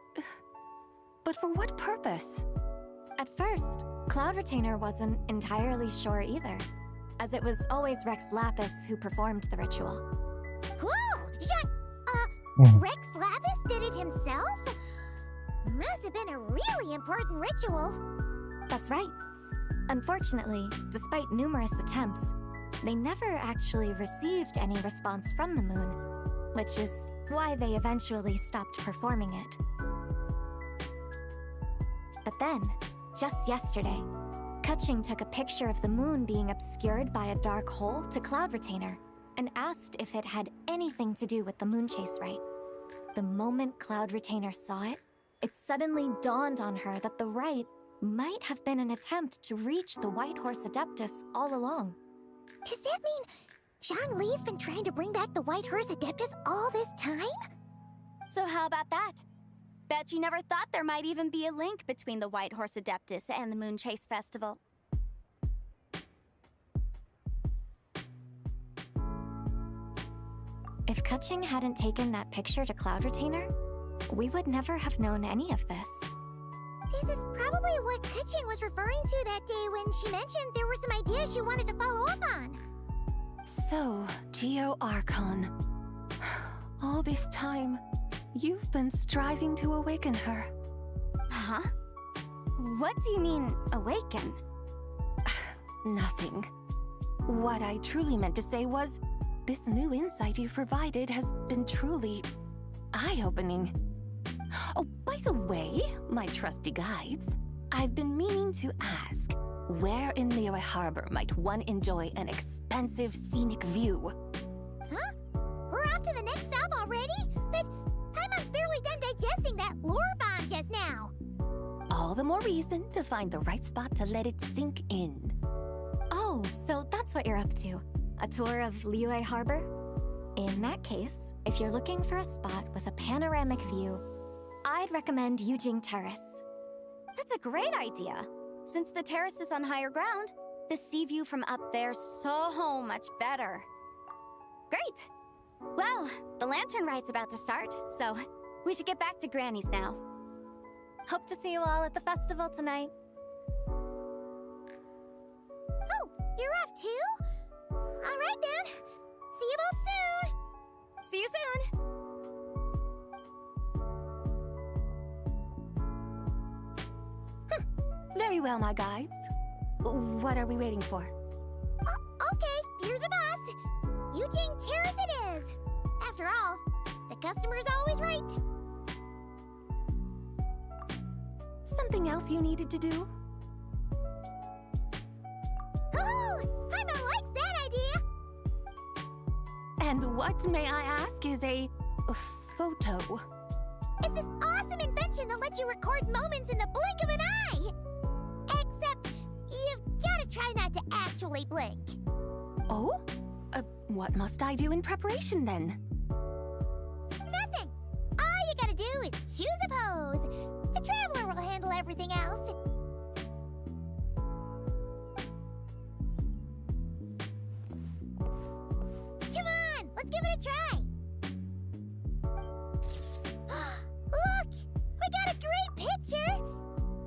But for what purpose? At first, Cloud Retainer wasn't entirely sure either, as it was always Rex Lapis who performed the ritual. Whoa! Rex Lapis did it himself? Must have been a really important ritual. That's right. Unfortunately, despite numerous attempts, they never actually received any response from the moon, which is why they eventually stopped performing it. But then, just yesterday, Kutching took a picture of the moon being obscured by a dark hole to Cloud Retainer and asked if it had anything to do with the moon chase rite. The moment Cloud Retainer saw it, it suddenly dawned on her that the rite might have been an attempt to reach the White Horse Adeptus all along. Does that mean Zhongli's been trying to bring back the White Horse Adeptus all this time? So how about that? Bet you never thought there might even be a link between the White Horse Adeptus and the Moon Chase Festival. If Kutching hadn't taken that picture to Cloud Retainer, we would never have known any of this. This is probably what Kutching was referring to that day when she mentioned there were some ideas she wanted to follow up on. So, Geo Archon. All this time, you've been striving to awaken her. Huh? What do you mean, awaken? Nothing. What I truly meant to say was, this new insight you've provided has been truly eye-opening. Oh, by the way, my trusty guides, I've been meaning to ask, where in Liyue Harbor might one enjoy an expansive scenic view? Huh? We're off to the next stop already? But Paimon's barely done digesting that lore bomb just now. All the more reason to find the right spot to let it sink in. Oh, so that's what you're up to. A tour of Liyue Harbor? In that case, if you're looking for a spot with a panoramic view, I'd recommend Yujing Terrace. That's a great idea. Since the terrace is on higher ground, the sea view from up there's so much better. Great! Well, the lantern rite's about to start, so we should get back to Granny's now. Hope to see you all at the festival tonight. Oh, you're off too? All right then. See you both soon. See you soon. Very well, my guides. What are we waiting for? Okay, you're the boss. Yujing Terrace it is. After all, the customer's always right. Something else you needed to do? Oh, Paimon likes that idea. And what, may I ask, is a photo? It's this awesome invention that lets you record moments in the blink of an eye. Except, you've gotta try not to actually blink. Oh? What must I do in preparation then? Nothing. All you gotta do is choose a pose. The Traveler will handle everything else. Come on, let's give it a try. Look, we got a great picture.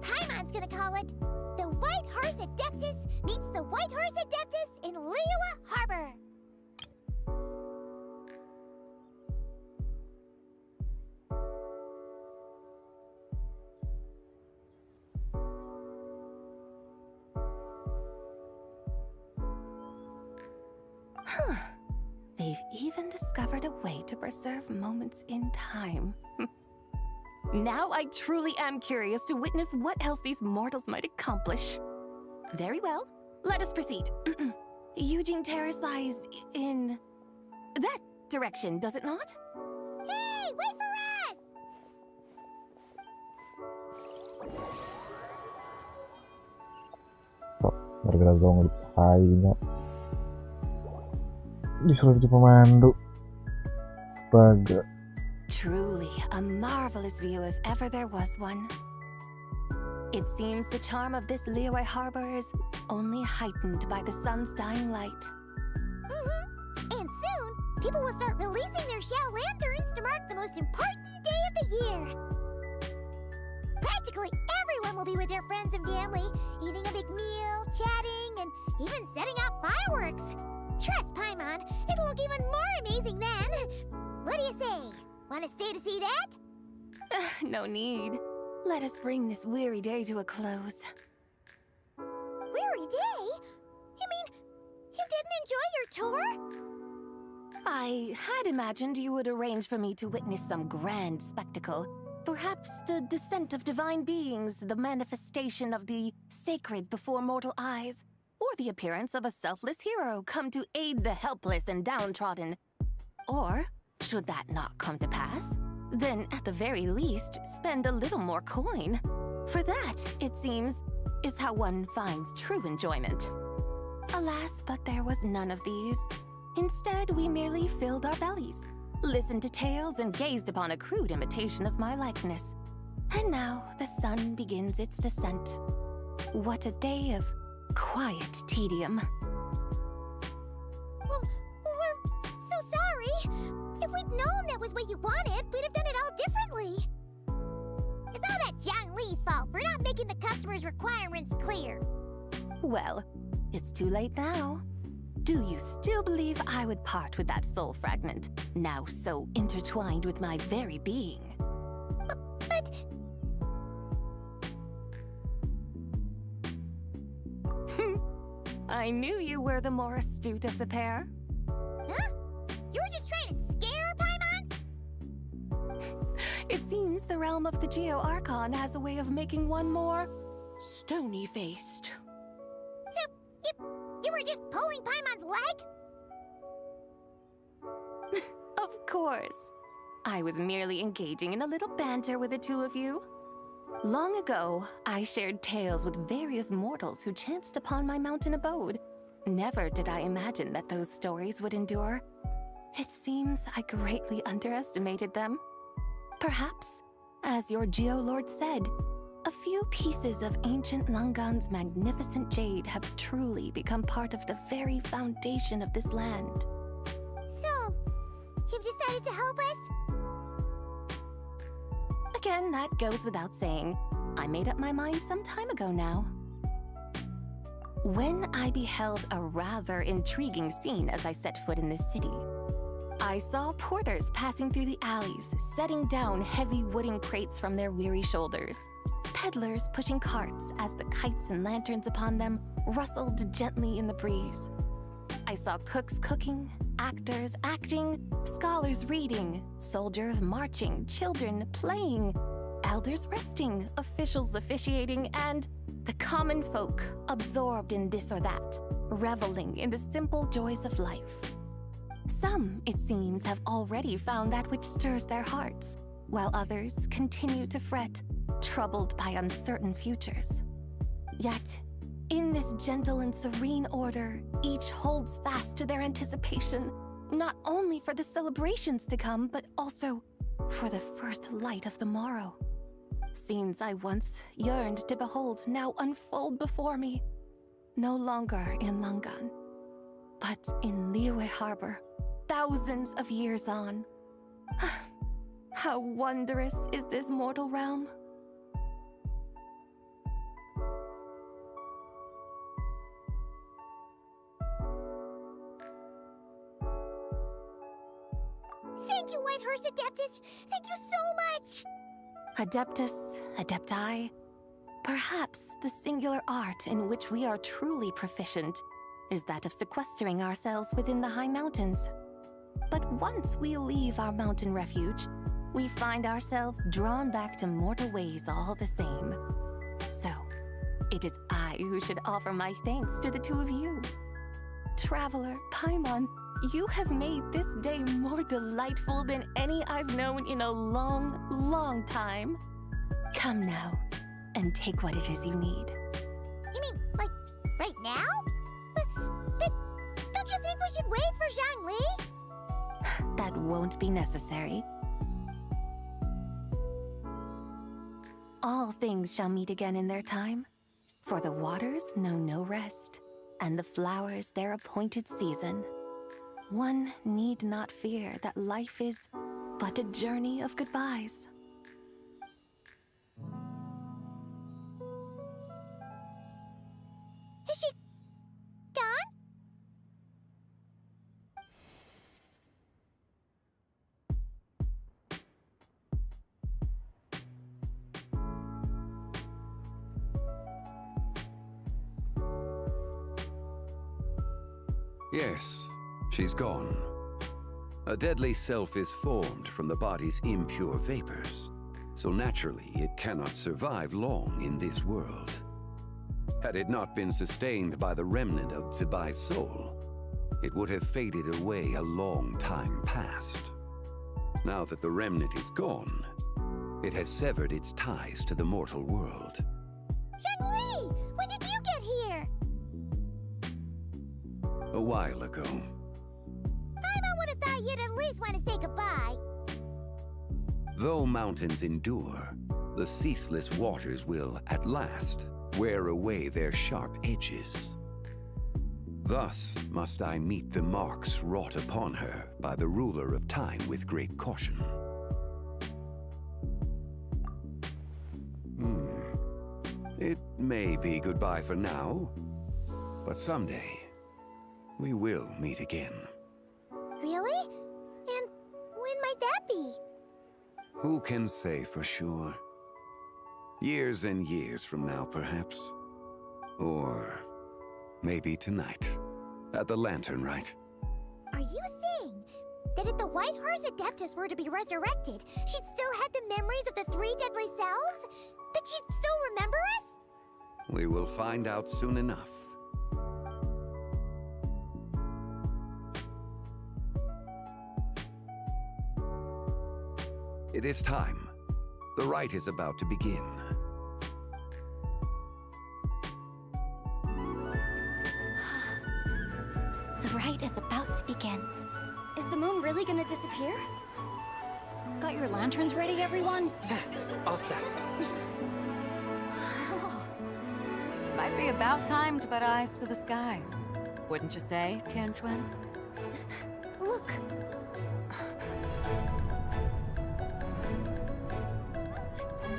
Paimon's gonna call it The White Horse Adeptus Meets the White Horse Adeptus in Liyue Harbor. Huh. They've even discovered a way to preserve moments in time. Now I truly am curious to witness what else these mortals might accomplish. Very well, let us proceed. Yujing Terrace lies in that direction, does it not? Hey, wait for us! Gara-gara gua hainya disuruh jadi pemandu. Astaga. Truly a marvelous view if ever there was one. It seems the charm of this Liyue harbor is only heightened by the sun's dying light. And soon, people will start releasing their shell lanterns to mark the most important day of the year. Practically everyone will be with their friends and family, eating a big meal, chatting, and even setting off fireworks. Trust Paimon, it'll look even more amazing then. What do you say? Want to stay to see that? No need. Let us bring this weary day to a close. Weary day? You mean you didn't enjoy your tour? I had imagined you would arrange for me to witness some grand spectacle. Perhaps the descent of divine beings, the manifestation of the sacred before mortal eyes, or the appearance of a selfless hero come to aid the helpless and downtrodden. Or, should that not come to pass, then at the very least, spend a little more coin. For that, it seems, is how one finds true enjoyment. Alas, but there was none of these. Instead, we merely filled our bellies, listened to tales, and gazed upon a crude imitation of my likeness. And now the sun begins its descent. What a day of quiet tedium. Well, we're so sorry. If we'd known that was what you wanted, we'd have done it all differently. It's all that Zhang Li's fault for not making the customer's requirements clear. Well, it's too late now. Do you still believe I would part with that soul fragment, now so intertwined with my very being? But... I knew you were the more astute of the pair. Huh? You were just trying to scare Paimon? It seems the realm of the Geo-Archon has a way of making one more stony-faced. So, you were just pulling Paimon's leg? Of course. I was merely engaging in a little banter with the two of you. Long ago, I shared tales with various mortals who chanced upon my mountain abode. Never did I imagine that those stories would endure. It seems I greatly underestimated them. Perhaps, as your Geolord said, a few pieces of ancient Langan's magnificent jade have truly become part of the very foundation of this land. So, you've decided to help us? Again, that goes without saying. I made up my mind some time ago now. When I beheld a rather intriguing scene as I set foot in this city, I saw porters passing through the alleys, setting down heavy wooden crates from their weary shoulders. Peddlers pushing carts as the kites and lanterns upon them rustled gently in the breeze. I saw cooks cooking, actors acting, scholars reading, soldiers marching, children playing, elders resting, officials officiating, and the common folk absorbed in this or that, reveling in the simple joys of life. Some, it seems, have already found that which stirs their hearts, while others continue to fret, troubled by uncertain futures. Yet, in this gentle and serene order, each holds fast to their anticipation, not only for the celebrations to come, but also for the first light of the morrow. Scenes I once yearned to behold now unfold before me, no longer in Langan, but in Liyue Harbor, thousands of years on. How wondrous is this mortal realm! Thank you, Whitehorse Adeptus! Thank you so much! Adeptus, Adepti, perhaps the singular art in which we are truly proficient is that of sequestering ourselves within the high mountains. But once we leave our mountain refuge, we find ourselves drawn back to mortal ways all the same. So, it is I who should offer my thanks to the two of you. Traveler, Paimon, you have made this day more delightful than any I've known in a long, long time. Come now, and take what it is you need. You mean, like, right now? But don't you think we should wait for Zhang Li? That won't be necessary. All things shall meet again in their time, for the waters know no rest, and the flowers their appointed season. One need not fear that life is but a journey of goodbyes. Is she gone? Yes, she's gone. A deadly self is formed from the body's impure vapors, so naturally it cannot survive long in this world. Had it not been sustained by the remnant of Zibai's soul, it would have faded away a long time past. Now that the remnant is gone, it has severed its ties to the mortal world. Zhengli! When did you get here? A while ago. I would have thought you'd at least want to say goodbye. Though mountains endure, the ceaseless waters will, at last, wear away their sharp edges. Thus must I meet the marks wrought upon her by the ruler of time with great caution. It may be goodbye for now, but someday we will meet again. Really? And when might that be? Who can say for sure? Years and years from now, perhaps. Or maybe tonight, at the Lantern Rite. Are you saying that if the White Horse Adeptus were to be resurrected, she'd still have the memories of the three deadly selves? That she'd still remember us? We will find out soon enough. It is time. The rite is about to begin. The rite is about to begin. Is the moon really gonna disappear? Got your lanterns ready, everyone? All set. Might be about time to put eyes to the sky. Wouldn't you say, Tianchuan? Look!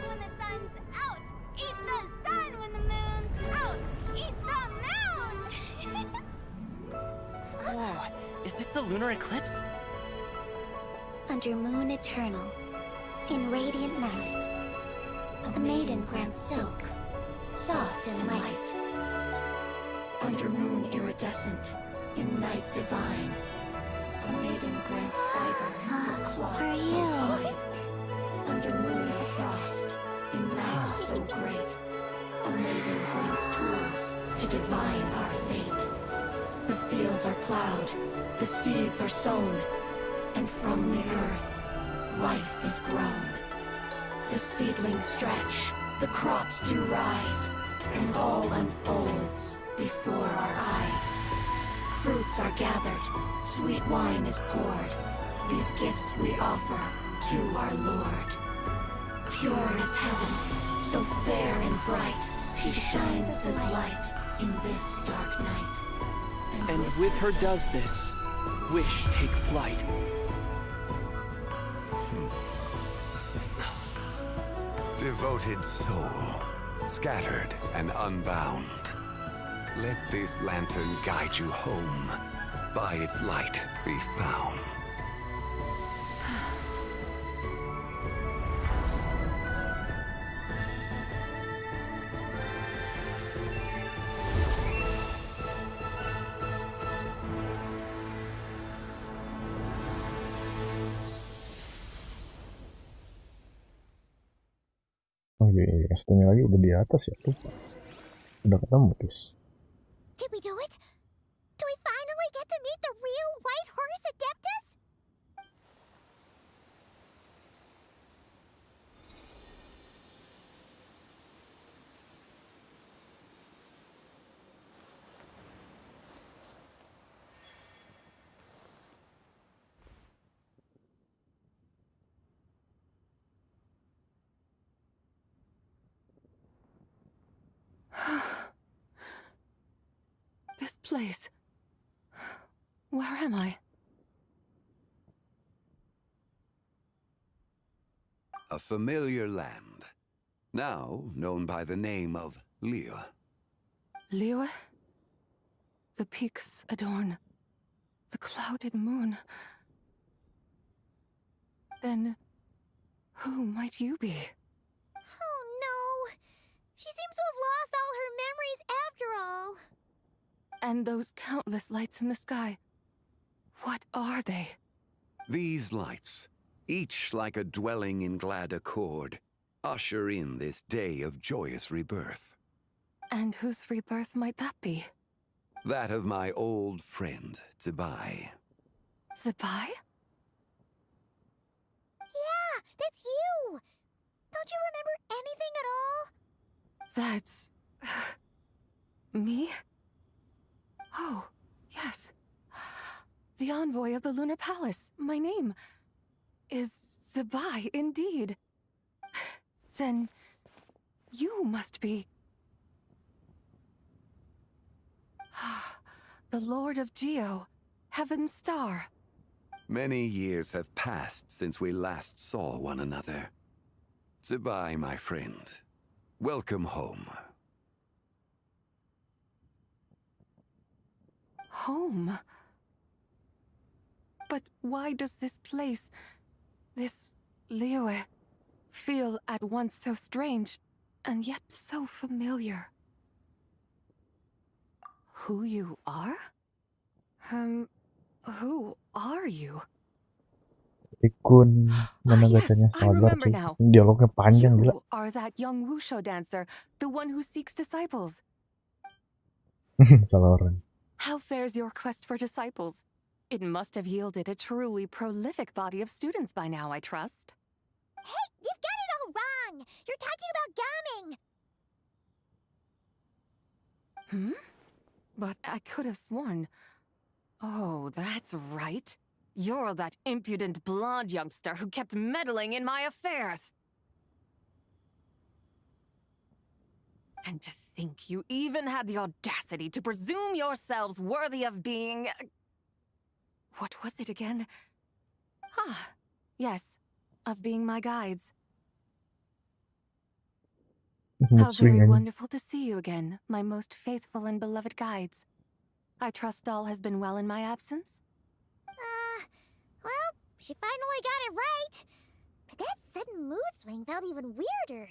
When the sun's out, eat the sun. When the moon's out, eat the moon. Whoa, is this the lunar eclipse? Under moon eternal, in radiant night, a maiden grants silk, soft and light. Under moon iridescent, in night divine, a maiden grants fiber for cloth For so you. fine. Under moon of frost, in night so great, a maiden grants tools to divine our fate. The fields are plowed, the seeds are sown, and from the earth, life is grown. The seedlings stretch, the crops do rise, and all unfolds before our eyes. Fruits are gathered, sweet wine is poured. These gifts we offer to our Lord. Pure as heaven, so fair and bright, she shines as light in this dark night. And with her does this, wish take flight. Devoted soul, scattered and unbound. Let this lantern guide you home. By its light be found. Oh iya, satunya lagi udah di atas ya tuh. Udah ketemu, guys. Did we do it? Do we finally get to meet the real White Horse Adeptus? This place. Where am I? A familiar land, now known by the name of Liyue. Liyue? The peaks adorn the clouded moon. Then, who might you be? Oh no! She seems to have lost all her memories after all. And those countless lights in the sky, what are they? These lights, each like a dwelling in glad accord, usher in this day of joyous rebirth. And whose rebirth might that be? That of my old friend, Zibai. Zibai? Yeah, that's you! Don't you remember anything at all? That's... me? Oh, yes. The envoy of the Lunar Palace. My name is Zibai, indeed. Then you must be... the Lord of Geo, Heaven's Star. Many years have passed since we last saw one another. Zibai, my friend. Welcome home. Home? But why does this place, this Liyue, feel at once so strange and yet so familiar? Who you are? Who are you? Ikun mana gacanya I sabar remember sih. now. Dialognya panjang gila. You are that young wushu dancer, the one who seeks disciples. Salah orang. How fares your quest for disciples? It must have yielded a truly prolific body of students by now, I trust. Hey, you've got it all wrong! You're talking about gaming! But I could have sworn... Oh, that's right. You're that impudent blonde youngster who kept meddling in my affairs. And to think you even had the audacity to presume yourselves worthy of being... What was it again? Ah, yes, of being my guides. How very wonderful to see you again, my most faithful and beloved guides. I trust all has been well in my absence? Well, she finally got it right. But that sudden mood swing felt even weirder.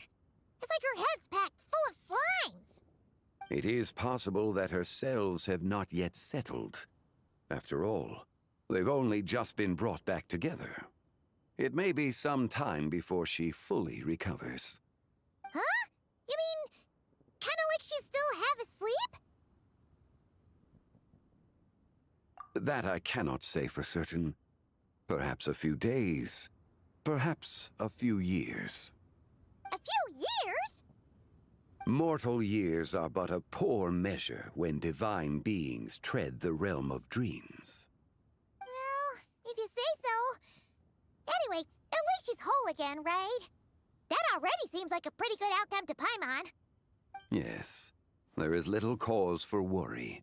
It's like her head's packed full of slimes. It is possible that her cells have not yet settled. After all, they've only just been brought back together. It may be some time before she fully recovers. Huh? You mean, kinda like she's still half asleep? That I cannot say for certain. Perhaps a few days. Perhaps a few years. A few years? Mortal years are but a poor measure when divine beings tread the realm of dreams. Well, if you say so. Anyway, at least she's whole again, right? That already seems like a pretty good outcome to Paimon. Yes, there is little cause for worry.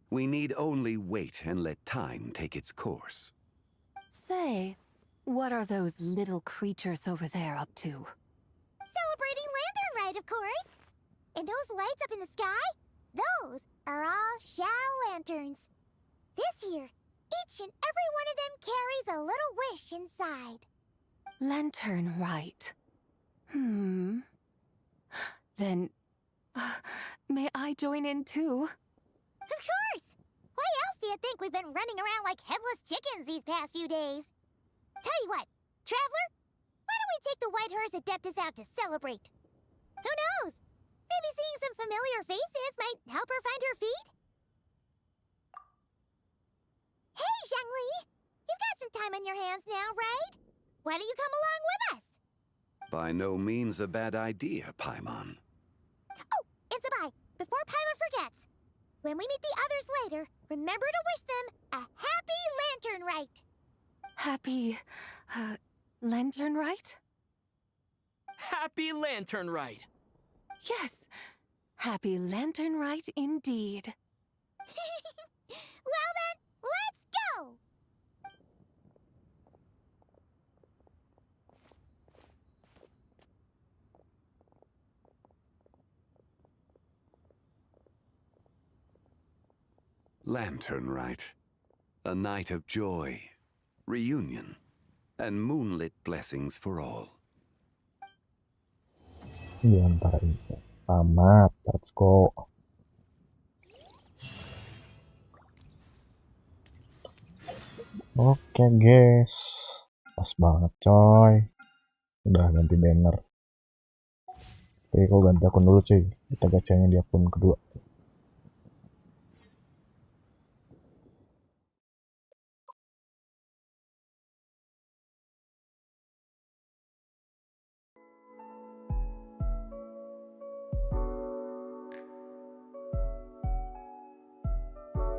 We need only wait and let time take its course. Say, what are those little creatures over there up to? Celebrating Lantern Rite, of course. And those lights up in the sky? Those are all Xiao lanterns. This year, each and every one of them carries a little wish inside. Lantern Rite. Then, may I join in too? Of course! Why else do you think we've been running around like headless chickens these past few days? Tell you what, Traveler, why don't we take the White Hearse Adeptus out to celebrate? Who knows? Maybe seeing some familiar faces might help her find her feet? Hey, Zhangli! You've got some time on your hands now, right? Why don't you come along with us? By no means a bad idea, Paimon. Oh, and Zibai, before Paimon forgets, when we meet the others later, remember to wish them a happy Lantern Rite. Happy, Lantern Rite? Happy Lantern Rite! Yes, Happy Lantern Rite indeed. Well then, let's go! Lantern Rite. A night of joy, reunion, and moonlit blessings for all. Di antara itu. Tamat, let's go. Oke guys, pas banget coy. Udah ganti banner. Oke, kok ganti akun dulu cuy. Kita gacanya di akun kedua.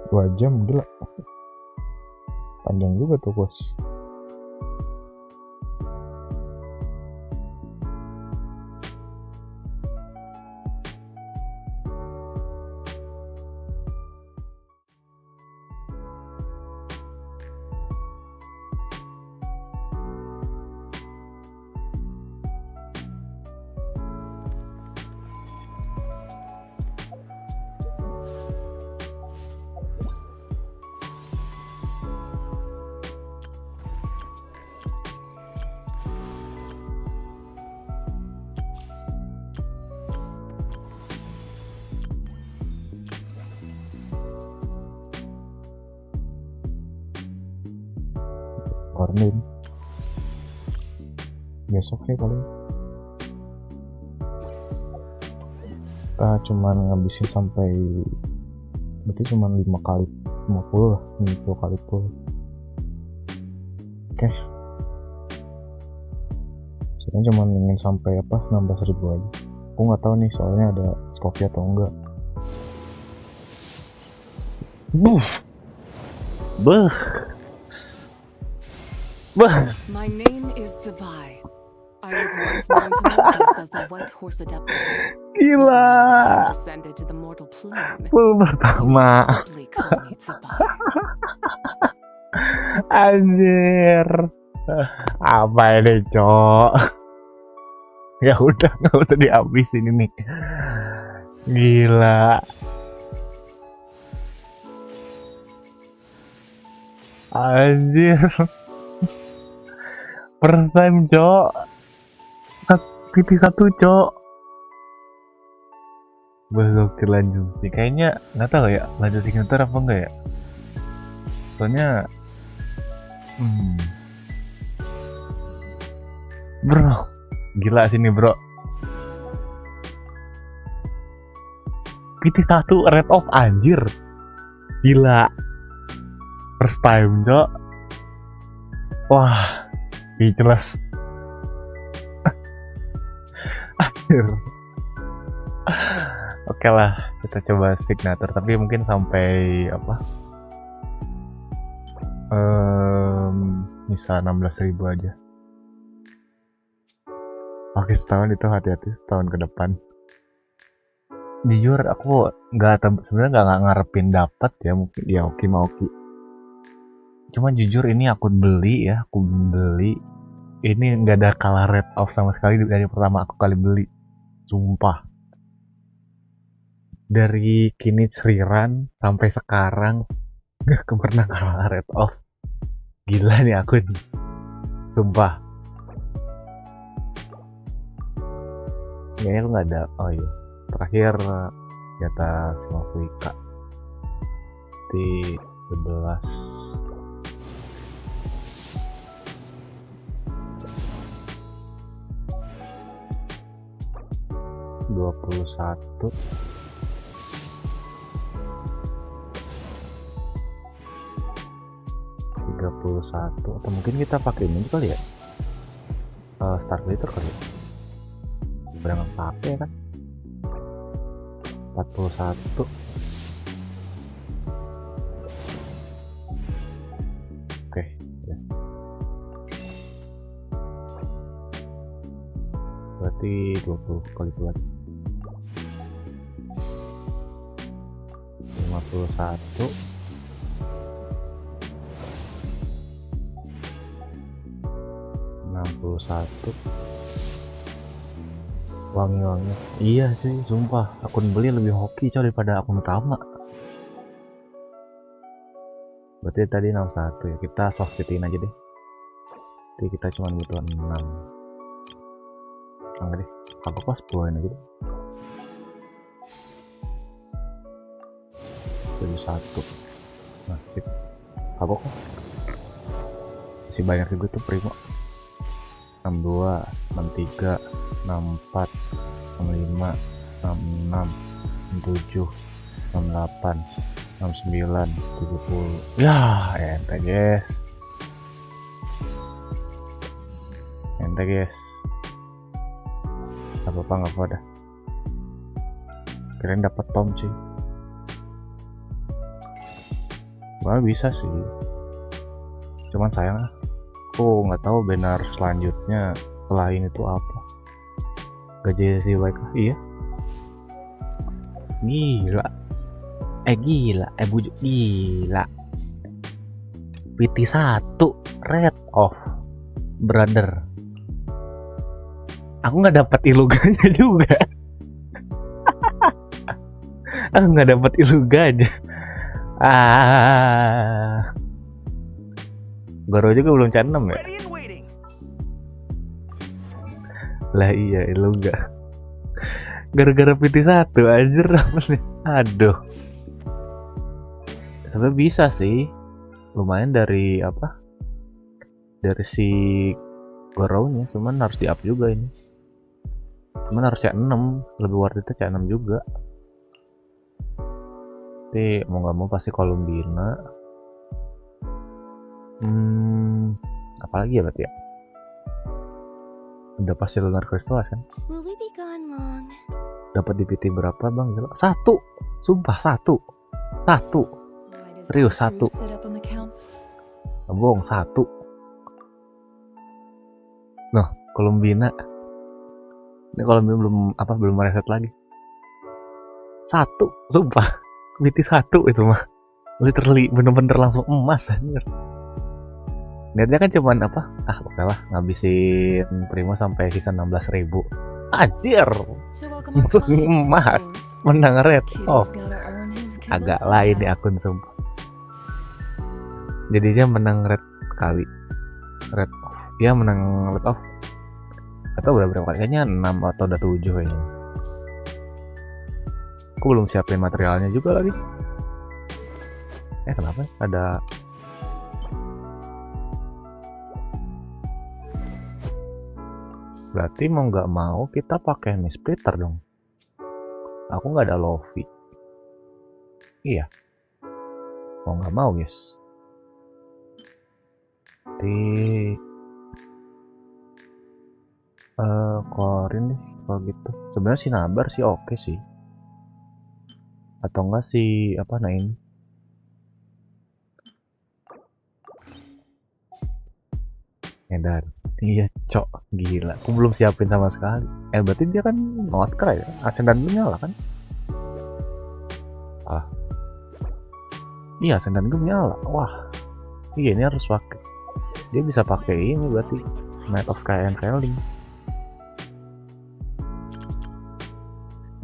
Dua jam, gila. Panjang juga tuh bos. Warnin besok ya paling. Kita cuman ngabisin sampai berarti cuman 5 kali 50 lah, 50 kali tuh. Oke, sekarang cuman ingin sampai apa 16.000 aja. Aku nggak tahu nih soalnya ada skopi atau enggak. My name is Zibai. I was once known to mortals as the White Horse Adeptus. Gila. I descended to the mortal plane. Pertama. Simply call me Zibai. Anjir. Apa ini, Cok? Ya udah, nggak usah dihabisin ini. Gila. Anjir. First time, Cok. Titik 1, Cok. Gokil lanjut sih. Kayaknya nggak tahu ya lanjut signature apa enggak ya. Soalnya bro, gila sini bro. PT 1 rate of anjir. Gila. First time, Cok. Wah, speechless. Anjir. Oke lah, kita coba signature, tapi mungkin sampai apa? Bisa 16.000 aja. Oke, setahun itu hati-hati setahun ke depan. Jujur aku sebenarnya nggak ngarepin dapat ya, mungkin ya oke. Cuma jujur ini aku beli. Ini nggak ada kalah rate off sama sekali dari pertama aku kali beli. Sumpah. Dari kini Sriran sampai sekarang nggak pernah kalah rate off. Gila nih akun. Sumpah. Kayaknya aku nggak ada. Oh iya. Terakhir di atas 50k. Di 11. $21 $31 atau mungkin kita pakai ini kali ya, start glitter kali ya, berangkat pakai kan. 41 oke ya. Berarti 20 kali lagi. 51. Wangi-wangi. Iya sih, sumpah. Akun beli lebih hoki coy daripada akun utama. Berarti tadi 61 ya. Kita soft fitin aja deh. Jadi kita cuma butuh 6. Enggak deh. Apa kok 10 aja deh. Jadi 1. Nah, sip. Apa kok? Masih banyak juga tuh primo. 62, 63, 64, 65, 66, 67, 68, 69, 70. Ya, ente guys. Ente guys. Apa-apa nggak apa dah. Kirain dapat Tom sih. Wah, bisa sih. Cuman sayang aku nggak tahu banner selanjutnya setelah ini tuh apa. Gacha Zibainya. Iya. Gila. Gila. Bujuk gila. PT1 Red of Brother. Aku nggak dapat iluganya juga. Aku nggak dapat iluganya. Goro juga belum C6 ya? Lah iya, iluga. Gara-gara PT1 anjir apa nih? Aduh. Sebenarnya bisa sih. Lumayan dari apa? Dari si Goronya, cuman harus di-up juga ini. Cuman harus C6, lebih worth itu C6 juga. Tapi mau nggak mau pasti Columbina. Apalagi ya berarti ya? Udah pasti lunar crystal kan? Will we be gone long? Dapat di PT berapa bang? 1, sumpah 1. Serius 1. Bohong 1. Noh, Columbina. Ini Columbina belum mereset lagi. 1, sumpah. PT 1 itu mah. Literally bener-bener langsung emas anjir. Niatnya kan cuman apa? Oke lah, ngabisin Primo sampai sisa 16.000. Anjir. Langsung emas. Menang red. Oh. Agak lain di akun sumpah. Jadinya menang red kali. Red off. Dia menang red off. Atau berapa kali? Kayaknya 6 atau udah 7 kayaknya. Aku belum siapin materialnya juga lagi. Kenapa? Ada berarti mau nggak mau kita pakai mie splitter dong. Aku nggak ada Lofi. Iya. Mau nggak mau guys. Di Korin deh kalau gitu. Sebenarnya si Nabar sih oke sih. Atau enggak sih apa nah ini. Edan. Iya cok, gila. Aku belum siapin sama sekali. Berarti dia kan notkra ya? Asendan menyala kan? Iya, asendan gue menyala. Wah, iya ini harus pakai. Dia bisa pakai ini berarti Night of Sky and Failing.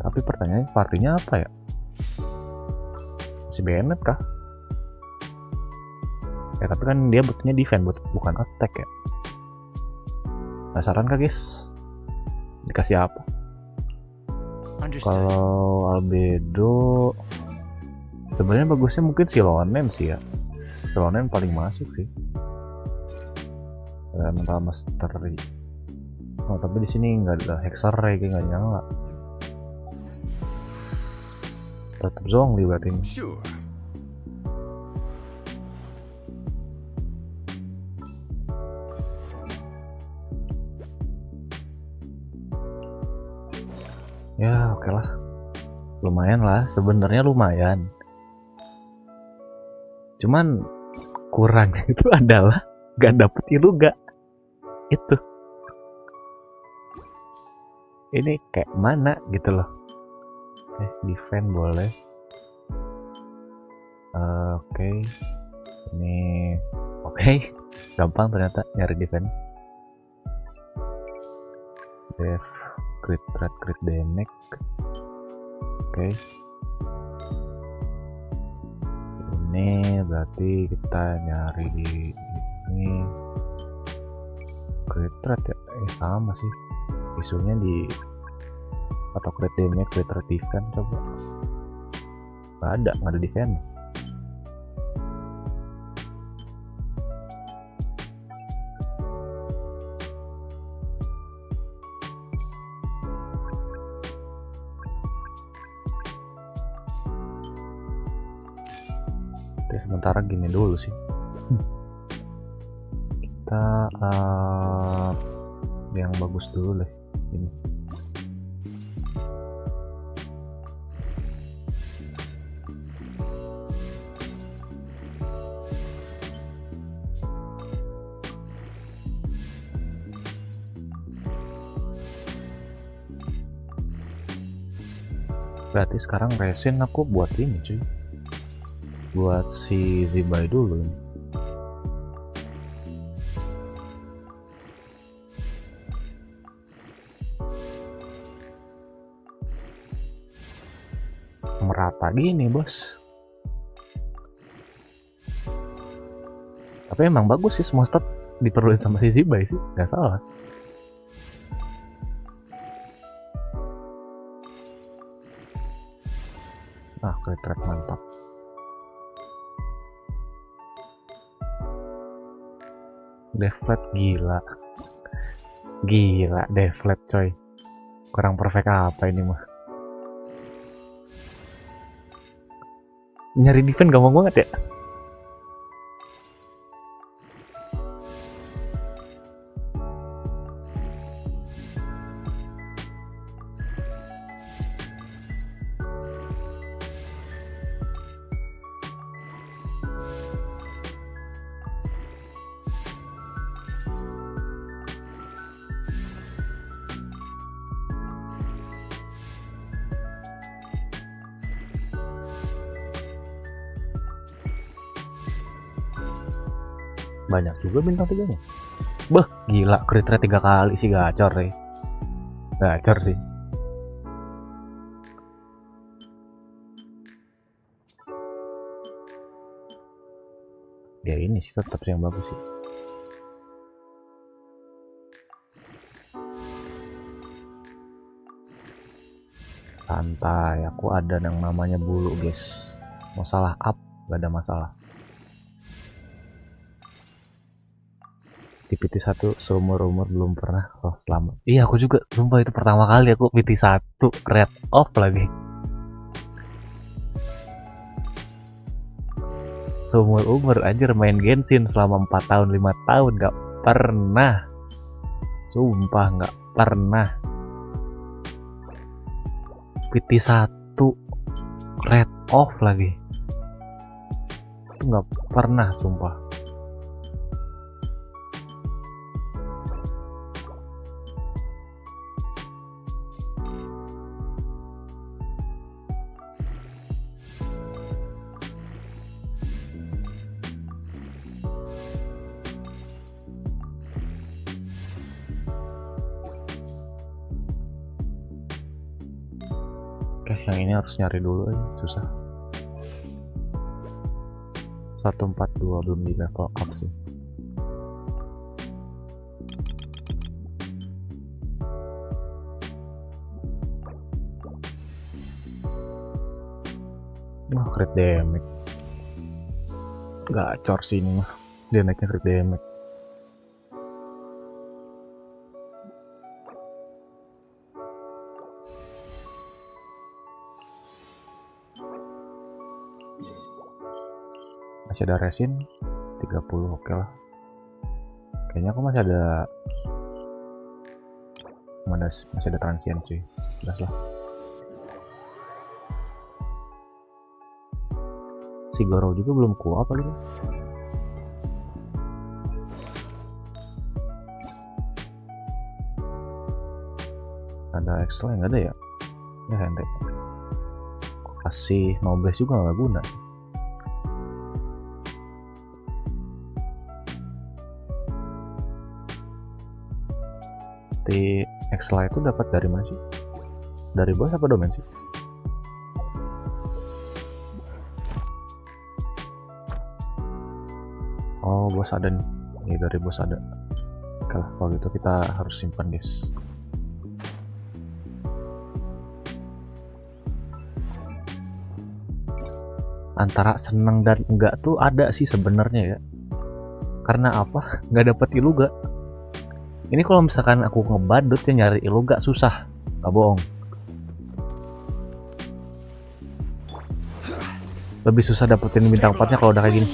Tapi pertanyaannya partinya apa ya? Si Bennett kah? Tapi kan dia butuhnya defense bukan attack ya. Penasaran kah guys? Dikasih apa? Kalau albedo sebenarnya bagusnya mungkin Silonen sih ya. Silonen paling masuk sih. Mental mastery. Oh tapi di sini nggak ada hexarray, kayak nggak nyala. Tetap zongli berarti ini. Sure. Ya oke lah, lumayan lah, sebenarnya lumayan. Cuman kurang itu adalah gak dapet iluga itu. Ini kayak mana gitu loh. Defend boleh. Oke. Ini oke. Gampang ternyata nyari defense. Def crit threat crit damage. Oke. Ini berarti kita nyari di ini crit threat ya. Sama sih. Isunya di atau crit damage, crit threat defense coba. Nggak ada defense. Oke, sementara gini dulu sih. Kita yang bagus dulu deh ini. Berarti sekarang resin aku buat ini cuy, buat si Zibainya dulu ini. Merata gini bos, tapi emang bagus sih semua stat diperluin sama si Zibai sih, nggak salah. Nah, crit rate mantap. Deflat gila deflat coy, kurang perfect apa ini mah. Nyari defense gampang banget ya. Banyak juga bintang 3-nya. Beh, gila, crit rate 3 kali sih, gacor sih. Gacor sih. Ya ini sih tetap yang bagus sih. Santai, aku ada yang namanya bulu guys. Masalah up, gak ada masalah. Di PT1 seumur-umur belum pernah. Oh selamat. Iya aku juga, sumpah itu pertama kali aku PT1 red off lagi. Seumur-umur anjir main Genshin selama 4 tahun 5 tahun gak pernah. Sumpah gak pernah. PT1 red off lagi. Itu gak pernah sumpah. Oke, yang ini harus nyari dulu aja, susah. 142 belum di level up sih. Wah, crit damage. Gacor sih ini mah. Dia naiknya crit damage. Masih ada resin 30, oke lah. Kayaknya aku masih ada transient cuy. Jelas lah. Si Goro juga belum kuat apa gitu. Ada extra yang ada ya? Ya ente. Kasih nobles juga nggak guna. Pasti Excel itu dapat dari mana sih? Dari bos apa domain sih? Oh, bos ada nih. Ini dari bos ada. Oke lah, kalau gitu kita harus simpan, guys. Antara seneng dan enggak tuh ada sih sebenarnya ya. Karena apa? Nggak dapet iluga. Ini kalau misalkan aku ngebadut ya nyari iluga susah, nggak bohong. Lebih susah dapetin bintang 4-nya kalau udah kayak gini.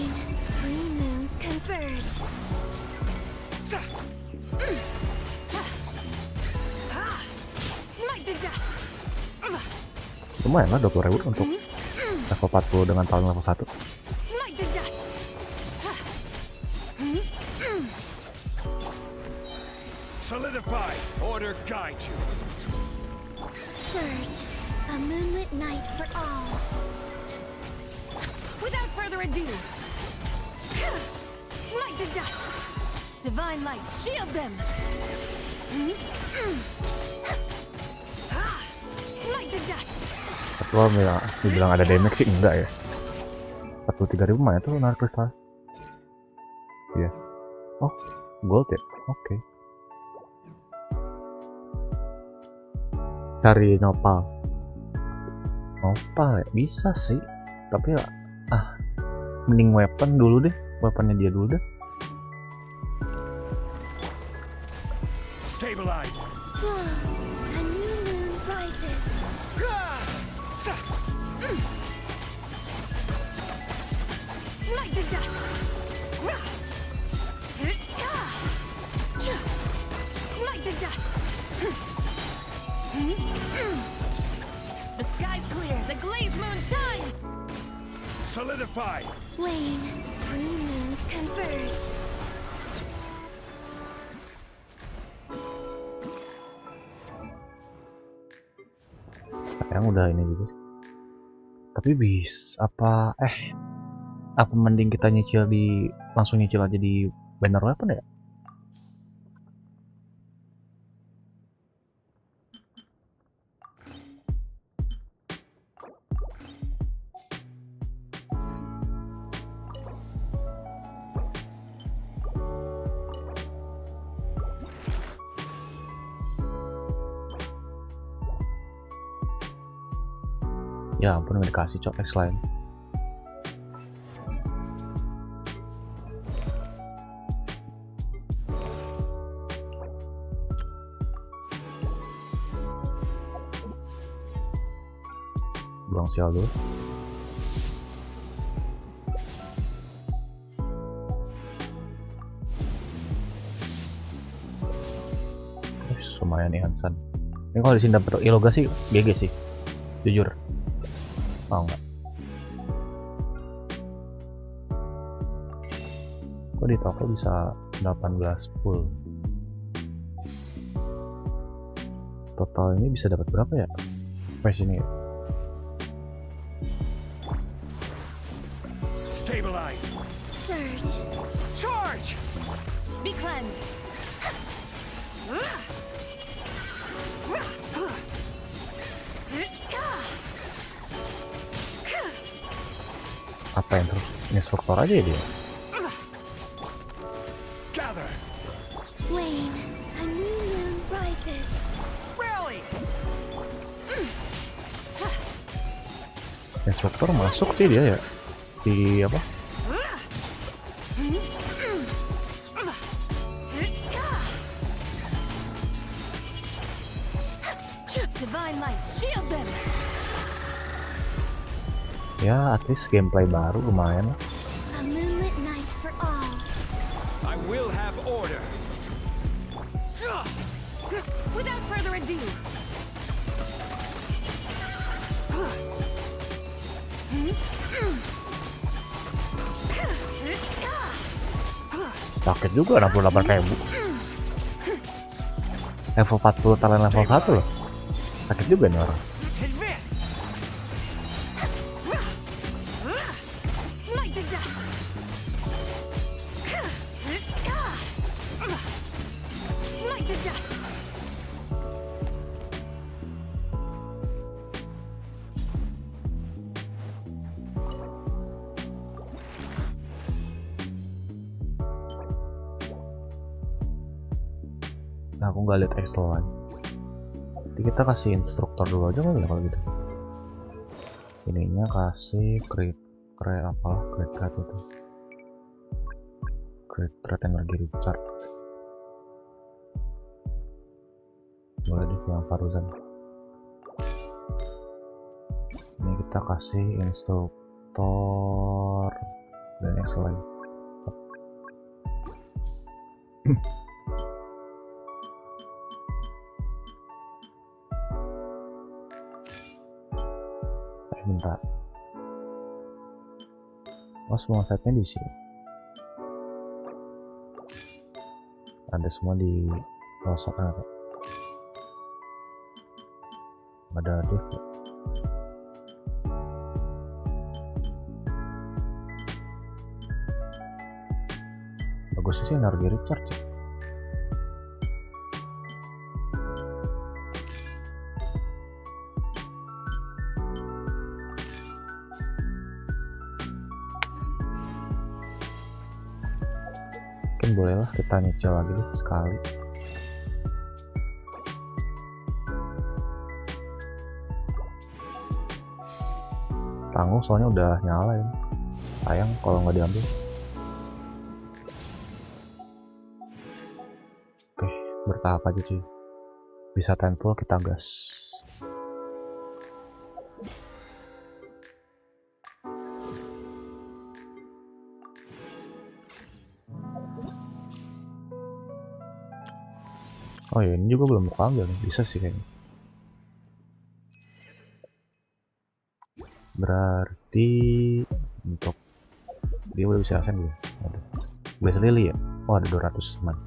Lumayan lah 20.000 untuk level 40 dengan tahun level 1. Solidify, order guide you. Surge, a moonlit night for all. Without further ado, smite the dust. Divine light, shield them. Smite the dust. Kalau dibilang ada damage sih enggak ya. 43.000 lumayan tuh narik kristal. Iya. Oh, gold ya. Oke. Cari nopal ya bisa sih, tapi ya mending weapon dulu deh, weaponnya dia dulu deh. Stabilize. A new moon rises. Smite the dust. Smite the dust. The sky's clear, the glazed moon shine. Solidify. Lane, three moons converge. Sayang udah ini juga sih. Tapi apa mending kita langsung nyicil aja di banner weapon ya? Ya ampun, nggak dikasih cok X lain. Buang sial dulu. Lumayan nih Hansan. Ini kalau di sini dapat iloga sih GG sih, jujur. Oh enggak. Kok di toko bisa 18 full. Total ini bisa dapat berapa ya? Sampai sini ya. Stabilize. Surge. Charge. Be cleansed. Apa yang terus instruktur aja ya dia? Gather. Lane, a new moon rises. Rally. Instruktur masuk sih dia ya di apa? Divine light, shield them. Ya, at least gameplay baru lumayan lah. A moonlit night for all. I will have order. Without further ado. Sakit juga 68.000. Level 40 talent level 1 loh. Sakit juga nih orang. Nah, aku nggak lihat Excel-an. Jadi kita kasih instruktur dulu aja kali ya kalau gitu. Ininya kasih apalah create thread itu. Create thread energi recharge. Boleh deh yang Faruzan. Ini kita kasih instruktor dan Excel lagi. Bentar. Oh, semua setnya di sini. Ada semua di pelosok kan? Ada div. Bagusnya sih energi recharge ya. Mungkin bolehlah kita nyicil lagi deh sekali. Tanggung soalnya udah nyala ya. Sayang kalau nggak diambil. Oke, bertahap aja sih. Bisa 10 full kita gas. Oh ya, ini juga belum aku ambil nih. Bisa sih kayaknya. Berarti untuk dia udah bisa ascend belum? Ada. Base Lily ya? Oh, ada 200 teman.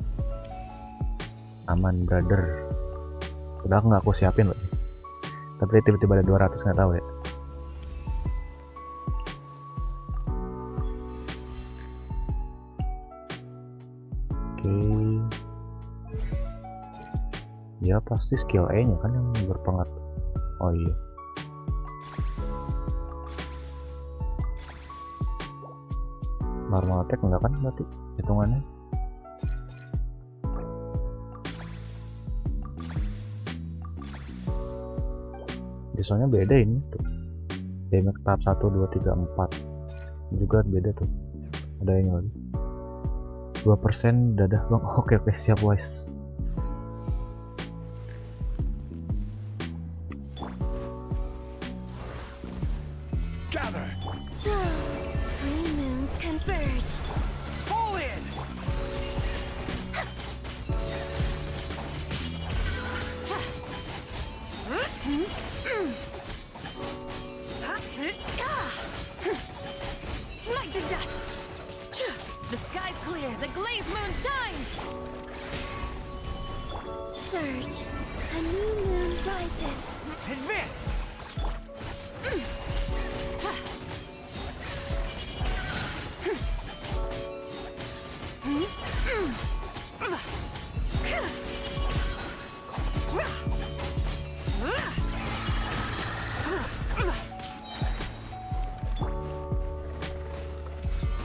Aman brother. Udah nggak aku siapin loh. Tapi tiba-tiba ada 200 nggak tahu ya. Oke. Ya pasti skill E nya kan yang berpengaruh. Oh iya. Normal attack enggak kan berarti hitungannya? Biasanya beda ini tuh. Damage tahap 1, 2, 3, 4 juga beda tuh. Ada yang lagi 2% dadah bang. Oke siap wise.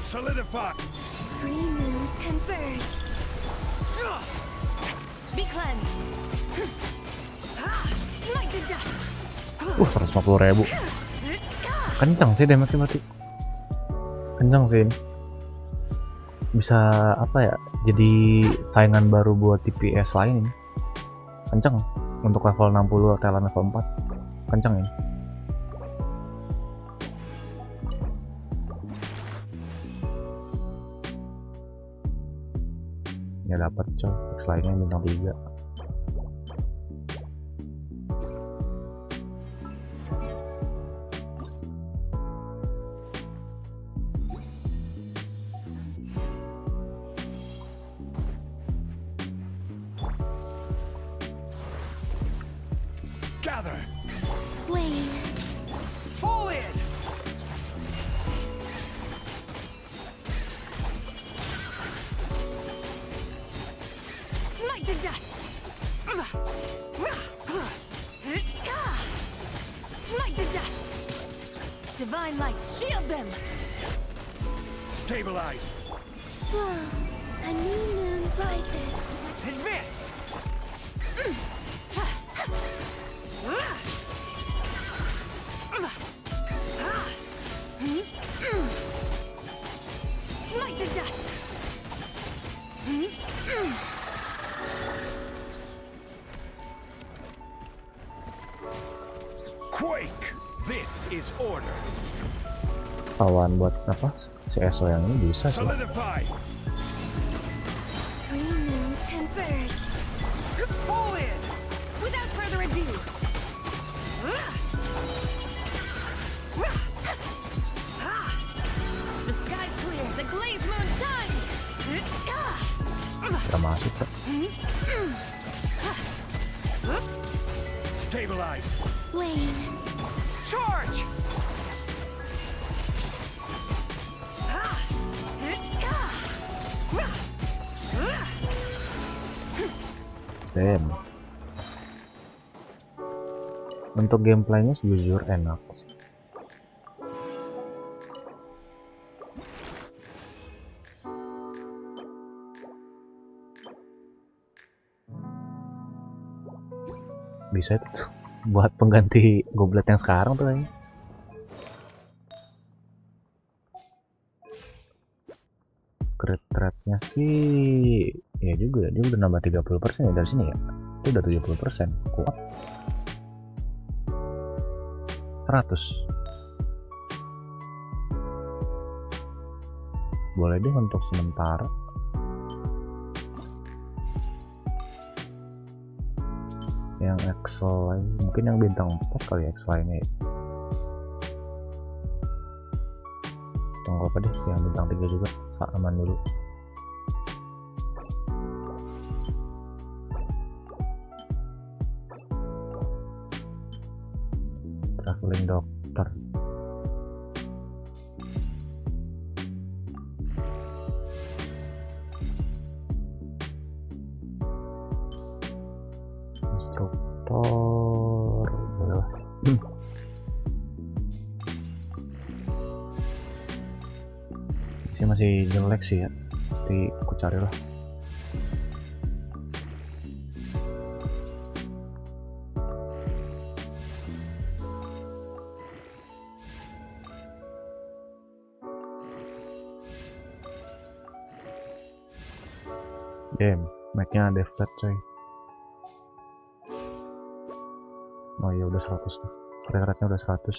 Solidify. Green moons converge. Be cleansed. Smite the dust. 150.000. Kencang sih damage-nya berarti. Kencang sih ini. Bisa apa ya? Jadi saingan baru buat TPS lain ini. Kencang untuk level 60 Thailand level 4. Kencang ini. Ya dapat coy, lainnya bintang 3. Gather. Wayne. Fall in. Smite the dust. Smite the dust. Divine light, shield them. Stabilize. Whoa, a new moon rises. Advance. Smite the dust. Quake! This is order. Lawan buat apa? Si ESO yang ini bisa sih. Solidify. Three moons converge. Pull in. Without further ado. The sky's clear. The glazed moon shines. Udah masuk kok. Stabilize. Lain. Charge. Damn. Untuk gameplaynya jujur enak sih. Bisa itu tuh buat pengganti goblet yang sekarang tuh kayaknya. Crit rate-nya sih ya juga ya, dia udah nambah 30% ya dari sini ya. Itu udah 70%. Kuat. 100. Boleh deh untuk sementara. Yang Excel mungkin yang bintang 4 kali ya Excel ini. Tunggu apa deh yang bintang 3 juga aman dulu. Traveling dokter. Instruktor boleh lah. Ini masih jelek sih ya, nanti aku cari lah. Damn, mic-nya ada flat coy. Oh iya udah 100 tuh, rate-nya udah 100.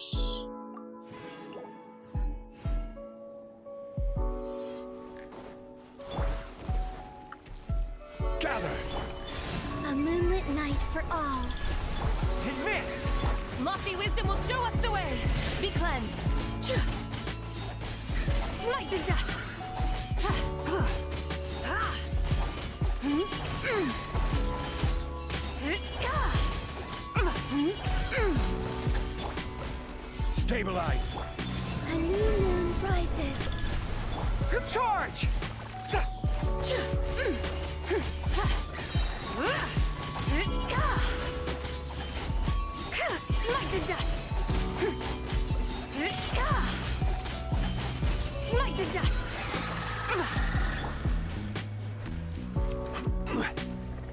A moonlit night for all. Advance! Lofty wisdom will show us the way. Be cleansed. Smite the dust. Stabilize. A new moon rises. Charge. Smite the dust. Smite the dust.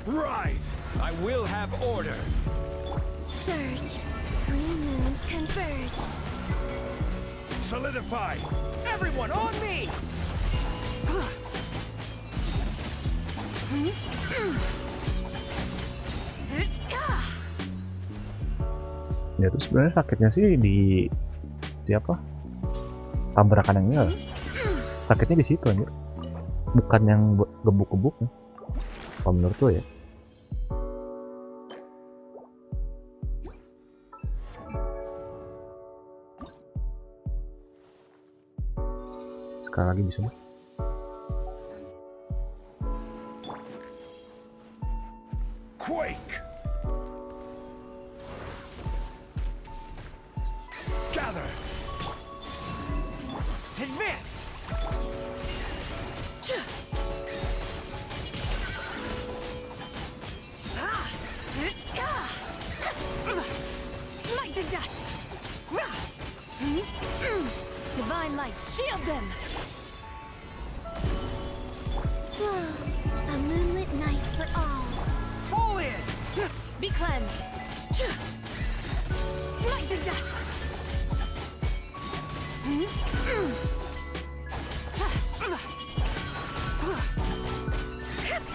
Rise. I will have order. Surge. Three moons converge. Solidify. Everyone on me. Ya itu sebenarnya sakitnya sih di siapa? Tabrakan yang ini. Sakitnya di situ anjir. Bukan yang gebuk-gebuk ya. Kalau menurut lo ya. Sekali lagi bisa. Quake. Gather. Advance. Smite the dust. Divine light, shield them. A moonlit night for all. Pull in. Be cleansed. Smite the dust.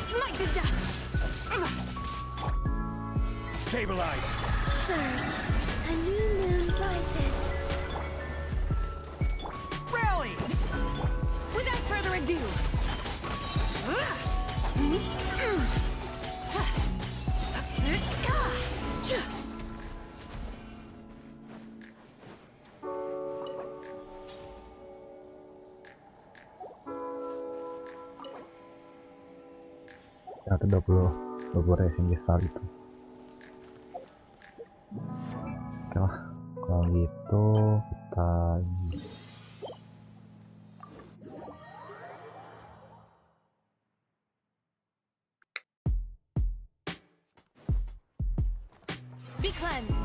Smite the dust. Stabilize. Surge. A new moon rises. Rally! Without further ado. Ternyata 20 racing besar itu. Oke lah, kalau gitu kita Be cleansed.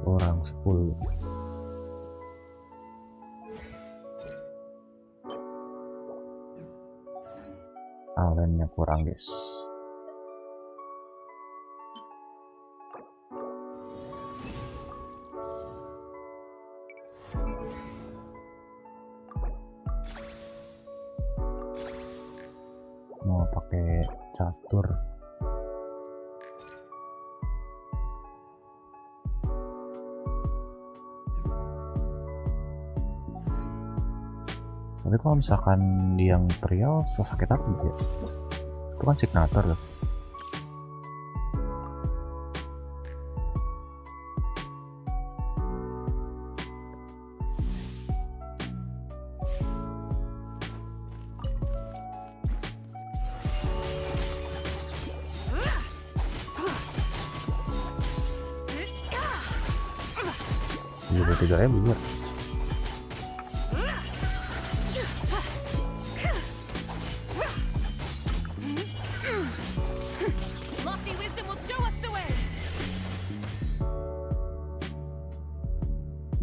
kurang 10. Alennya kurang, guys. Mau pakai catur. Tapi kalau misalkan yang trial sakit apa gitu ya? Itu kan signature loh. Tiga bener.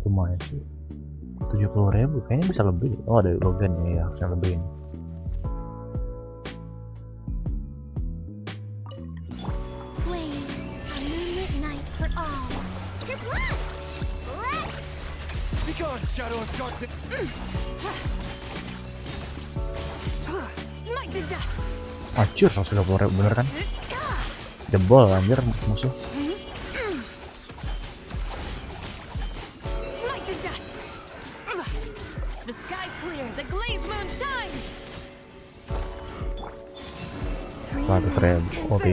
Lumayan sih, 70.000 kayaknya bisa lebih. Oh, ada logan ya, harusnya lebih ini. Shadow of darkness. Anjir, 130.000 bener kan? Jebol anjir musuh. The sky's clear, the glazed moon shines. 100.000, oke.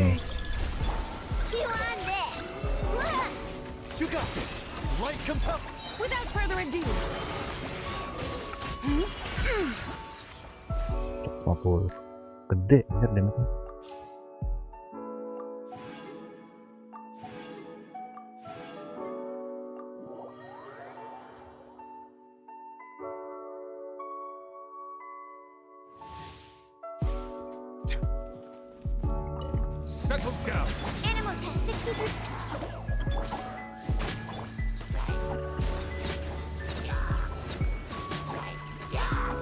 You got this. Light compel. Without further ado. 50. Gede anjir damage-nya. Settle down. Animal test 63.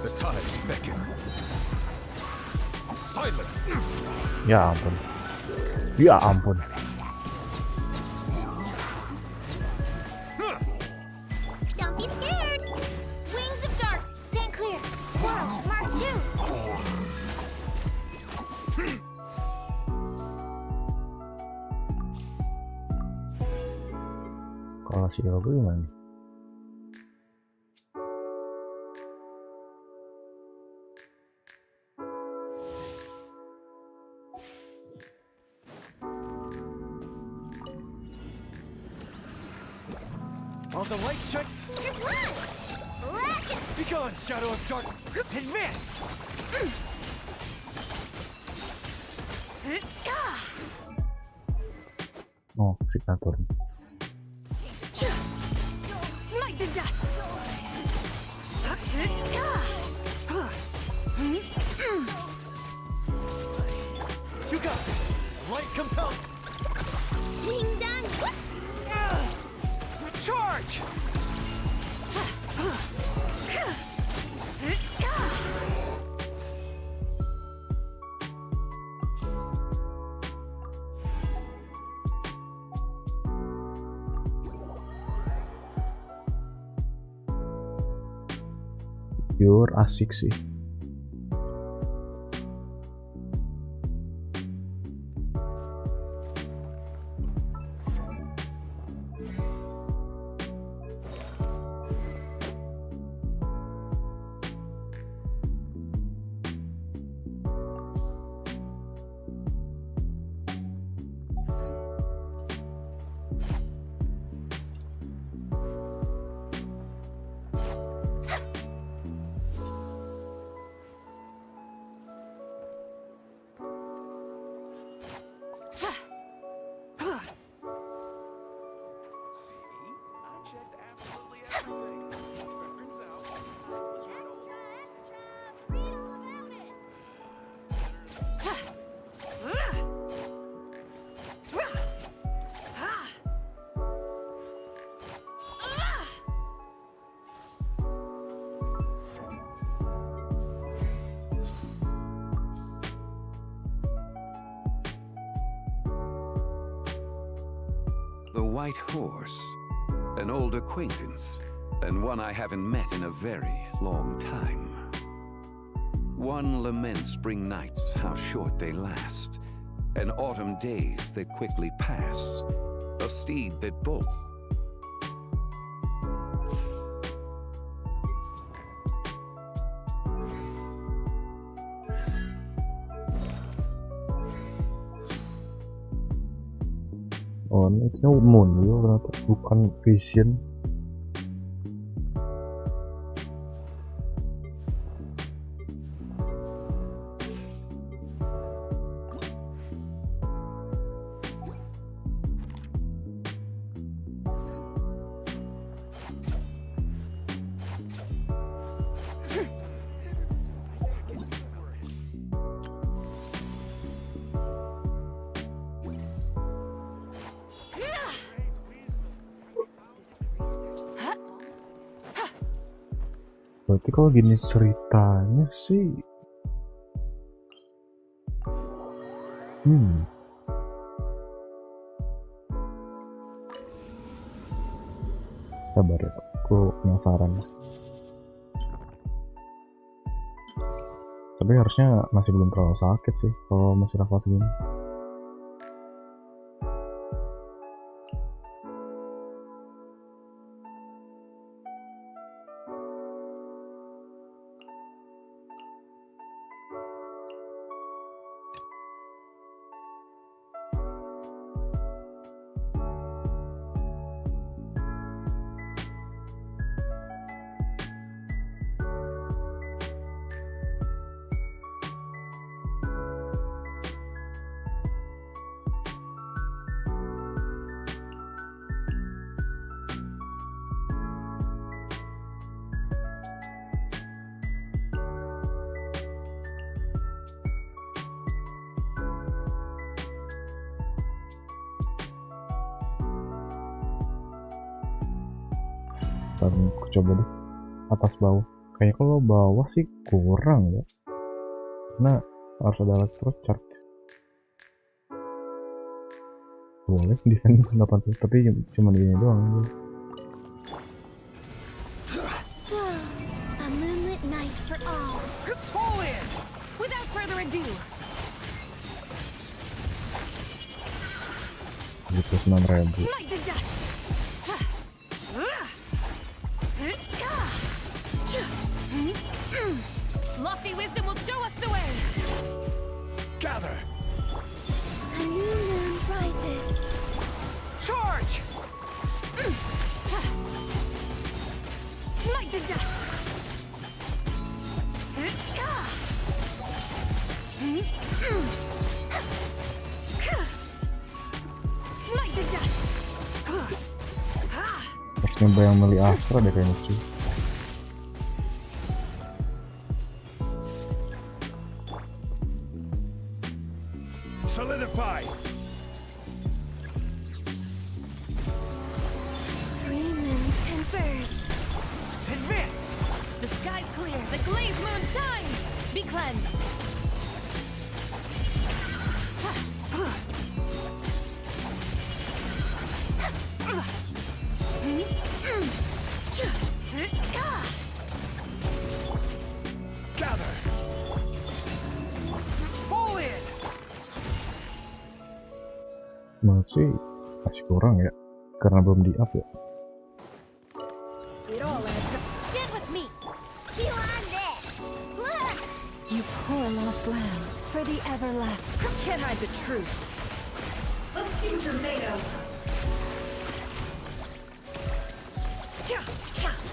The tides beckon. Silent. Ya ampun. Ya ampun. Don't be scared. Wings of dark, stand clear. Squirrel, mark 2. kasih logo gimana? While the light shine, be gone, shadow of dark. Advance. Oh, signatur. Smite the dust. You got this. Light compelled. Ding dong. Charge. Pure asik sih. The White Horse, an old acquaintance, and one I haven't met in a very long time. One laments spring nights, how short they last, and autumn days that quickly pass, a steed that bolts. Oh, ini moon dulu ternyata bukan vision. Berarti kalau gini ceritanya sih, sabar ya, aku penasaran. Tapi harusnya masih belum terlalu sakit sih kalau masih nafas gini. Aku coba deh atas bawah. Kayaknya kalau bawah sih kurang ya, karena harus ada electro charge. Boleh defense 80, tapi cuma gini doang. A moonlit night for all. Fall in. Without further ado. 79.000. Smite the dust. Smite the dust. Smite the dust. Harus nyoba yang meli Astra deh kayaknya cuy. Solidify. Three moons converge. Advance! The sky's clear, the glazed moon shines! Be cleansed! Gather. Fall in. Masih kurang ya, karena belum di up ya. It all adds up. Get with me. Chew on this. You poor lost lamb, for the everlasting. Can't hide the truth. Let's see what you're made of.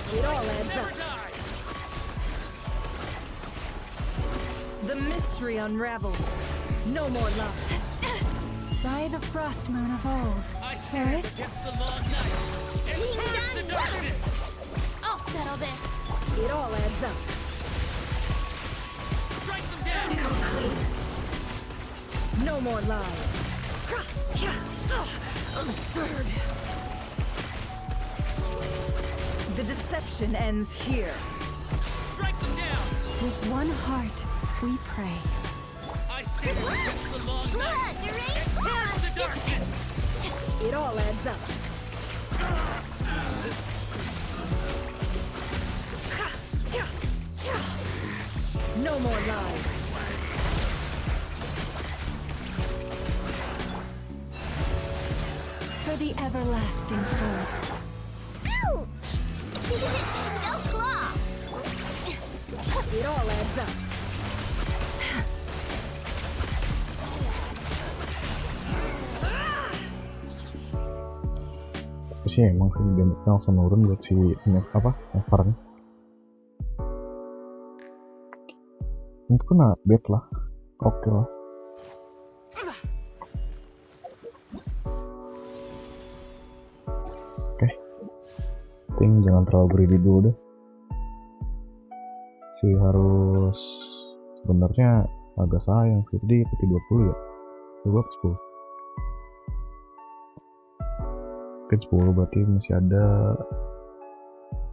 It all adds up. The mystery unravels. No more love. By the frost moon of old, Paris, I'll settle this. It all adds up. Strike them down. Come clean. No more lies. Absurd. The deception ends here. Strike them down. with one heart, we pray. I stand against the long night. Here's the darkness. It all adds up. No more lies. For the everlasting forest. Ouch! No claw! It all adds up. Sih emang sih damage langsung nurun buat si apa covernya. Itu kena bait lah, oke lah. Oke, ting jangan terlalu greedy dulu deh. Si harus sebenarnya agak sayang sih, jadi ikuti 20 ya. Coba 10. Mungkin 10 berarti masih ada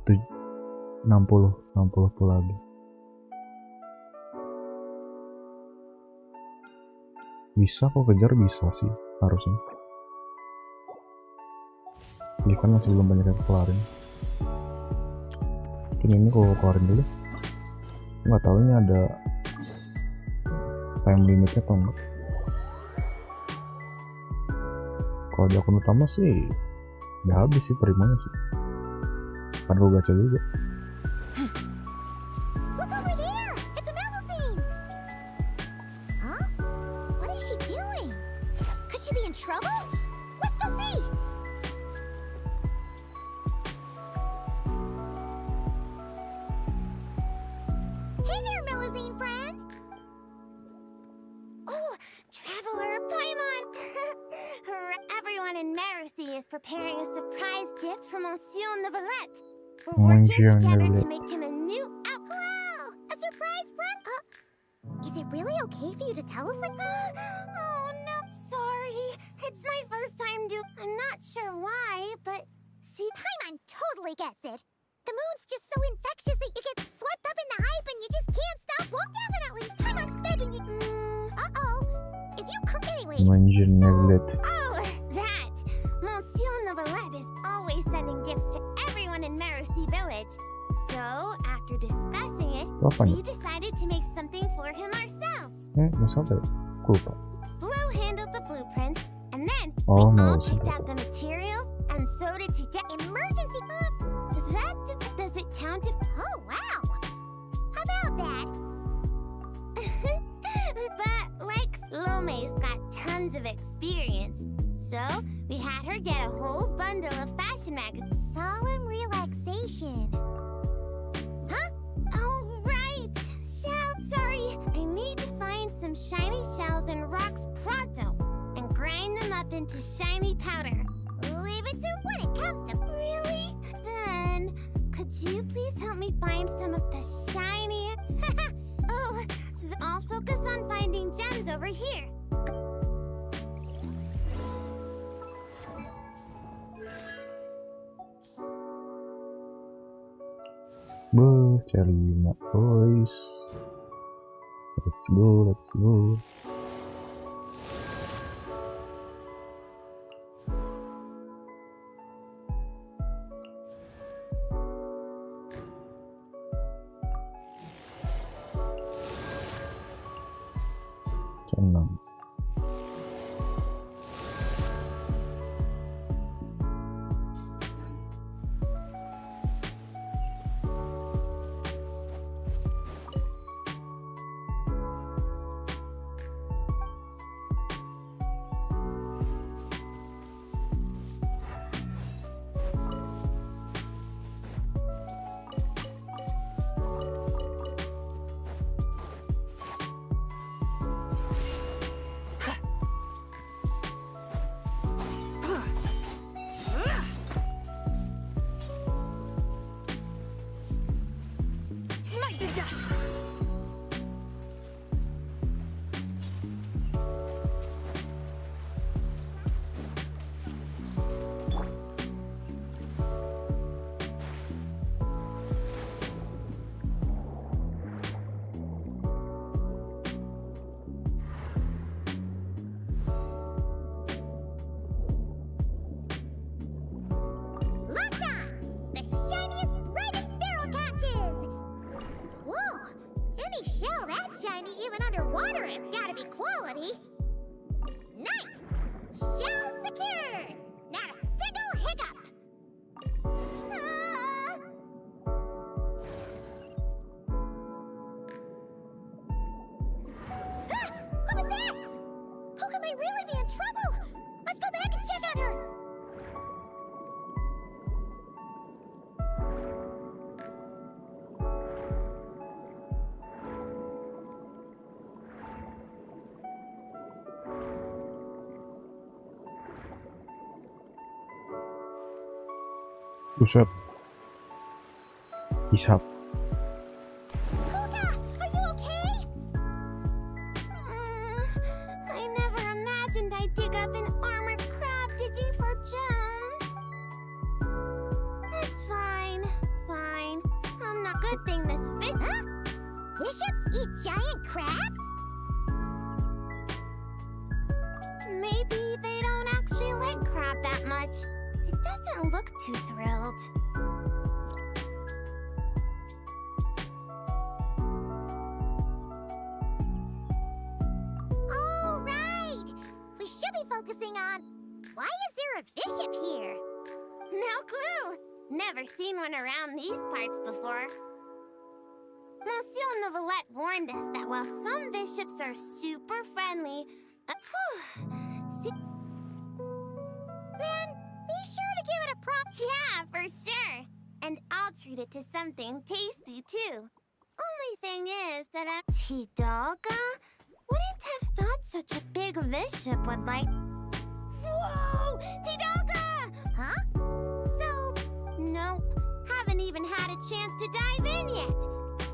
60 lagi. Bisa kok kejar, bisa sih harusnya. Ini kan masih belum banyak yang kelarin. Mungkin ini kalau kelarin dulu. Nggak tahu ini ada time limitnya atau enggak. Kalau di akun utama sih udah habis sih perimanya sih. Kan gue gacha juga. Look over there! It's a Melusine! Huh? What is she doing? Could she be in trouble? Let's go see! Hey there, Melusine friend! Oh, Traveler Paimon! Everyone in Marcy is preparing a surprise gift for Monsieur Neuvillette. We're working together to make him a new wow! A surprise friend? Is it really okay for you to tell us like that? Oh no, sorry. It's my first time I'm not sure why, but see, Paimon totally gets it. The moon's just so infectious that you get swept up in the hype and you just can't stop. Well, definitely. Paimon's begging you. Uh-oh. If you anyway. Oh, that. Monsieur Neuvillette is always sending gifts to everyone in Marcy Village. So, after discussing it, we decided to make something for him ourselves. Flo handled the blueprints, and then we all picked out the materials and sewed it to get emergency. Does it count if? Oh wow! How about that? But like Lome's got tons of experience, so we had her get a whole bundle of fashion magazines. Solemn relaxation. some shiny shells and rocks pronto, and grind them up into shiny powder. Leave it to when it comes to... Really? Then, could you please help me find some of the shiny... Oh, I'll focus on finding gems over here. Bercanda, boys. Let's go, let's go. Jangan. Even underwater, it's gotta be quality. Nice! Shell secured! Not a single hiccup! Ah! Ah! What was that? Puka might really be in trouble! Let's go back and check on her! Push up. Push up. Puka, are you okay? I never imagined I'd dig up an armored crab digging for gems. It's fine, fine. I'm not good thing this Huh? Bishops eat giant crabs? Maybe they don't actually like crab that much. It doesn't look too thrilled. All right! We should be focusing on... Why is there a bishop here? No clue! Never seen one around these parts before. Monsieur Novelette warned us that while some bishops are super friendly... Then be sure to give it a prop. Yeah, for sure. And I'll treat it to something tasty, too. Only thing is that Tidalga wouldn't have thought such a big bishop would like... Whoa! Tidalga! Huh? So, nope. Haven't even had a chance to dive in yet.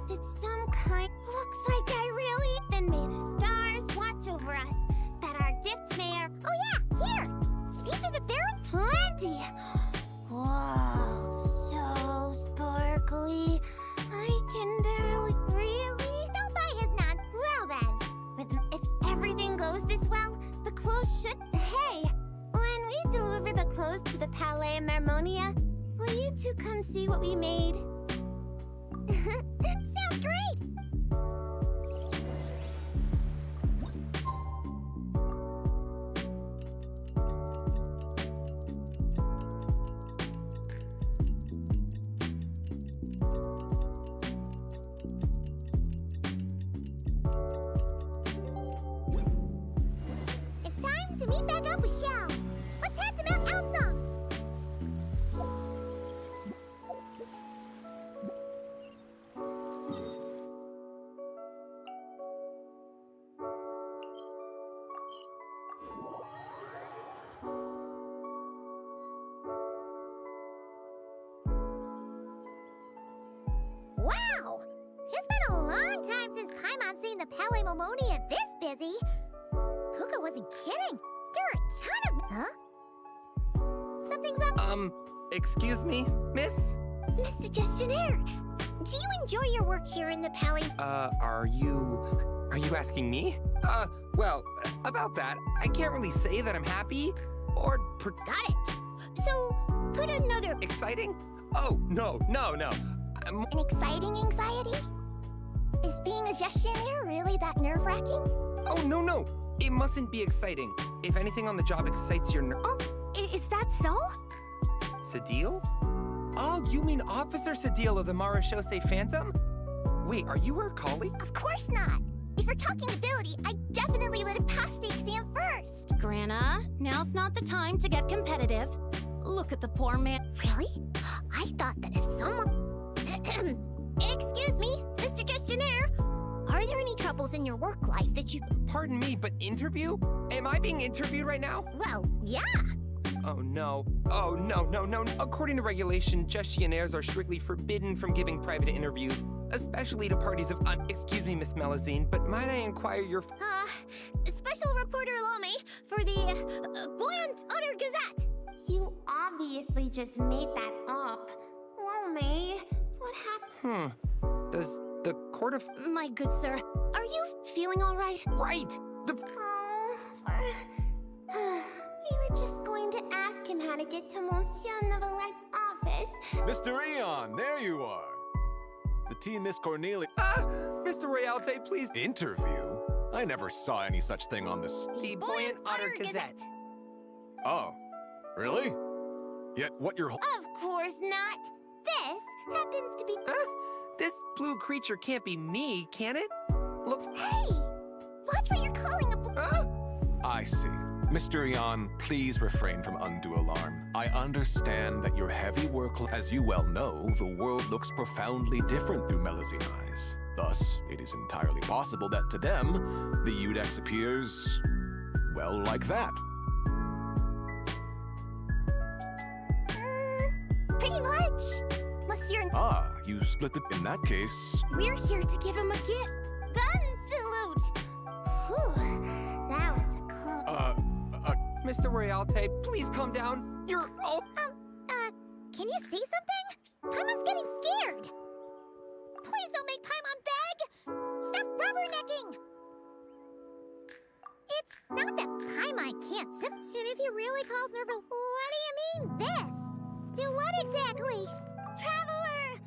Did some kind... Looks like I really... Then may the stars watch over us. That our gift may... Oh yeah, here! These are the barrel plenty! Whoa, so sparkly. I can barely... Really? Don't buy his non... Well then, if everything goes this well, the clothes should... Hey! When we deliver the clothes to the Palais Marmonia, will you two come see what we made? Sounds great! It's time to meet back up with Xiao. Let's head to Mount Outsong. Palimomoni are this busy. Kuka wasn't kidding. There are a ton of... Huh? Something's up. Excuse me, miss? Mr. Gestionnaire, do you enjoy your work here in the Pali? Are you asking me? Well, about that, I can't really say that I'm happy, or Got it. So, put another... Exciting? Oh, no. An exciting anxiety? Is being a gestionnaire really that nerve-wracking? Oh, no. It mustn't be exciting. If anything on the job excites your Oh, is that so? Sadil? Oh, you mean Officer Sadil of the Marechaussee Phantom? Wait, are you her colleague? Of course not. If we're talking ability, I definitely would have passed the exam first. Grana, now's not the time to get competitive. Look at the poor man. Really? I thought that if someone... Excuse me, Mr. Gestionnaire. Are there any troubles in your work life that you... Pardon me, but interview? Am I being interviewed right now? Well, yeah. Oh, no. According to regulation, gestionnaires are strictly forbidden from giving private interviews, especially to parties of Excuse me, Miss Melazine, but might I inquire your... Special Reporter Lome for the Buoyant Otter Gazette. You obviously just made that up. Lome, what happened? Does the Court of... My good sir, are you feeling all right? Right! We were just going to ask him how to get to Monsieur Nevelette's office. Mr. Eon, there you are. The team, Miss Cornelia. Mr. Realte, please. Interview? I never saw any such thing on this. The Buoyant Otter Gazette. Oh, really? Yet what you're... Of course not. This happens to be... This blue creature can't be me, can it? Looks... Hey! Watch what you're calling a... I see. Mr. Eon, please refrain from undue alarm. I understand that your heavy work, as you well know, the world looks profoundly different through Melazine eyes. Thus, it is entirely possible that to them, the Udex appears, well, like that. Pretty much. Monsieur... You split it in that case. We're here to give him a gun salute. Whew, that was a close... Mr. Realte, please calm down. You're all... Can you see something? Paimon's getting scared. Please don't make Paimon beg. Stop rubbernecking. It's not that Paimon can't sip. And if he really calls Nerval, what do you mean this? Do what exactly? Traveler!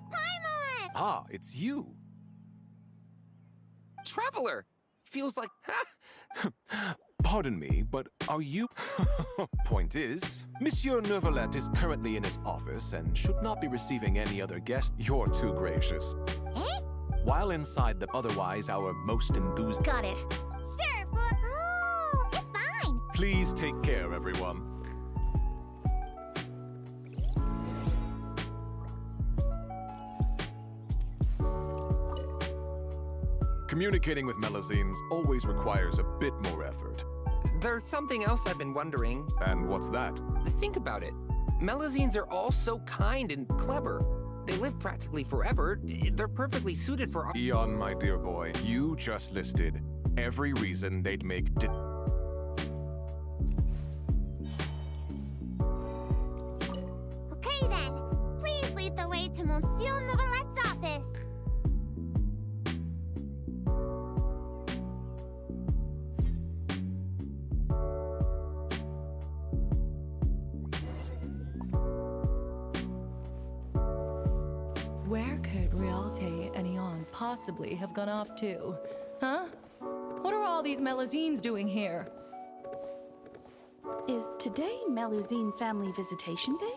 Paimon! It's you. Traveler! Feels like... Pardon me, but are you... Point is, Monsieur Nevelet is currently in his office and should not be receiving any other guest. You're too gracious. Eh? While inside the otherwise our most enthused... Got it. Sure, oh, it's fine. Please take care, everyone. Communicating with Melazines always requires a bit more effort. There's something else I've been wondering. And what's that? Think about it. Melazines are all so kind and clever. They live practically forever. They're perfectly suited for... Eon, my dear boy, you just listed every reason they'd make... Okay then, please lead the way to Monsieur Nevelette's office. Where could Realte and Eon possibly have gone off to? Huh? What are all these Melazines doing here? Is today Melazine Family Visitation Day?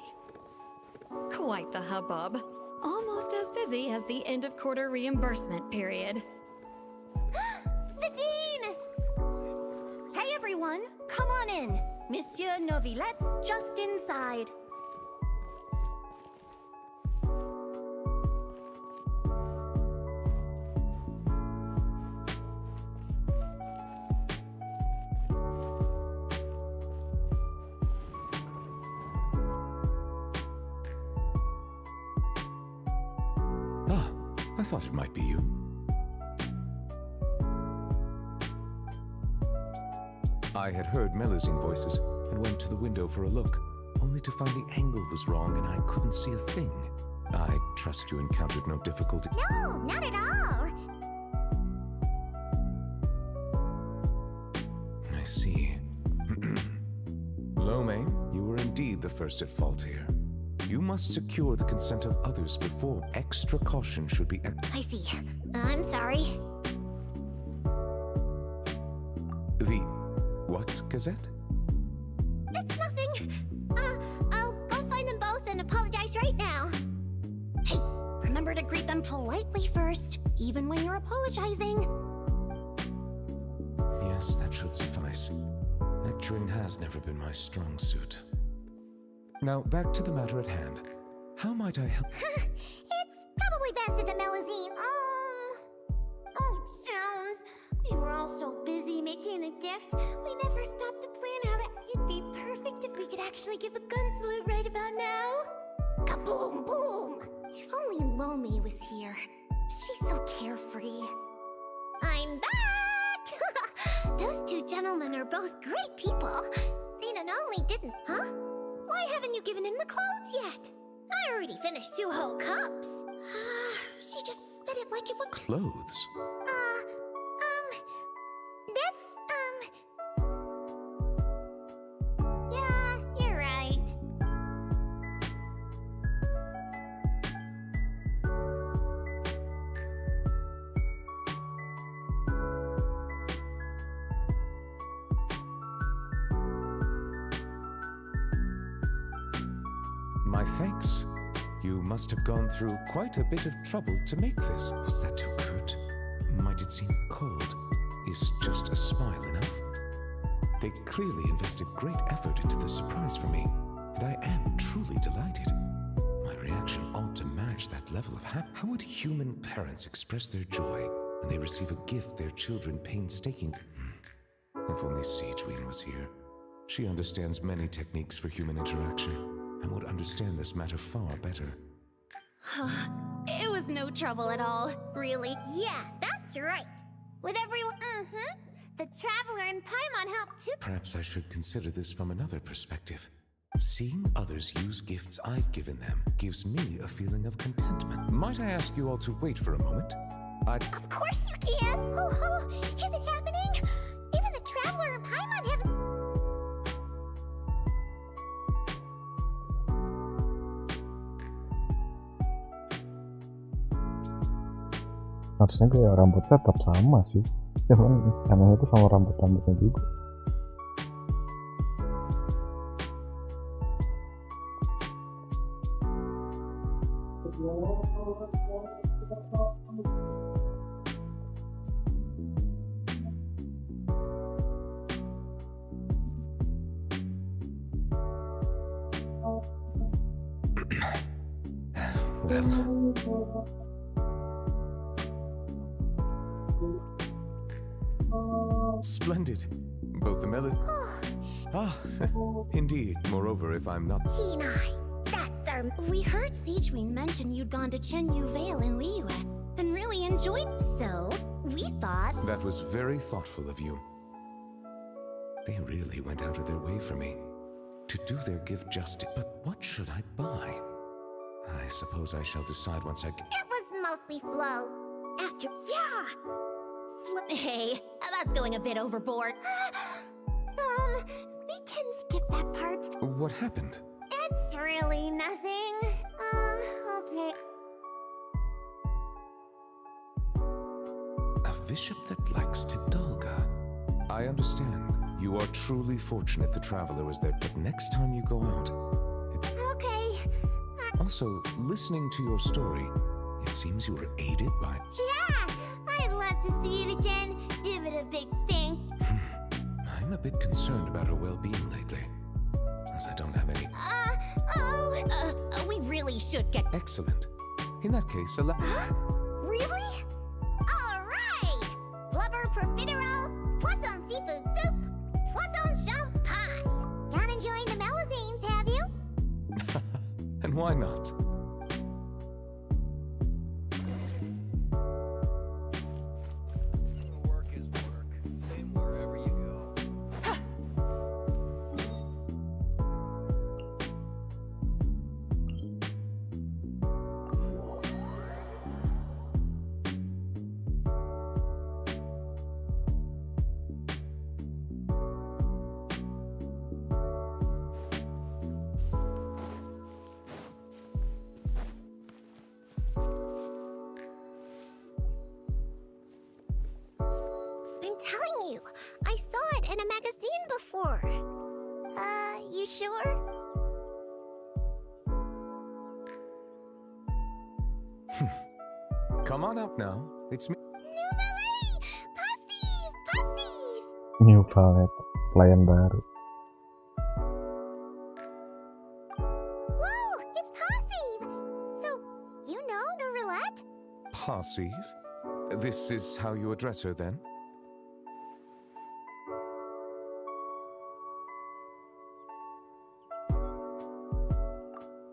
Quite the hubbub. Almost as busy as the end of quarter reimbursement period. Sadine! Hey everyone, come on in. Monsieur Nevelette's just inside. I thought it might be you. I had heard Melusine voices and went to the window for a look, only to find the angle was wrong and I couldn't see a thing. I trust you encountered no difficulty. No, not at all. I see. Lome, you were indeed the first at fault here. You must secure the consent of others before extra caution should be I see. I'm sorry. The what, Gazette? It's nothing. I'll go find them both and apologize right now. Hey, remember to greet them politely first, even when you're apologizing. Yes, that should suffice. Lecturing has never been my strong suit. Now, back to the matter at hand. How might I help? It's probably best at the Melusine. Oh, zounds. We were all so busy making a gift, we never stopped to plan how to... It'd be perfect if we could actually give a gun salute right about now. Kaboom, boom. If only Lomi was here. She's so carefree. I'm back! Those two gentlemen are both great people. They not only didn't... Huh? Why haven't you given him the clothes yet? I already finished 2 whole cups. She just said it like it would... Clothes? Yeah, you're right. My thanks. You must have gone through quite a bit of trouble to make this. Was that too curt? Might it seem cold? Is just a smile enough? They clearly invested great effort into the surprise for me, and I am truly delighted. My reaction ought to match that level of How would human parents express their joy when they receive a gift their children painstakingly... If only Siegewein was here. She understands many techniques for human interaction, and would understand this matter far better. It was no trouble at all, really. Yeah, that's right. With everyone... The Traveler and Paimon helped too. Perhaps I should consider this from another perspective. Seeing others use gifts I've given them gives me a feeling of contentment. Might I ask you all to wait for a moment? Of course you can! Oh, is it happening? Even the Traveler and Paimon haven't... Harusnya kayak rambutnya tetap sama sih, cuman anehnya itu sama rambutnya juga. Splendid. Both the melody... Indeed. Moreover, if I'm not... That's our... We heard Siegewein mention you'd gone to Chenyu Vale in Liyue and really enjoyed... So, we thought... That was very thoughtful of you. They really went out of their way for me. To do their gift justice. But what should I buy? I suppose I shall decide once I... It was mostly Flo. After... Yeah! Hey, that's going a bit overboard. We can skip that part. What happened? It's really nothing. Okay. A bishop that likes to Tidalga. I understand. You are truly fortunate the Traveler was there, but next time you go out... Okay. Also, listening to your story, it seems you were aided by... Yeah! I'd love to see it again. Give it a big thank. I'm a bit concerned about her well-being lately, as I don't have any... We really should get... Excellent. In that case, Really? Alright! Blubber profiterole, poisson seafood soup, poisson champagne. Not enjoying the Melusines, have you? And why not? in a magazine before. You sure? Come on out now. It's me. New banget, pelayan baru. Whoa, it's Passive! So, you know Nourelette? Passive? This is how you address her then?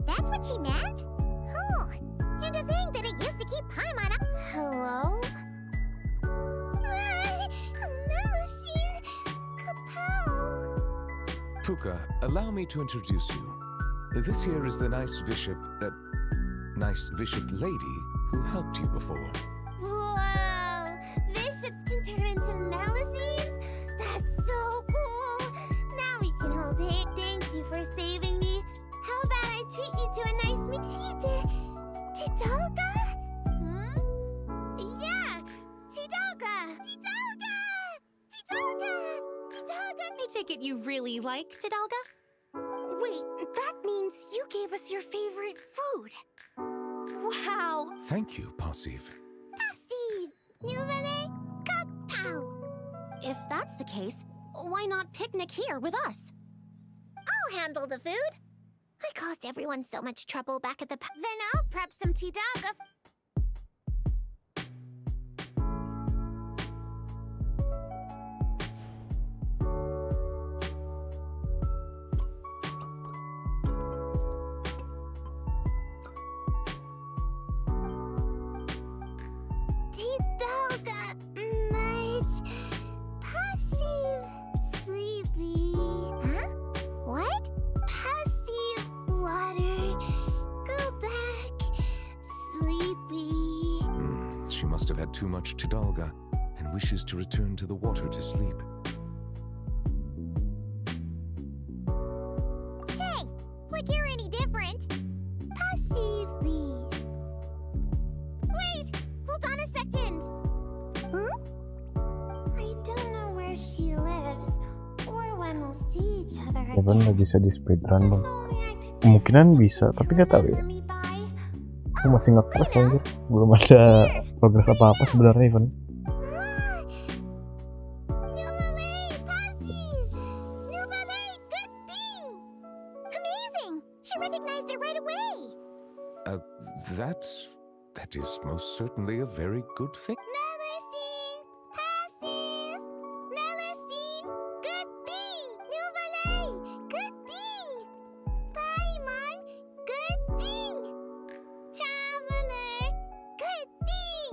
That's what she meant? Oh, and to think that it used to keep Paimon up. Hello? Melusine Capel. Puka, allow me to introduce you. This here is the nice bishop lady who helped you before. Whoa! Bishops can turn into Melusines? That's so cool! Now we can hold it. Thank you for saving me. How about I treat you to a nice Tidalga? Yeah! Tidalga! I take it you really like Tidalga? Wait, that means you gave us your favorite food. Wow! Thank you, Passive. Passive! Nouvelle Capel. If that's the case, why not picnic here with us? I'll handle the food. I caused everyone so much trouble back at the Then I'll prep some Tidalga. Tidalga much. Passive sleepy. Huh? What? Passive water. Go back. Sleepy. She must have had too much Tidalga and wishes to return to the water to sleep. Hey, like you're any different. Passive leave. Wait, hold on a second. Huh? I don't know where she lives or when we'll see each other Even again. nggak bisa di speedrun bang. Kemungkinan bisa, tapi nggak tahu ya. Aku masih nge-crash anjir. Belum ada progres apa-apa sebenarnya Even. Amazing! She recognized it right away. That is most certainly a very good thing. Melusine, passive. Melusine, good thing. Nouvelle, good thing. Paimon, good thing. Traveler, good thing.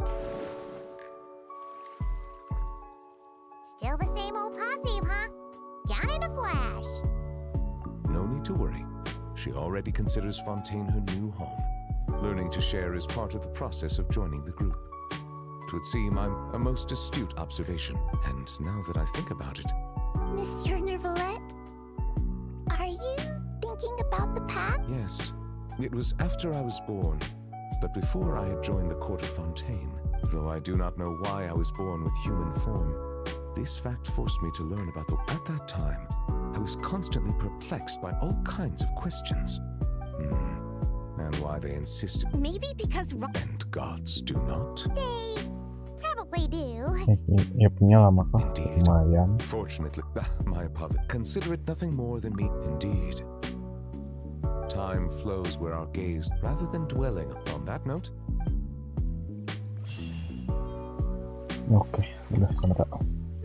Still the same old passive, huh? Gone in a flash. No need to worry. She already considers Fontaine her new home. Learning to share is part of the process of joining the group. It would seem I'm a most astute observation, and now that I think about it... Monsieur Nervalette, are you thinking about the pact? Yes, it was after I was born, but before I had joined the court of Fontaine. Though I do not know why I was born with human form, this fact forced me to learn about At that time, I was constantly perplexed by all kinds of questions. And why they insisted. Maybe because And gods do not. they probably do. Ya punya lama kah? Lumayan. Fortunately, my apologies. Consider it nothing more than me. Indeed. Time flows where our gaze, rather than dwelling upon that note. Oke, udah sama.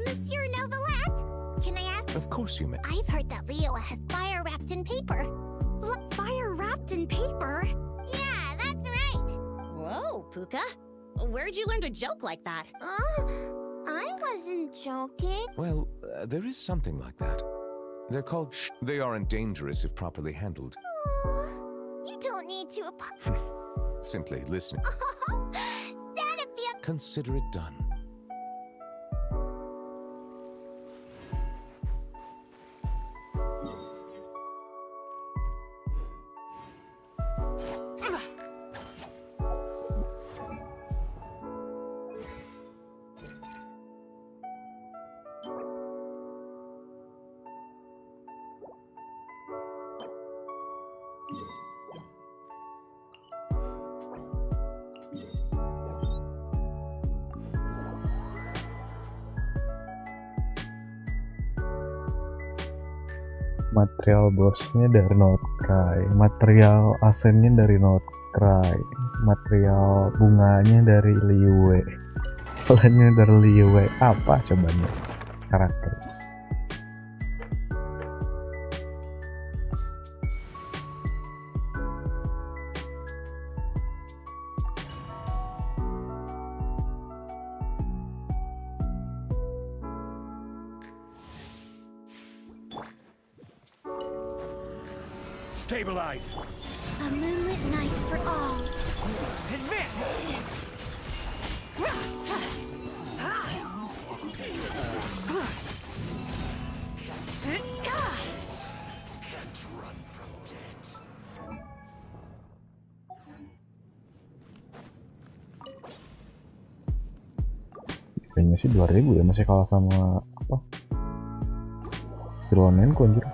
Monsieur Novelette, can I ask? Of course you may. I've heard that Leo has fire wrapped in paper. Fire wrapped in paper? Yeah, that's right. Whoa, Puka. Where'd you learn to joke like that? I wasn't joking. Well, there is something like that. They're called They aren't dangerous if properly handled. You don't need to Simply listen. That'd be a... Consider it done. Material bosnya dari Cry, material asennya dari Cry, material bunganya dari Liwe, pelannya dari Liwe. Apa cobanya karakter? Stabilize! A moonlit night for all. Advance! Kayaknya sih 2000 ya, masih kalah sama apa? Filonenko anjir.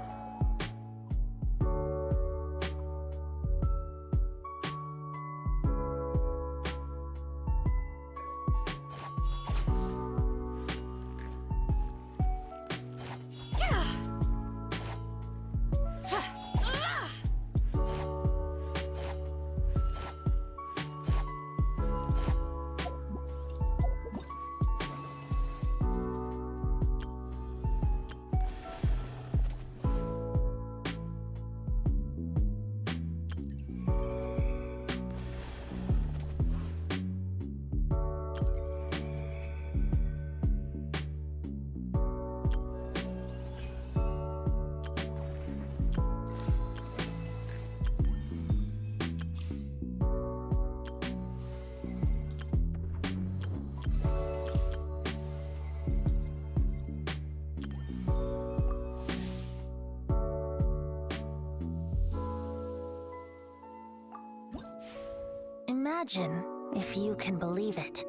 Imagine, if you can believe it,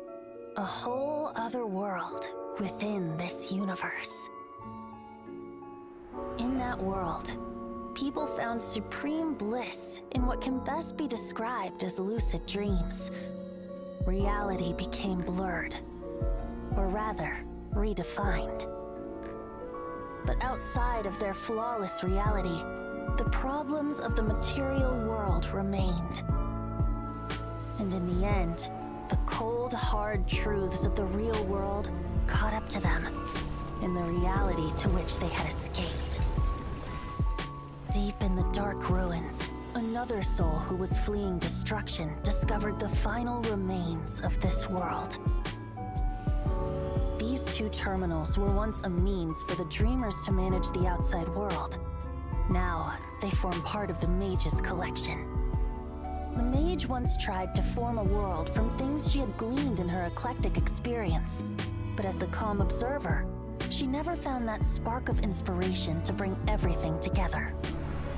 a whole other world within this universe. In that world, people found supreme bliss in what can best be described as lucid dreams. Reality became blurred, or rather, redefined. But outside of their flawless reality, the problems of the material world remained. And in the end, the cold, hard truths of the real world caught up to them in the reality to which they had escaped. Deep in the dark ruins, another soul who was fleeing destruction discovered the final remains of this world. These two terminals were once a means for the dreamers to manage the outside world. Now, they form part of the mage's collection. The mage once tried to form a world from things she had gleaned in her eclectic experience. But as the calm observer, she never found that spark of inspiration to bring everything together.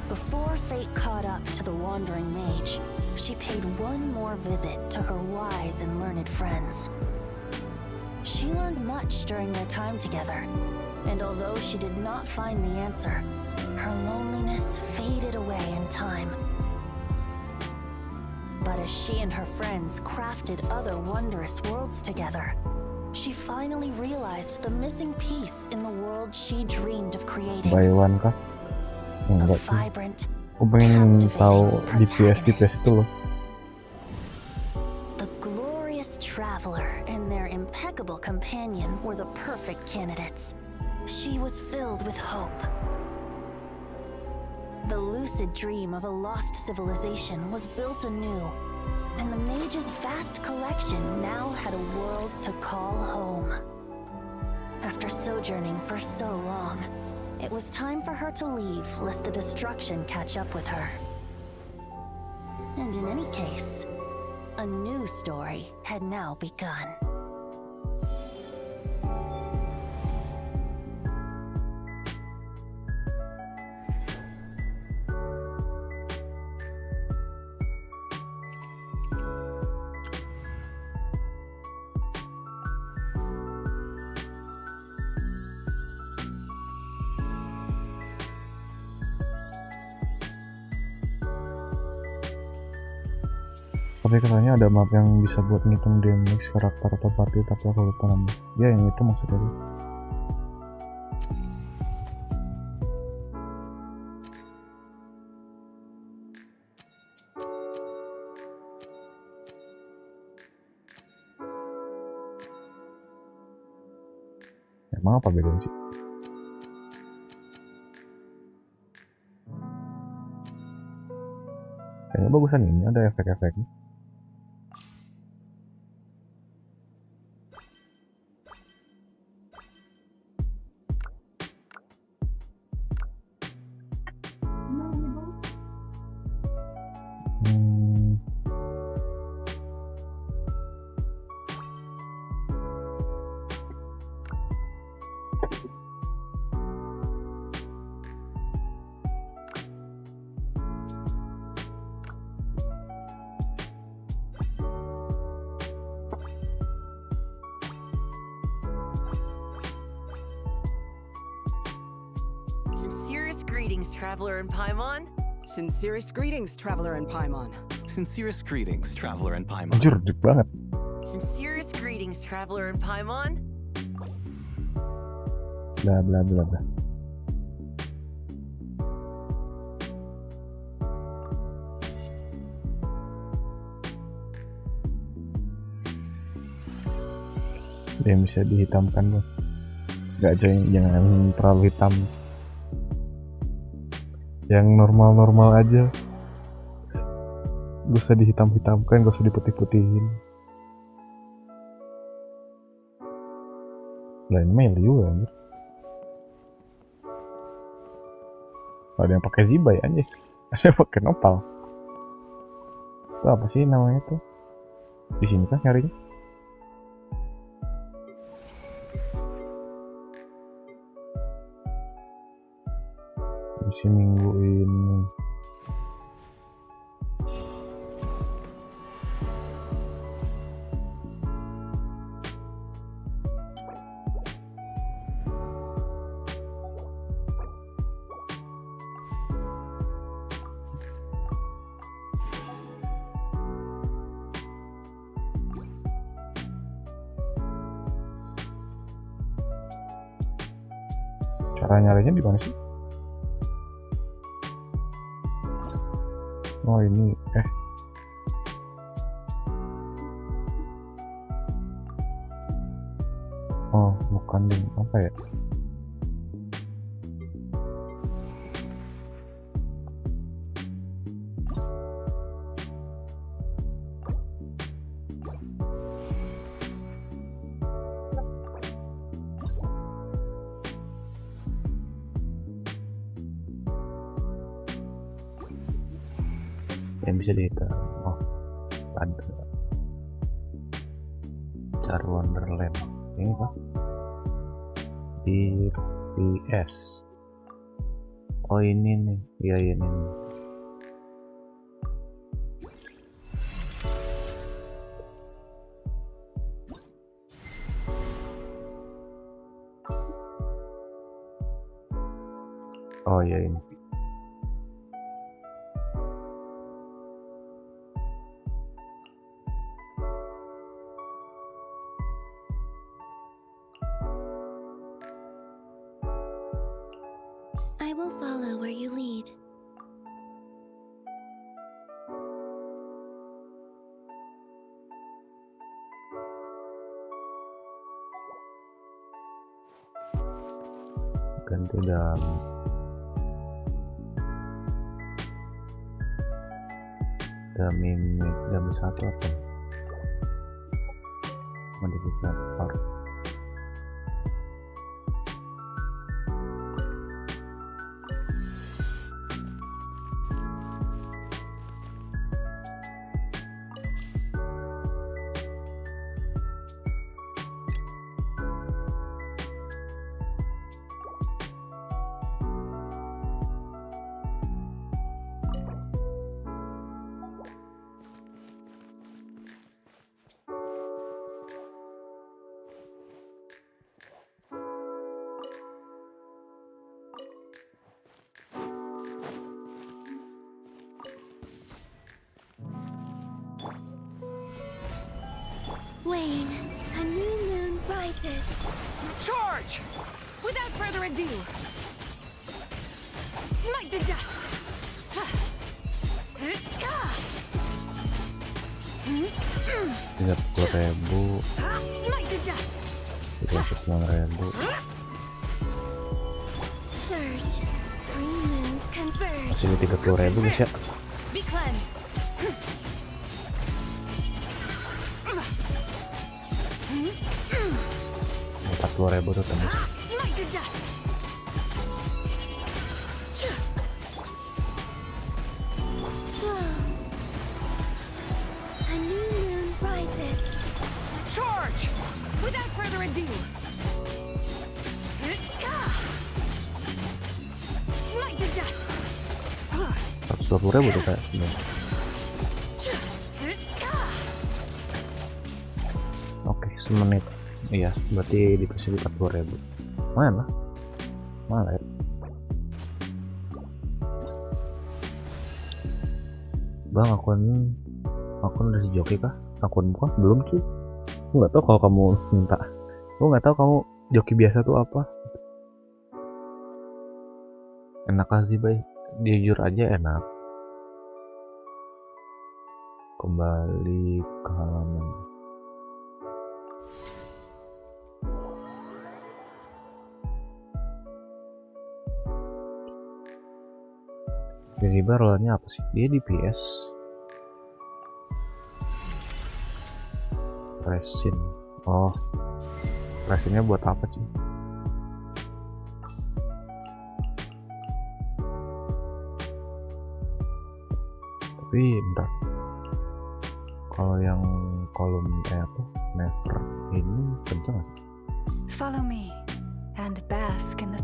Before fate caught up to the wandering mage, she paid one more visit to her wise and learned friends. She learned much during their time together, and although she did not find the answer, her loneliness faded away in time. But as she and her friends crafted other wondrous worlds together, she finally realized the missing piece in the world she dreamed of creating. Baywan kah? Enggak sih. Vibrant, Aku pengen tahu DPS itu loh. The glorious traveler and their impeccable companion were the perfect candidates. She was filled with hope. The lucid dream of a lost civilization was built anew, and the mage's vast collection now had a world to call home. After sojourning for so long, it was time for her to leave lest the destruction catch up with her. And in any case, a new story had now begun. Tapi katanya ada map yang bisa buat ngitung damage karakter atau party, tapi aku lupa namanya. Ya yang itu maksudnya. Emang apa bedanya sih? Kayaknya bagusan ini, ada efek-efeknya. Sincerest greetings, traveler in Paimon. Sincerest greetings, traveler in Paimon. Sincerest greetings, traveler in Paimon. Anjir, dik banget. Sincerest greetings, traveler in Paimon. Bla bla bla bla. Yang bisa dihitamkan loh. Gak jangan terlalu hitam. Yang normal-normal aja. Gak usah dihitam-hitamkan, gak usah diputih-putihin. Lain melu ya. Ada yang pakai Zibainya aja. Ada yang pakai nopal. Itu apa sih namanya tuh? Di sini kan nyarinya. Isi minggu ini. Cara nyarinya di mana sih? Oh ini oh bukan di apa ya? Yang bisa dihitam. Oh ada Car Wonderland ini apa? Di PS. Oh ini nih, iya ini nih. Oh iya ini. I will follow where you lead. Ganti dalam dami satu apa? Modifikator. Wayne, a new moon rises. Charge! Without further ado, smite the dust! 30.000. Smite the dust! 9.000. Surge. 3 moons converge. Masih di 30.000 guys ya. Be cleansed. 40.000 tuh tembus. Like the dust. A new moon rises. Charge! Without further ado. Like the dust. 120.000 tuh kayak ini. Oke, semenit. Iya, berarti dikasih 40.000. Lumayan lah. Malah ya. Bang, akun dari joki kah? Akun buka? Belum sih. Aku nggak tahu kalau kamu minta. Aku nggak tahu kamu joki biasa tuh apa. Enak sih, Bay. Jujur aja enak. Kembali ke halaman. Tiba-tiba rolnya apa sih? Dia di PS. Resin. Oh, resinnya buat apa sih? Tapi bentar. Kalau yang kolom apa? Never ini kenceng nggak sih? Follow me and bask in the...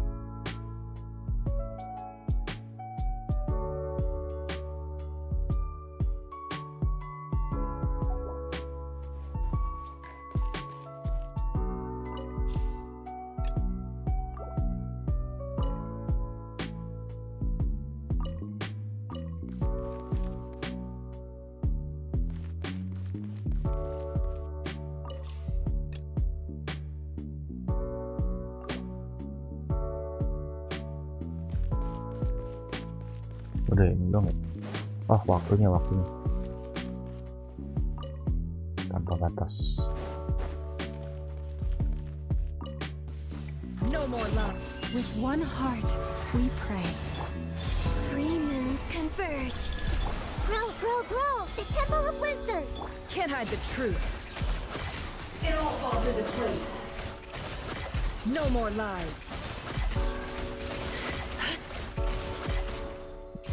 Udah ini dong. Oh, waktunya tanpa batas. No more love. With one heart, we pray. 3 moons converge. Grow, the temple of wisdom. Can't hide the truth. It all falls into place. No more lies.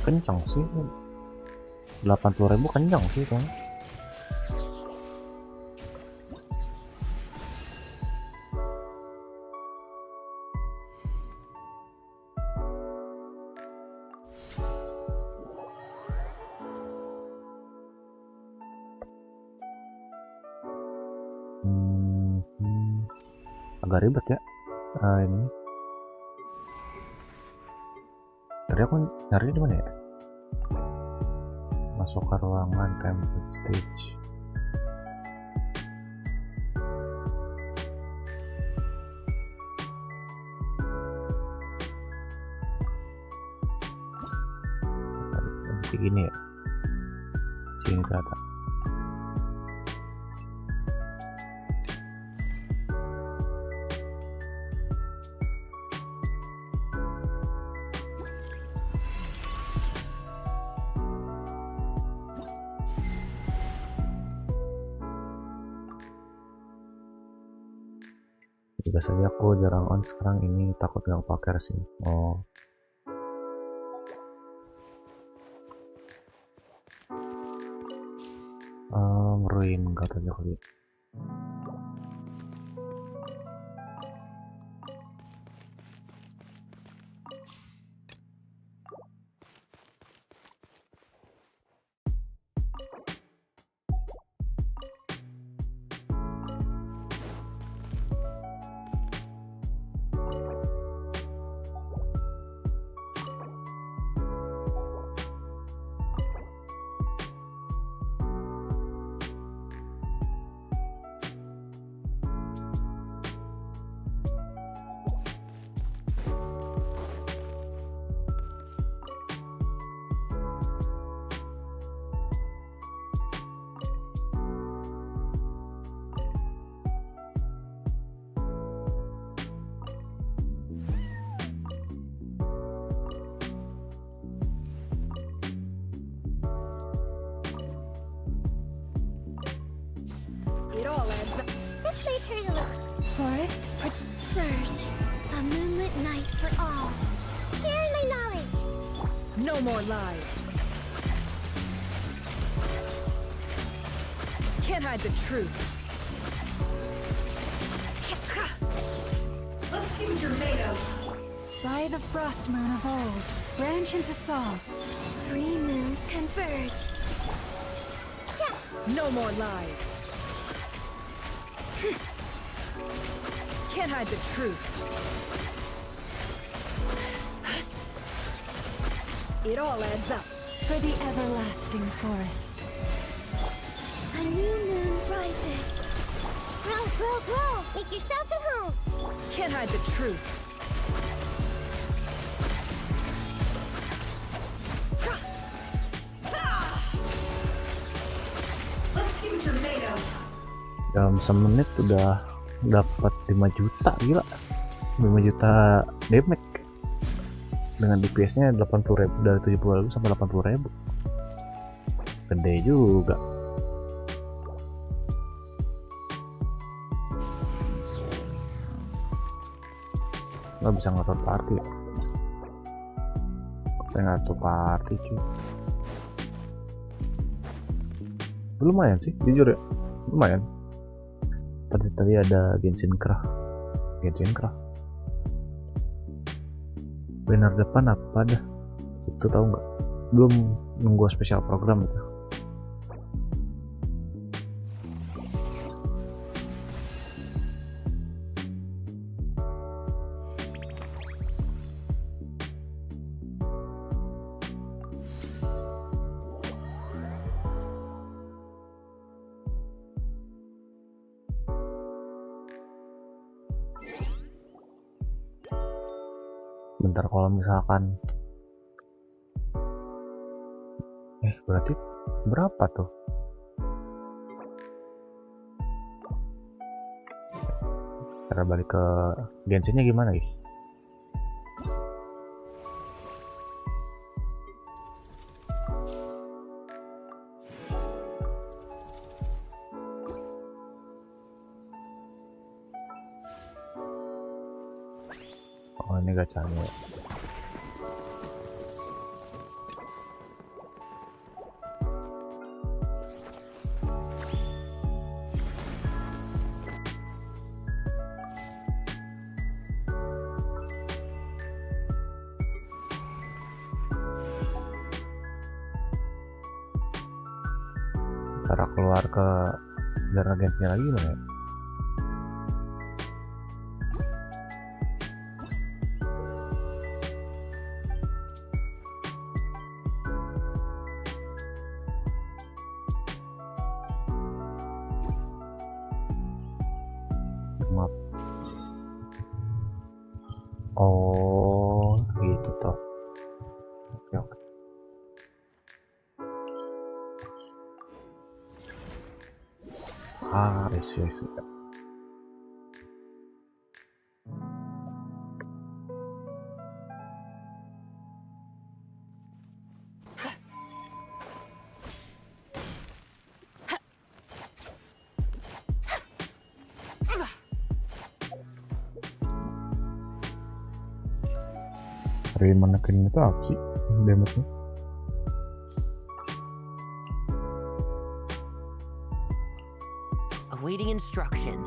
Kencang sih. 80.000 kencang sih kan. Agak ribet ya ini. Tadi aku nyari di mana ya? Masuk ke ruangan template stage. Seperti ini ya. Sini ternyata. Biasanya aku jarang on, sekarang ini takut nggak pakai resin. Oh, meruin katanya kali. No more lies. Can't hide the truth. Let's see what you're made of. By the frost moon of old, branch into song. Three moons converge. No more lies. Can't hide the truth. It all adds up. For the everlasting forest. A new moon rises. Grow, grow, grow! Make yourselves at home! Can't hide the truth. Let's see what you're made of. Dalam semenit udah dapat 5 juta, gila. 5 juta damage dengan DPS-nya 80.000, dari 70.000 sampai 80.000. Gede juga. Nggak bisa ngatur party ya? Saya ngatur party cuy. Lumayan sih, jujur ya, lumayan. Tadi ada GENSHIN Craft. Banner depan apa dah? Itu tahu nggak? Belum nunggu spesial program itu. Bentar, kalau misalkan berarti berapa tuh? Cara balik ke Genshinnya gimana guys? Oh, ini gacanya. Cara keluar ke darah Genshinnya lagi gimana ya? Maaf. Oh, gitu toh. Oke. Isi. Dari menekan itu apa sih damage-nya? Awaiting instruction.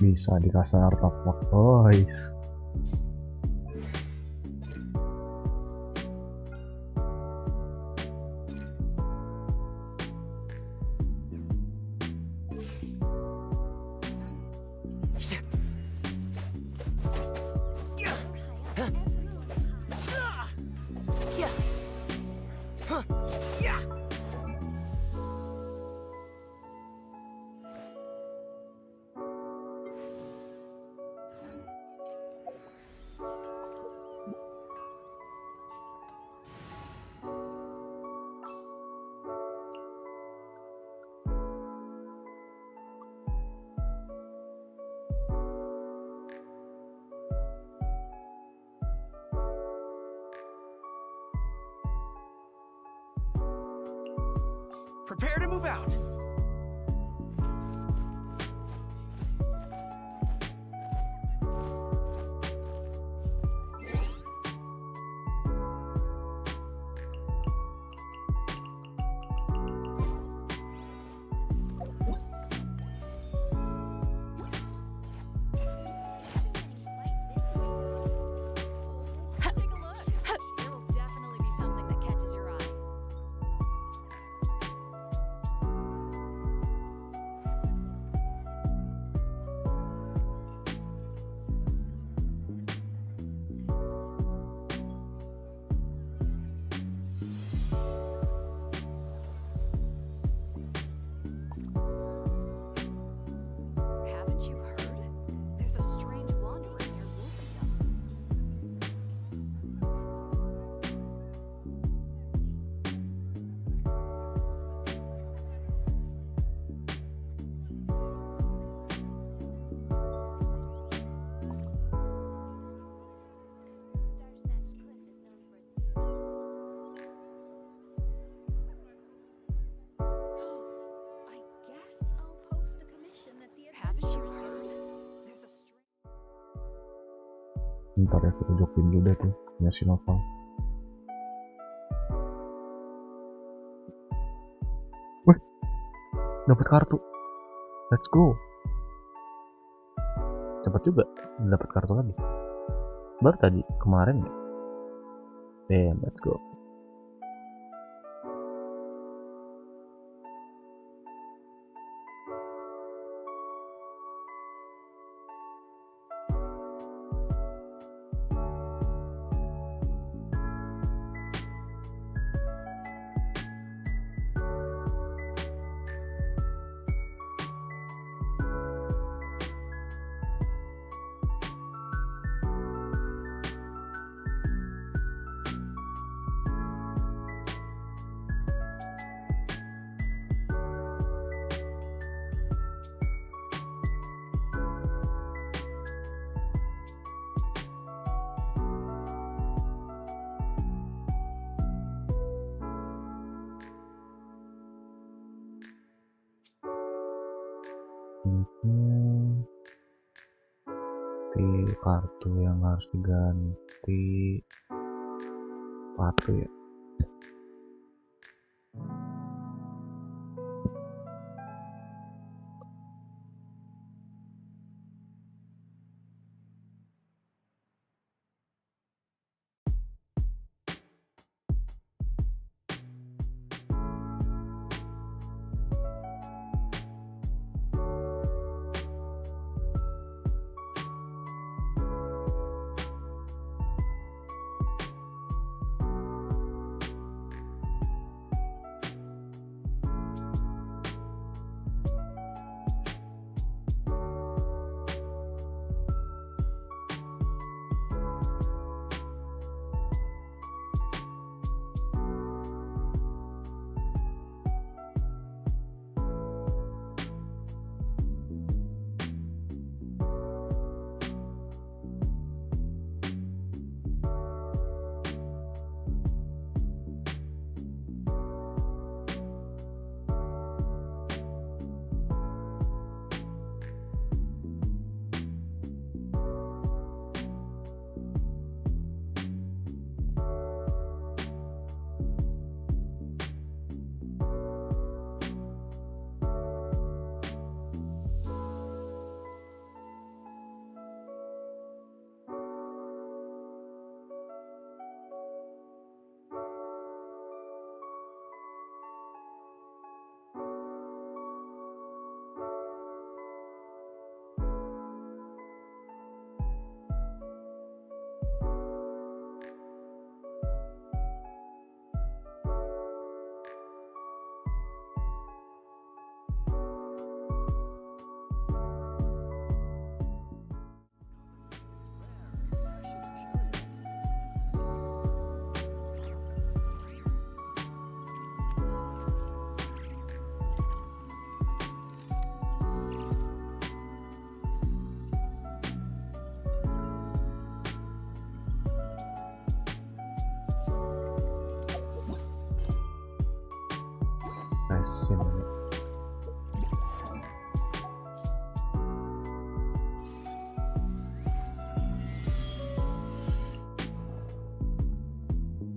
Bisa dikasih artefak guys. Prepare to move out. Ntar ya, kita jokin dulu deh tuh punya si novel. Wih, dapat kartu. Let's go. Cepat juga dapat kartu lagi. Baru tadi kemarin ya. Damn, let's go. Kartu yang harus diganti satu ya.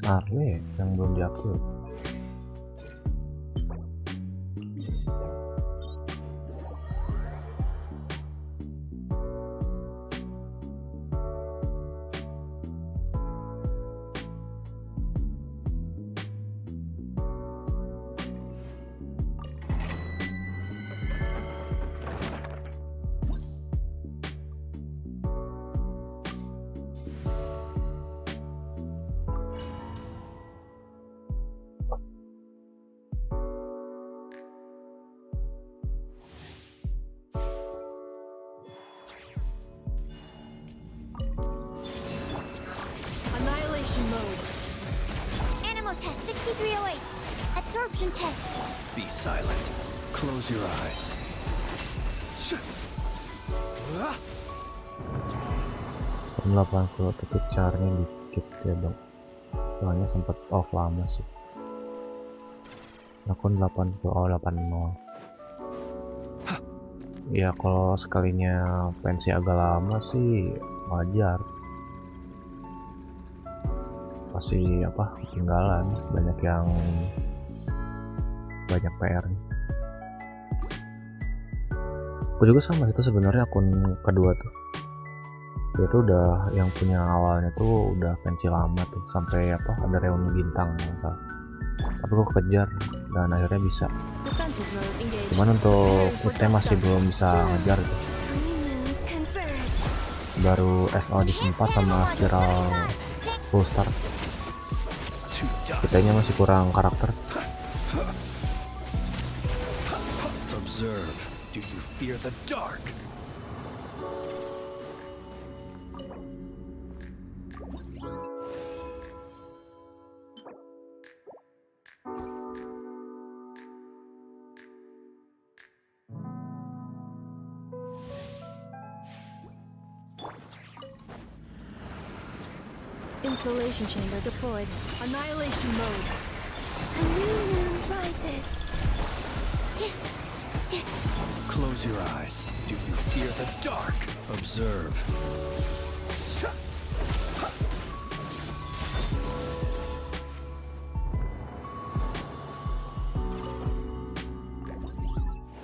Arle yang belum diupload. Mode. Animal test 6308. Absorption test. Be silent. Close your eyes. 80 tapi caranya dikit ya bang, soalnya sempat off lama sih. Akun 80 80. Ya kalau sekalinya pensi agak lama sih wajar, pasti ketinggalan, banyak PR. Aku juga sama itu sebenarnya, akun kedua tuh dia tuh udah yang punya awalnya tuh udah pensi lama tuh, sampai ada reuni bintang misal, tapi aku kejar dan akhirnya bisa, cuman untuk kita masih belum bisa ngejar gitu. Baru SO di 4 sama spiral full start, kitanya masih kurang karakter. Observe. Do you fear the dark? Installation chamber deployed. Annihilation mode. A new moon rises. Close your eyes. Do you fear the dark? Observe.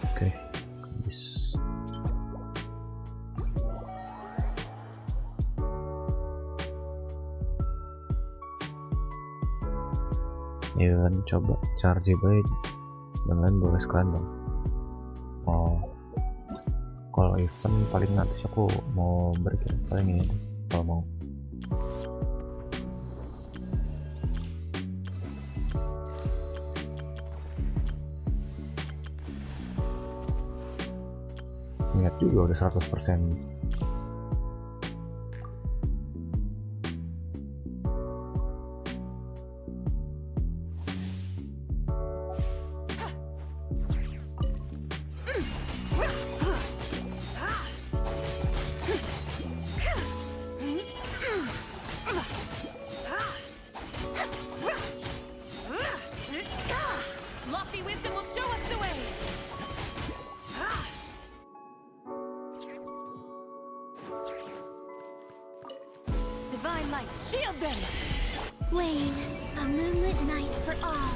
Oke. Ya kan, coba charge baik dengan boleh sekalian dong. Kalau event paling nanti aku mau berkirim paling ini kalau mau. Ingat juga udah 100%. Divine light, shield them! Lain, a moonlit night for all.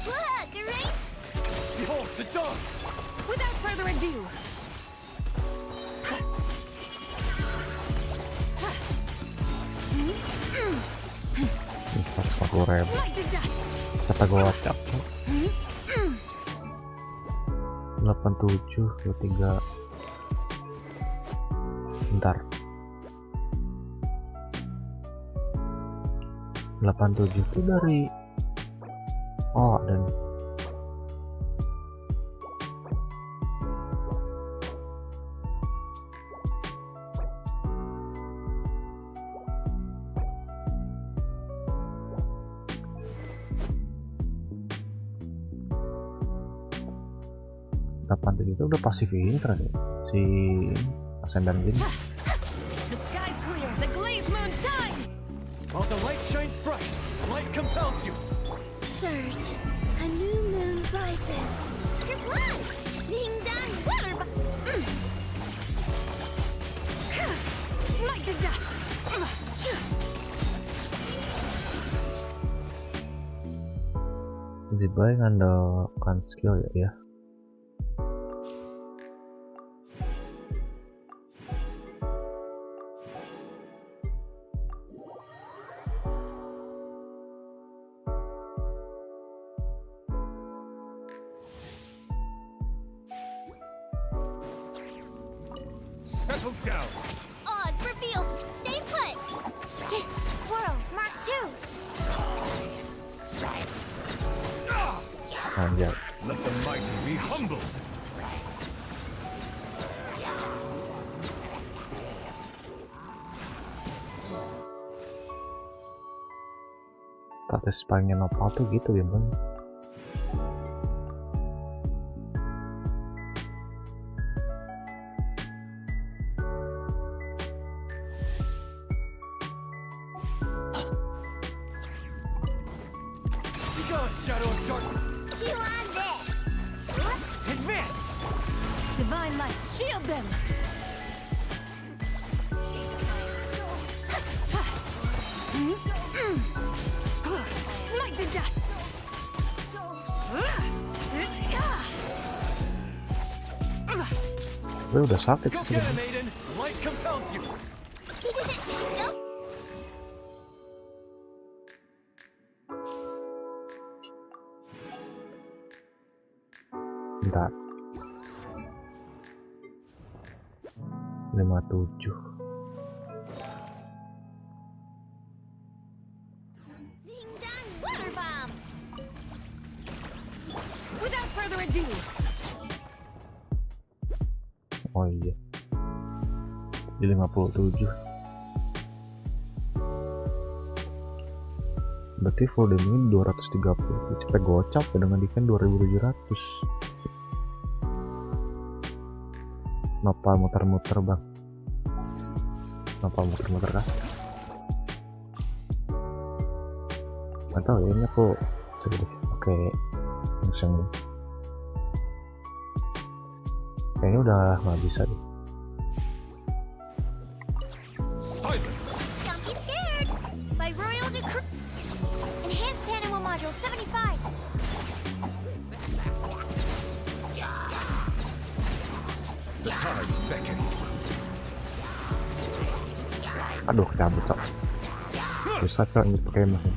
Look, right? Behold the dawn! Without further ado, kata gua WhatsApp 8723. Bentar, 87 itu dari dan itu udah pasif ini kan ya? Si Ascendant gini. the sky's clear, the glazed moon shines! While the light shines bright, light compels you. Surge, a new moon rises. Your blood! Ding dong, water Smite the dust! Zibainya ngandalkan skill ya. Settle down. Oz revealed. Stay put. Swirl, Mark 2. Anjay. Let the mighty be humbled. Status pengen apa tuh gitu ya bang. Shadow of darkness. Chew on this. Advance. Divine light, shield them! Smite the dust! Gue udah sakit Go sih. get it, maiden. Light compels you. Bentar. 57. Ding dong, water bomb. Without further ado, Oh iya. Di 57. Berarti full damage 230. Cepet gocap ya dengan defense 2700. Kenapa muter-muter bang? Kenapa muter-muter kah? Gak tau ya, ini aku coba deh pakai langsung. Kayaknya udah nggak bisa deh. Silence. Don't be scared. By royal decree. Enhanced animal module 75. The tides beckon. Aduh, cabut cok. Susah cok ini pakai mesin.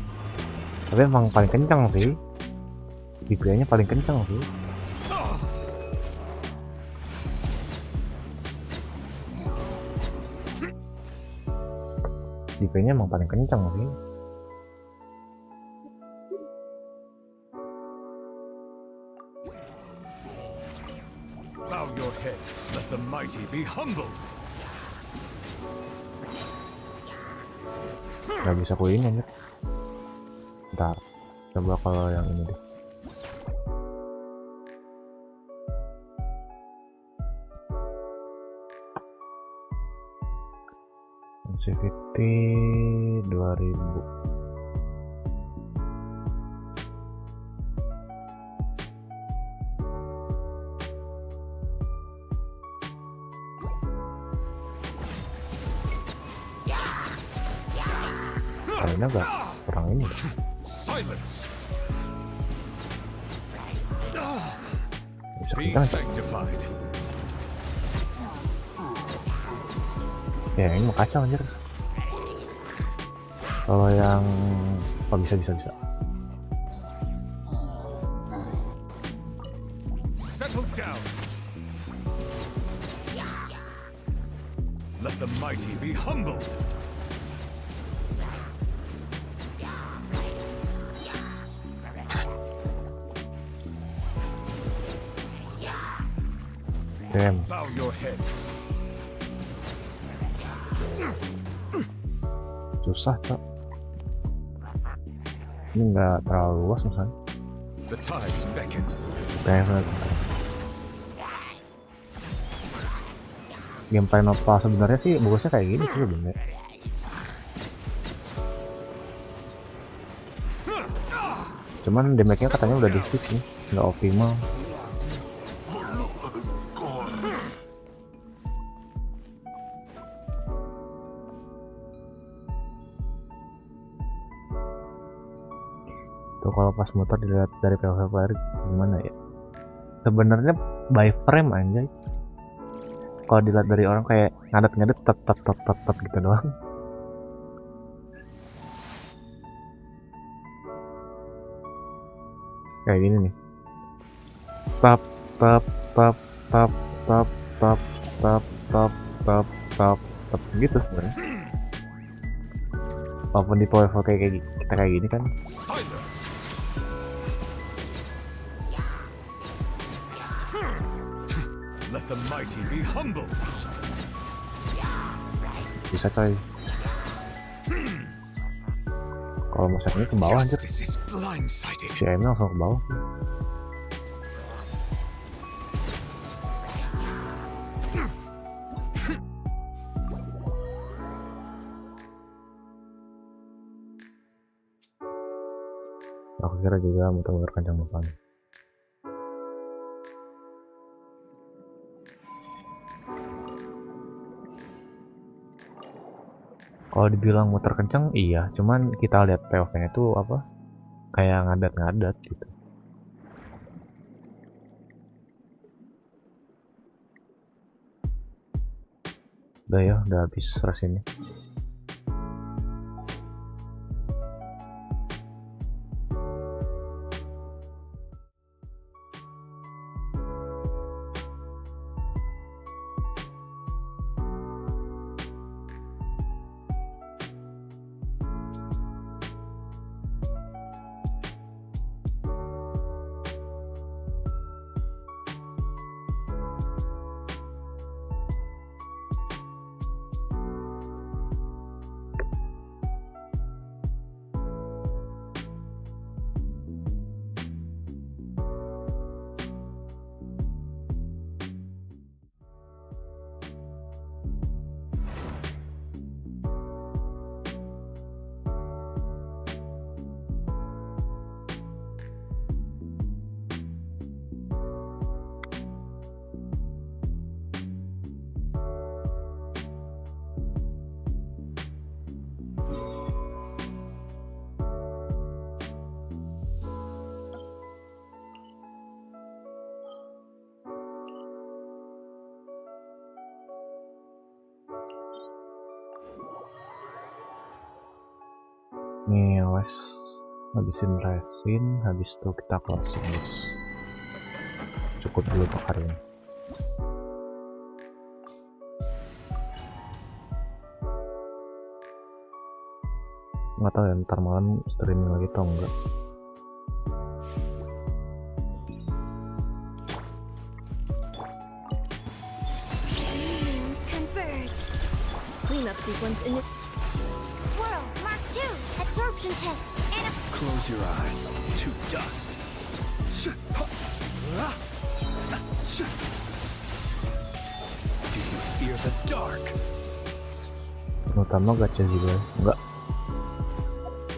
Tapi emang paling kencang sih. DPI-nya paling kencang sih. DPI-nya emang paling kencang sih. Bow your head. Let the mighty be humbled. Gak bisa ku ini anjir. Bentar, coba kalau yang ini deh. Sensitivity 2000. Kayaknya agak kurang ini deh. Silence. Bisa Be kencang. sanctified. Ya ini mau kacau anjir. Kalau yang bisa. Settle down. Let the mighty be humbled. Damn. Bow your head. Susah cok. Ini nggak terlalu luas misalnya. The tides beckon. Gameplay Nova sebenarnya sih bagusnya kayak gini sih sebenarnya. Cuman damage-nya katanya udah di fix nih, nggak optimal. Tuh kalau pas muter dilihat dari POV player gimana ya? Sebenarnya by frame anjay. Kalau dilihat dari orang kayak ngadet-ngadet tet gitu doang. Kayak gini nih. Tap gitu sebenarnya. Walaupun di POV kayak kita kayak gini kan. Let the mighty be humbled. Bisa coy. Kalau musiknya ke bawah anjir. Si Aim langsung ke bawah. Aku kira juga muter-muter kencang depan. Kalau dibilang muter kencang iya, cuman kita lihat POV-nya itu apa? Kayak ngadat-ngadat gitu. Udah ya, udah habis res ini. Nih wes habisin resin, habis itu kita closing guys. Cukup dulu untuk hari ini. Nggak tahu ya ntar malam streaming lagi atau enggak. Cleanup sequence in it. Swirl, Mark 2, absorption test, and a... Close your eyes to dust. Do you fear the dark? Pertama gacha Zibainya enggak.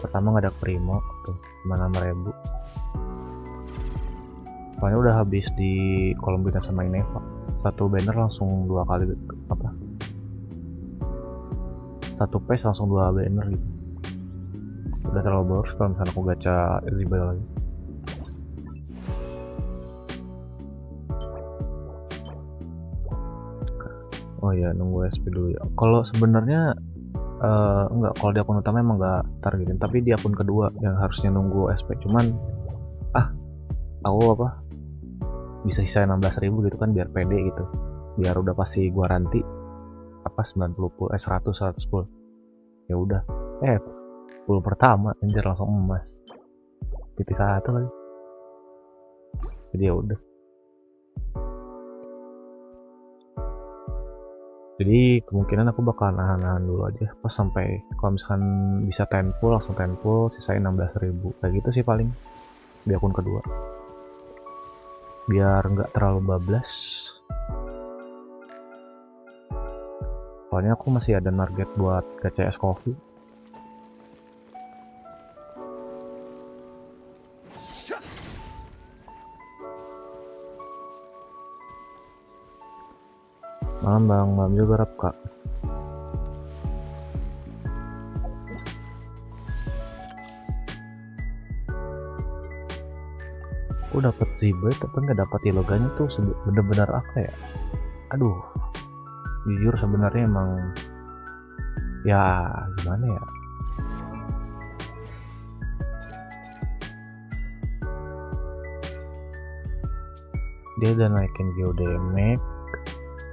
Pertama nggak ada primo tuh, cuma 6.000. Soalnya udah habis di kolom bina sama Ineva. Satu banner langsung 2 kali apa? Satu page langsung 2 banner gitu. Udah terlalu boros kalau misalnya aku gacha Zibainya lagi. Oh ya, nunggu SP dulu ya. Kalau sebenarnya enggak, kalau di akun utama emang enggak targetin, tapi di akun kedua yang harusnya nunggu SP. Cuman aku apa bisa sisain 16.000 gitu kan biar pede gitu, biar udah pasti gua ranti apa 90 100 ya udah 10 pertama anjir langsung emas titik 1 lagi, jadi ya udah. Jadi kemungkinan aku bakal nahan dulu aja pas sampai kalau misalkan bisa 10 full langsung 10 full, sisain 16.000 kayak gitu sih paling di akun kedua, biar nggak terlalu bablas. Soalnya aku masih ada target buat gacha es coffee. Malam juga rap kak. Aku dapat Zibai tapi nggak dapat loganya tuh bener-bener apa ya? Aduh, jujur sebenarnya emang ya gimana ya? Dia udah naikin geodemek,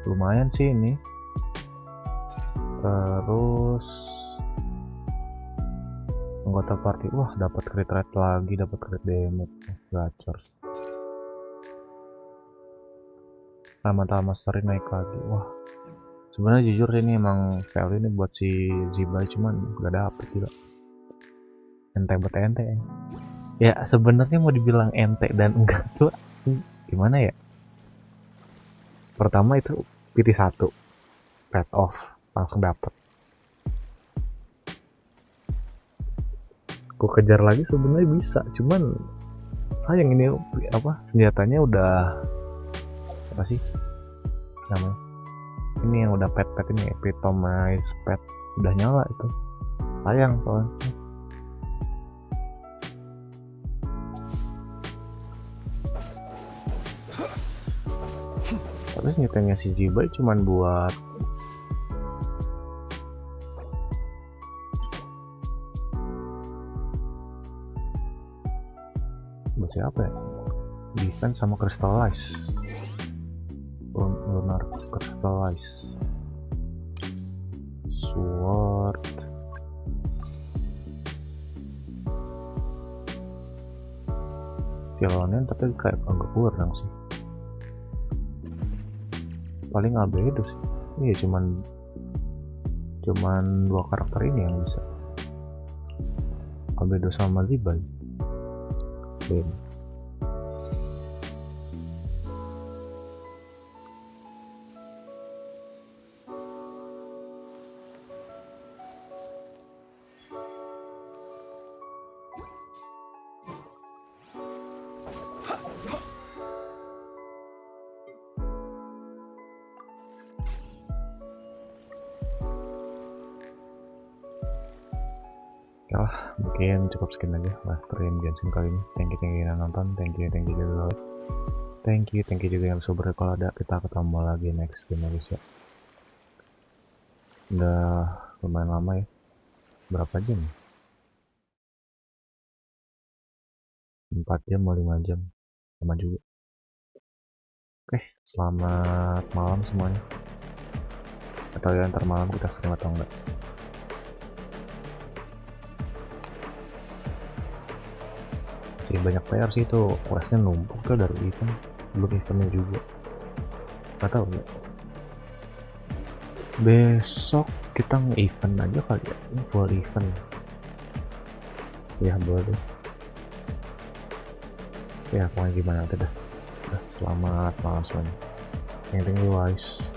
lumayan sih ini. Terus anggota party, wah dapat crit rate lagi, dapat crit damage, gacor. Lama-lama mastery naik lagi, wah. Sebenarnya jujur ini emang fail ini buat si Zibai, cuman gak dapet juga. Ente buat ente ya. Sebenarnya mau dibilang ente dan enggak tuh gimana ya? Pertama itu pilih 1 pet off langsung dapet. Aku kejar lagi sebenarnya bisa, cuman sayang ini apa senjatanya udah apa sih namanya? Ini yang udah pet ini epitomize pet udah nyala itu. Sayang soalnya. Tapi senjatanya si Zibai cuman buat siapa ya? Defense sama crystallize. Lunar crystallize. Sword. Jalannya tapi kayak agak kurang sih. Paling albedo sih. Iya cuman 2 karakter ini yang bisa. Albedo sama Zibai. Mungkin cukup sekian aja lah stream GENSHIN kali ini. Thank you yang nonton, thank you juga yang super. Kalau ada kita ketemu lagi next game ya. Udah lumayan lama ya, berapa jam? 4 jam mau 5 jam sama juga. Oke, selamat malam semuanya. Atau ya ntar malam kita stream atau enggak. Banyak PR sih itu, questnya numpuk tuh dari event, belum eventnya juga. Gak tau ya. Besok kita nge-event aja kali ya, ini full event. Ya boleh. Ya pokoknya gimana aja dah. Selamat malam semuanya. Thank you guys.